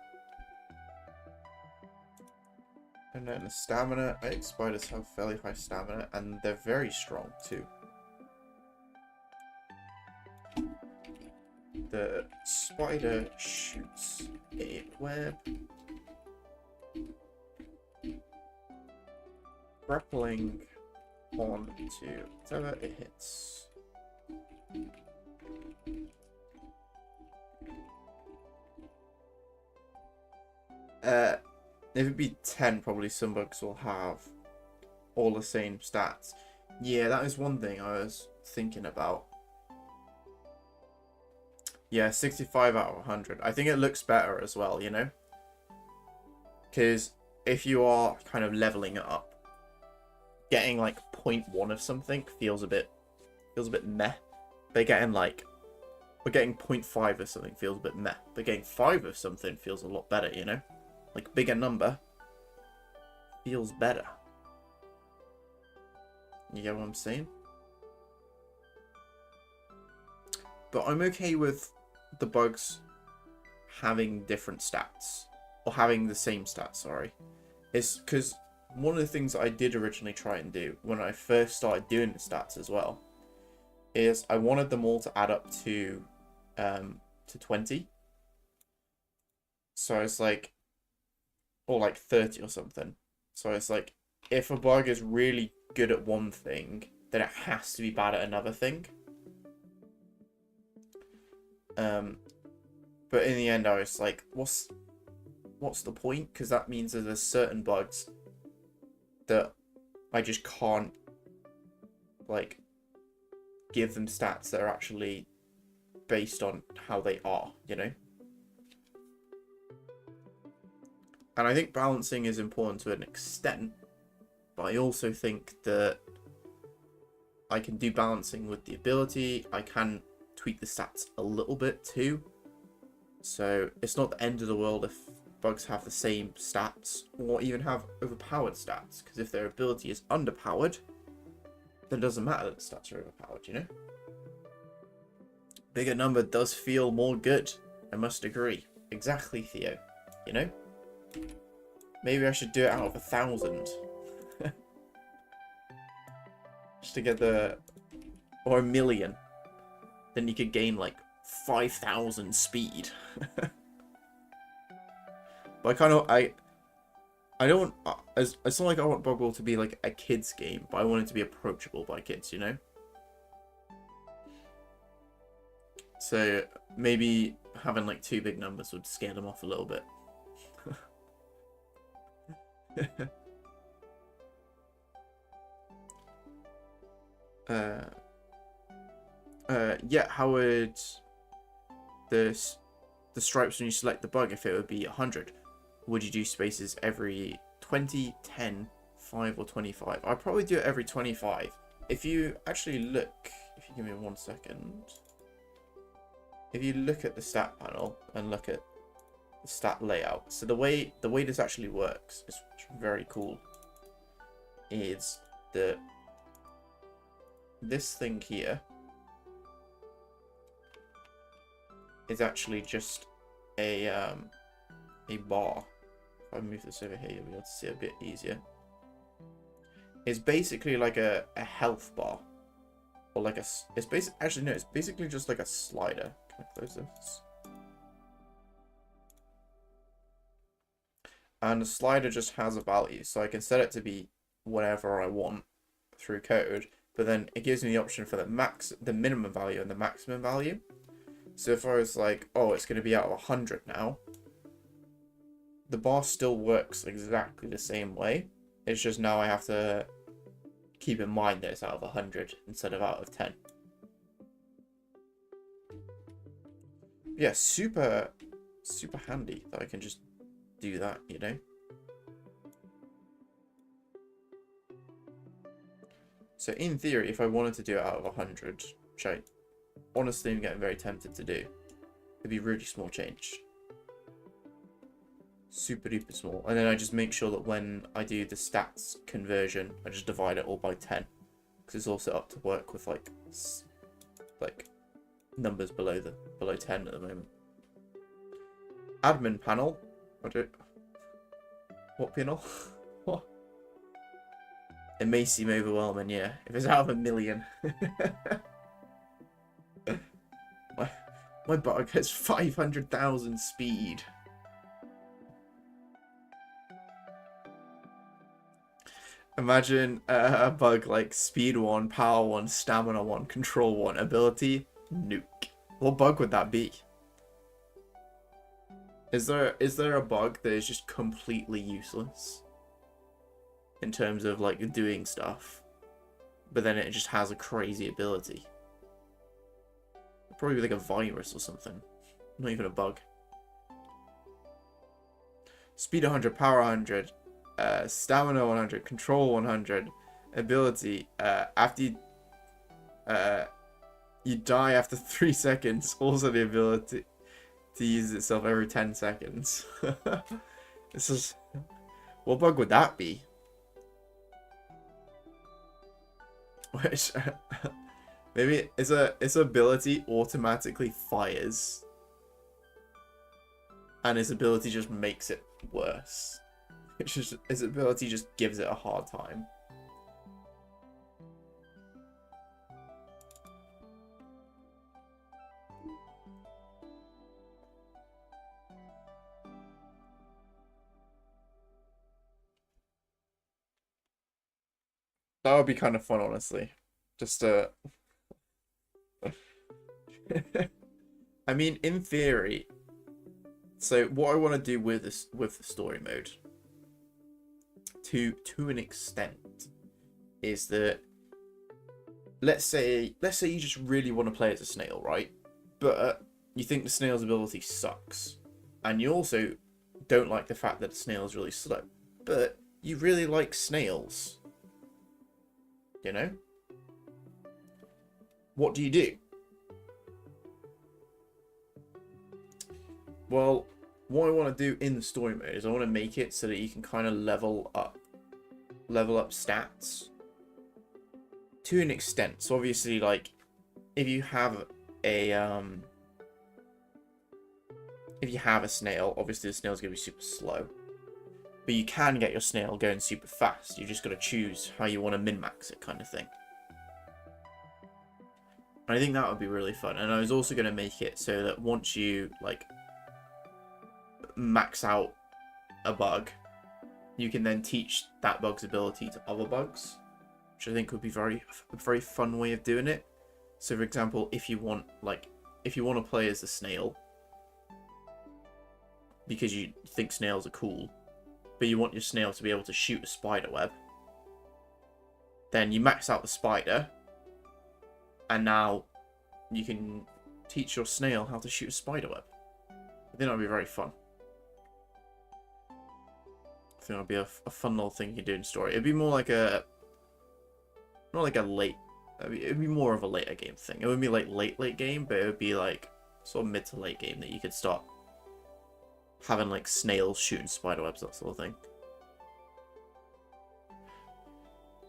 And then the stamina. I think spiders have fairly high stamina and they're very strong too. The spider shoots a web. Grappling onto whatever it hits. If it be 10, probably some bugs will have all the same stats. Yeah, that is one thing I was thinking about. Yeah, 65 out of 100. I think it looks better as well, you know? Because if you are kind of leveling it up, getting like 0.1 of something feels a bit meh. But getting like, we're getting 0.5 of something feels a bit meh. But getting 5 of something feels a lot better, you know? Like, bigger number feels better. You get what I'm saying? But I'm okay with the bugs having different stats. Or having the same stats, sorry. It's because one of the things that I did originally try and do when I first started doing the stats as well is I wanted them all to add up to 20. So it's like, or like 30 or something. So it's like, if a bug is really good at one thing, then it has to be bad at another thing. But in the end, I was like, what's the point? Because that means that there's certain bugs that I just can't, like, give them stats that are actually based on how they are, you know? And I think balancing is important to an extent, but I also think that I can do balancing with the ability. I can tweak the stats a little bit too. So it's not the end of the world if bugs have the same stats or even have overpowered stats. Because if their ability is underpowered, then it doesn't matter that the stats are overpowered, you know? Bigger number does feel more good, I must agree. Exactly, Theo. You know? Maybe I should do it out of 1,000. Just to get the... Or 1,000,000. Then you could gain, like, 5,000 speed. But I kind of... I don't... It's not like I want Boggle to be, like, a kid's game. But I want it to be approachable by kids, you know? So, maybe having, like, 2 big numbers would scare them off a little bit. Yeah, how would the stripes when you select the bug, if it would be 100? Would you do spaces every 20, 10, 5, or 25? I'd probably do it every 25. If you actually look, if you give me 1 second, if you look at the stat panel and look at the stat layout, so the way this actually works is very cool. Is that this thing here is actually just a bar. If I move this over here, you'll be able to see it a bit easier. It's basically like a health bar, or like it's basically just like a slider. Can I close this? And the slider just has a value, so I can set it to be whatever I want through code, but then it gives me the option for the minimum value and the maximum value. So if I was like, oh, it's going to be out of 100 now, the bar still works exactly the same way. It's just now I have to keep in mind that it's out of 100 instead of out of 10. Yeah, super handy that I can just do that, you know? So in theory, if I wanted to do it out of 100, which I honestly am getting very tempted to do, it'd be really small change. Super duper small. And then I just make sure that when I do the stats conversion, I just divide it all by 10. Because it's also up to work with like numbers below 10 at the moment. Admin panel. What panel? What? It may seem overwhelming, yeah. If it's out of 1,000,000. my bug has 500,000 speed. Imagine a bug like speed 1, power 1, stamina 1, control 1, ability, nuke. What bug would that be? Is there a bug that is just completely useless in terms of like doing stuff, but then it just has a crazy ability? It'd probably be like a virus or something, not even a bug. Speed 100, power 100, stamina 100, control 100, ability. After you die after 3 seconds. Also the ability to use itself every 10 seconds. This is... What bug would that be? Which... Maybe its ability automatically fires. And its ability just makes it worse. Its ability just gives it a hard time. That would be kind of fun, honestly. Just I mean, in theory. So what I want to do with this, with the story mode, to an extent, is that let's say you just really want to play as a snail, right? But you think the snail's ability sucks, and you also don't like the fact that the snail is really slow, but you really like snails. You know? What do? Well, what I want to do in the story mode is I want to make it so that you can kind of level up stats to an extent. So obviously, like, if you have a snail, obviously the snail's gonna be super slow. But you can get your snail going super fast. You just gotta choose how you want to min-max it, kind of thing. And I think that would be really fun. And I was also gonna make it so that once you like max out a bug, you can then teach that bug's ability to other bugs, which I think would be a very fun way of doing it. So for example, if you want to play as a snail because you think snails are cool, but you want your snail to be able to shoot a spider web, then you max out the spider, and now you can teach your snail how to shoot a spider web. I think that would be very fun. I think it would be a fun little thing you can do in story. It'd be more like not like a late. It'd be more of a later game thing. It wouldn't be like late game, but it would be like sort of mid to late game that you could start having like snails shooting spiderwebs, that sort of thing.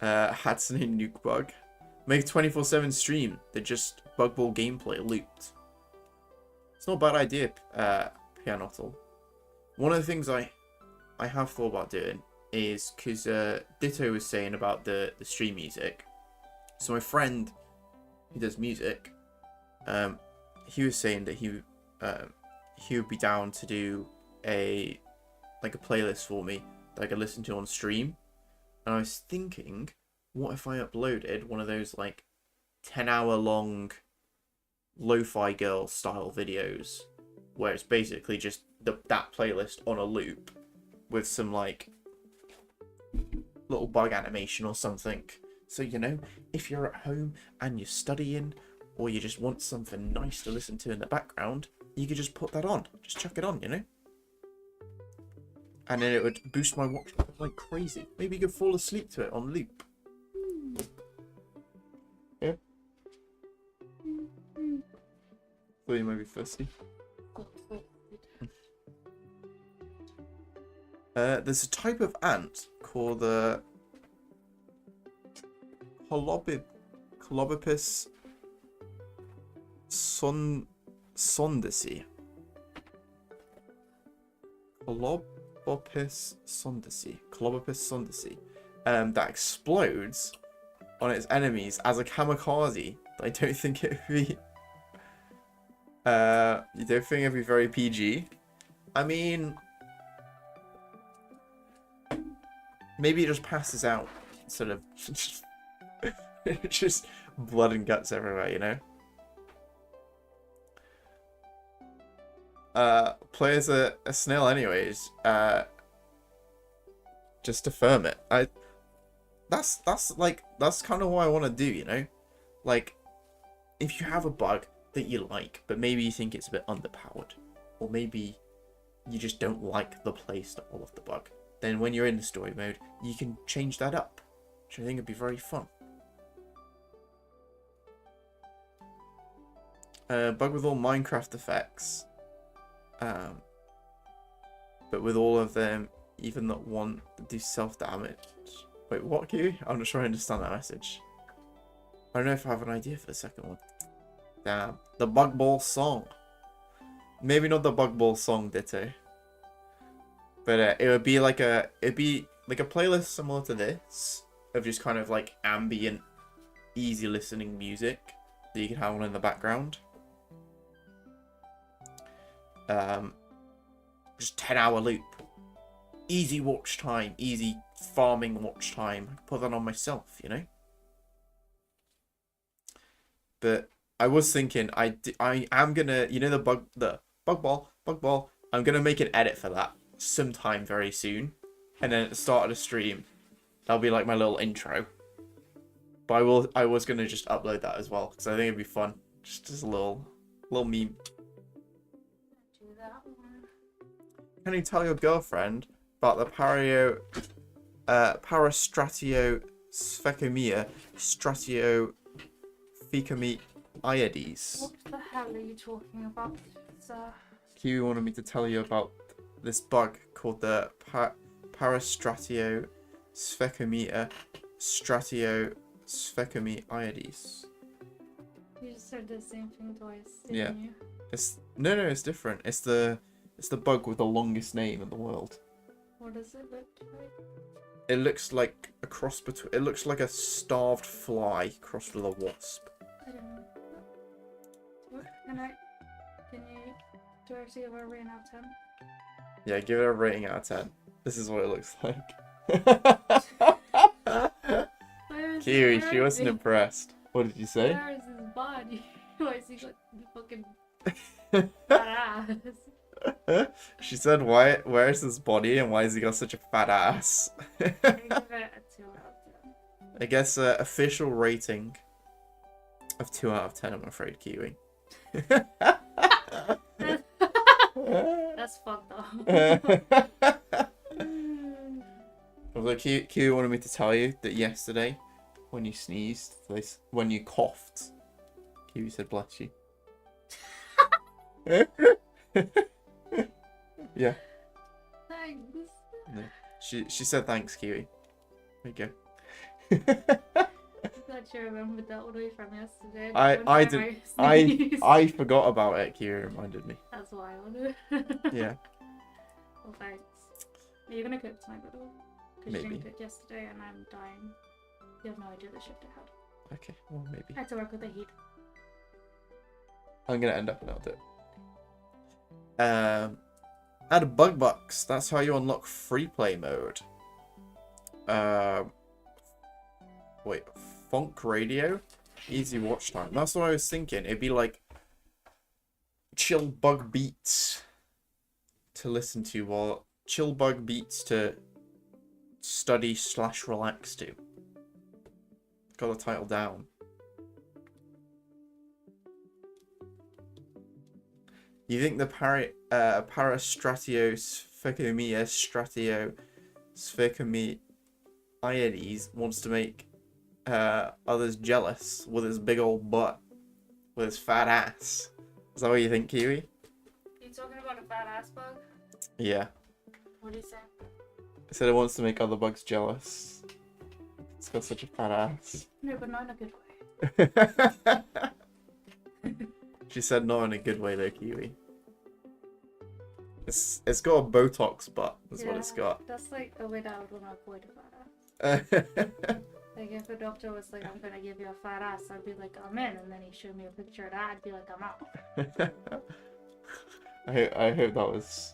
Hatsune Nuke bug. Make a 24/7 stream that just Bug Ball gameplay looped. It's not a bad idea, Pianottle. One of the things I have thought about doing is because Ditto was saying about the stream music. So my friend who does music, he was saying that he would be down to do a playlist for me that I could listen to on stream. And I was thinking, what if I uploaded one of those like 10-hour long lo-fi girl style videos where it's basically just that playlist on a loop with some like little bug animation or something. So, you know, if you're at home and you're studying, or you just want something nice to listen to in the background, you could just put that on. Just chuck it on, you know? And then it would boost my watch like crazy. Maybe you could fall asleep to it on loop. Yeah? Thought you might be thirsty. There's a type of ant called the Colobipus sondesi. Colobopus sondesi. That explodes on its enemies as a kamikaze. I don't think it would be. You don't think it'd be very PG? I mean, maybe it just passes out instead of just blood and guts everywhere, you know? Play as a snail anyways. Just to firm it. That's kind of what I want to do, you know? Like, if you have a bug that you like, but maybe you think it's a bit underpowered, or maybe you just don't like the playstyle of the bug, then when you're in the story mode, you can change that up, which I think would be very fun. Bug with all Minecraft effects, but with all of them, even that one that do self-damage. Wait, what, Q? I'm not sure I understand that message. I don't know if I have an idea for the second one. Damn. The Bug Ball song. Maybe not the Bug Ball song, Ditto. But it would be like a playlist similar to this, of just kind of like ambient, easy listening music that you can have on in the background. Just 10-hour loop. Easy watch time, easy farming watch time. I could put that on myself, you know? But I was thinking, I am gonna, you know, the bug ball. I'm gonna make an edit for that sometime very soon, and then at the start of the stream, that'll be like my little intro. But I was gonna just upload that as well because I think it'd be fun, just as a little meme. Can you tell your girlfriend about the Parastratiosphecomia Iades? What the hell are you talking about, sir? Q wanted me to tell you about this bug called the Parastratio sphecometer stratiosphecomiides. You just said the same thing twice, Yeah. didn't you? It's no, it's different. It's the bug with the longest name in the world. What does it look like? It looks like a cross between. It looks like a starved fly crossed with a wasp. I don't know. Can you do I see a rating out of 10? Yeah, give it a rating out of 10. This is what it looks like. Kiwi, she wasn't impressed. What did you say? Where is his body? Why is he got the fucking fat ass? She said, where is his body and why has he got such a fat ass? I give it a 2 out of 10. I guess official rating of 2 out of 10, I'm afraid, Kiwi. That's fucked up. Although Kiwi wanted me to tell you that yesterday, when you sneezed, when you coughed, Kiwi said, bless you. Yeah. Thanks. No. She said thanks, Kiwi. There you go. I'm glad you remembered that all the way from yesterday. I forgot about it. Kiwi reminded me. That's wild. Yeah. Well, thanks. Are you gonna cook tonight, by the way? Because you Maybe. didn't cook yesterday and I'm dying. You have no idea the shift I had. Okay, well maybe. I had to work with the heat. I'm gonna end up and I'll do it. Add a bug box. That's how you unlock free play mode. Wait, Funk Radio? Easy watch time. That's what I was thinking. It'd be like chill bug beats to listen to, or chill bug beats to study/relax to. Got the title down. You think the Parastratiosphecomiides wants to make others jealous with his big old butt, with his fat ass? Is that what you think, Kiwi? You talking about a fat ass bug? Yeah. What do you say? It said it wants to make other bugs jealous. It's got such a fat ass. No, but not in a good way. She said not in a good way though, Kiwi. It's got a Botox butt, that's what it's got. That's like a way that I would want to avoid a fat ass. Like if a doctor was like, I'm gonna give you a fat ass, I'd be like, I'm in, and then he showed me a picture of that, I'd be like, I'm out. I hope that was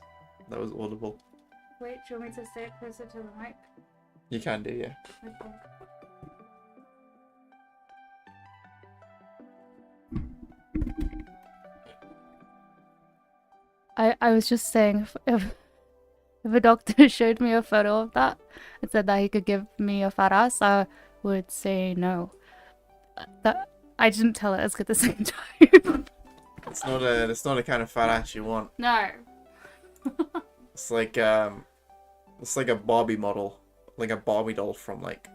audible. Wait, do you want me to stay closer to the mic? You can do, yeah. Okay. I was just saying, if a doctor showed me a photo of that and said that he could give me a fat ass, I would say no. That I didn't tell it as good the same time. It's not a kind of fat ass you want. No. It's like a Barbie model, like a Barbie doll from like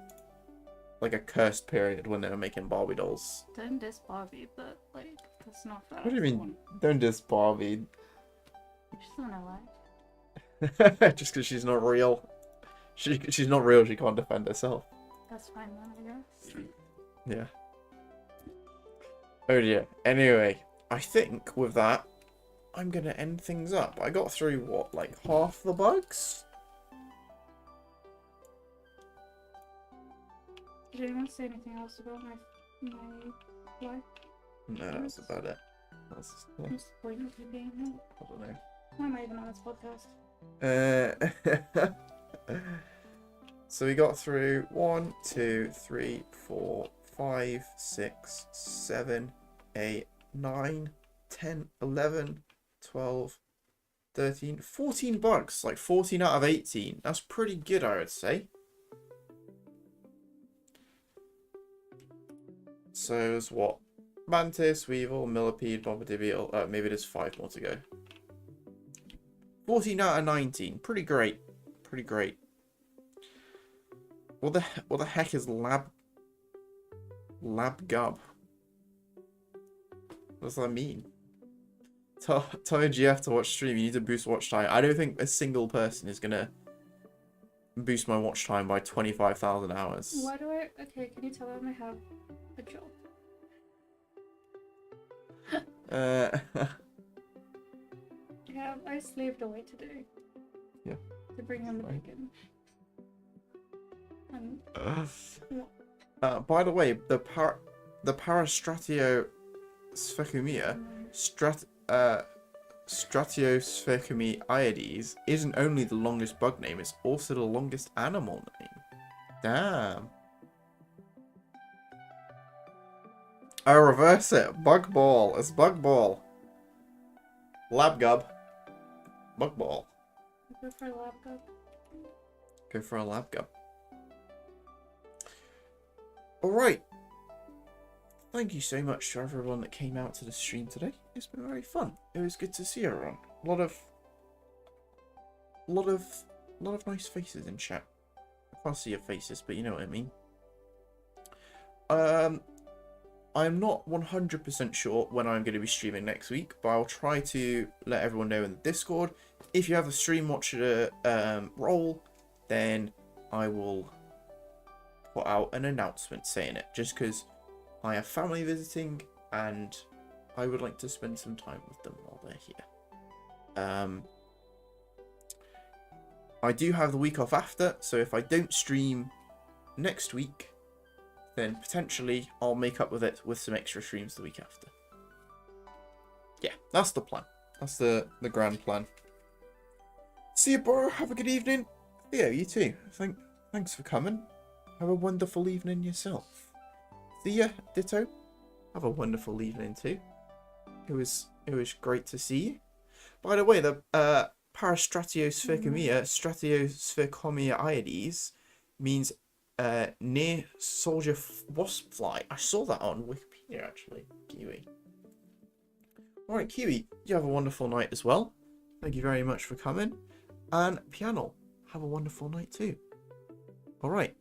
a cursed period when they were making Barbie dolls. Don't diss Barbie, but like that's not fat. What do you mean? Don't diss Barbie. She's not alive. Just because she's not real. She's not real. She can't defend herself. That's fine then, I guess. Yeah. Oh dear. Anyway, I think with that, I'm gonna end things up. I got through what, like half the bugs? Did anyone say anything else about my life? No, that was about it. What's the point of you being here? I don't know. Why am I even on this podcast? So we got through 1, 2, 3, 4, 5, 6, 7, 8, 9, 10, 11, 12, 13, 14 bugs. Like 14 out of 18. That's pretty good, I would say. So it's what? Mantis, Weevil, Millipede, Bombadil Beetle. Maybe there's 5 more to go. 14 out of 19. Pretty great. Pretty great. What the heck is lab gub? What does that mean? Tell your GF to watch stream. You need to boost watch time. I don't think a single person is gonna boost my watch time by 25,000 hours. Why do I? Okay, can you tell him I have a job? Yeah, I slaved away today. Yeah. To bring him the Right. bacon. And By the way, the Parastratio Sphecomia Stratiosphecomyiades isn't only the longest bug name, it's also the longest animal name. Damn. I reverse it. Bug ball. It's bug ball. Lab gub. Bug ball. go for a lab cup. Go for a lab gub. Alright. Thank you so much to everyone that came out to the stream today. It's been very fun. It was good to see everyone. A lot of nice faces in chat. I can't see your faces, but you know what I mean. I'm not 100% sure when I'm going to be streaming next week, but I'll try to let everyone know in the Discord. If you have a stream watcher role, then I will put out an announcement saying it, just because I have family visiting and I would like to spend some time with them while they're here. I do have the week off after, so if I don't stream next week, then potentially I'll make up with it with some extra streams the week after. Yeah, that's the plan. That's the grand plan. See you, Borro. Have a good evening. Theo, you too. Thanks for coming. Have a wonderful evening yourself. See ya, ditto. Have a wonderful evening too. It was great to see you. By the way, the Parastratiosphericomia, Stratiosphericomyiades means near soldier wasp fly. I saw that on Wikipedia actually. Kiwi. Alright, Kiwi, you have a wonderful night as well. Thank you very much for coming. And Piano, have a wonderful night too. Alright.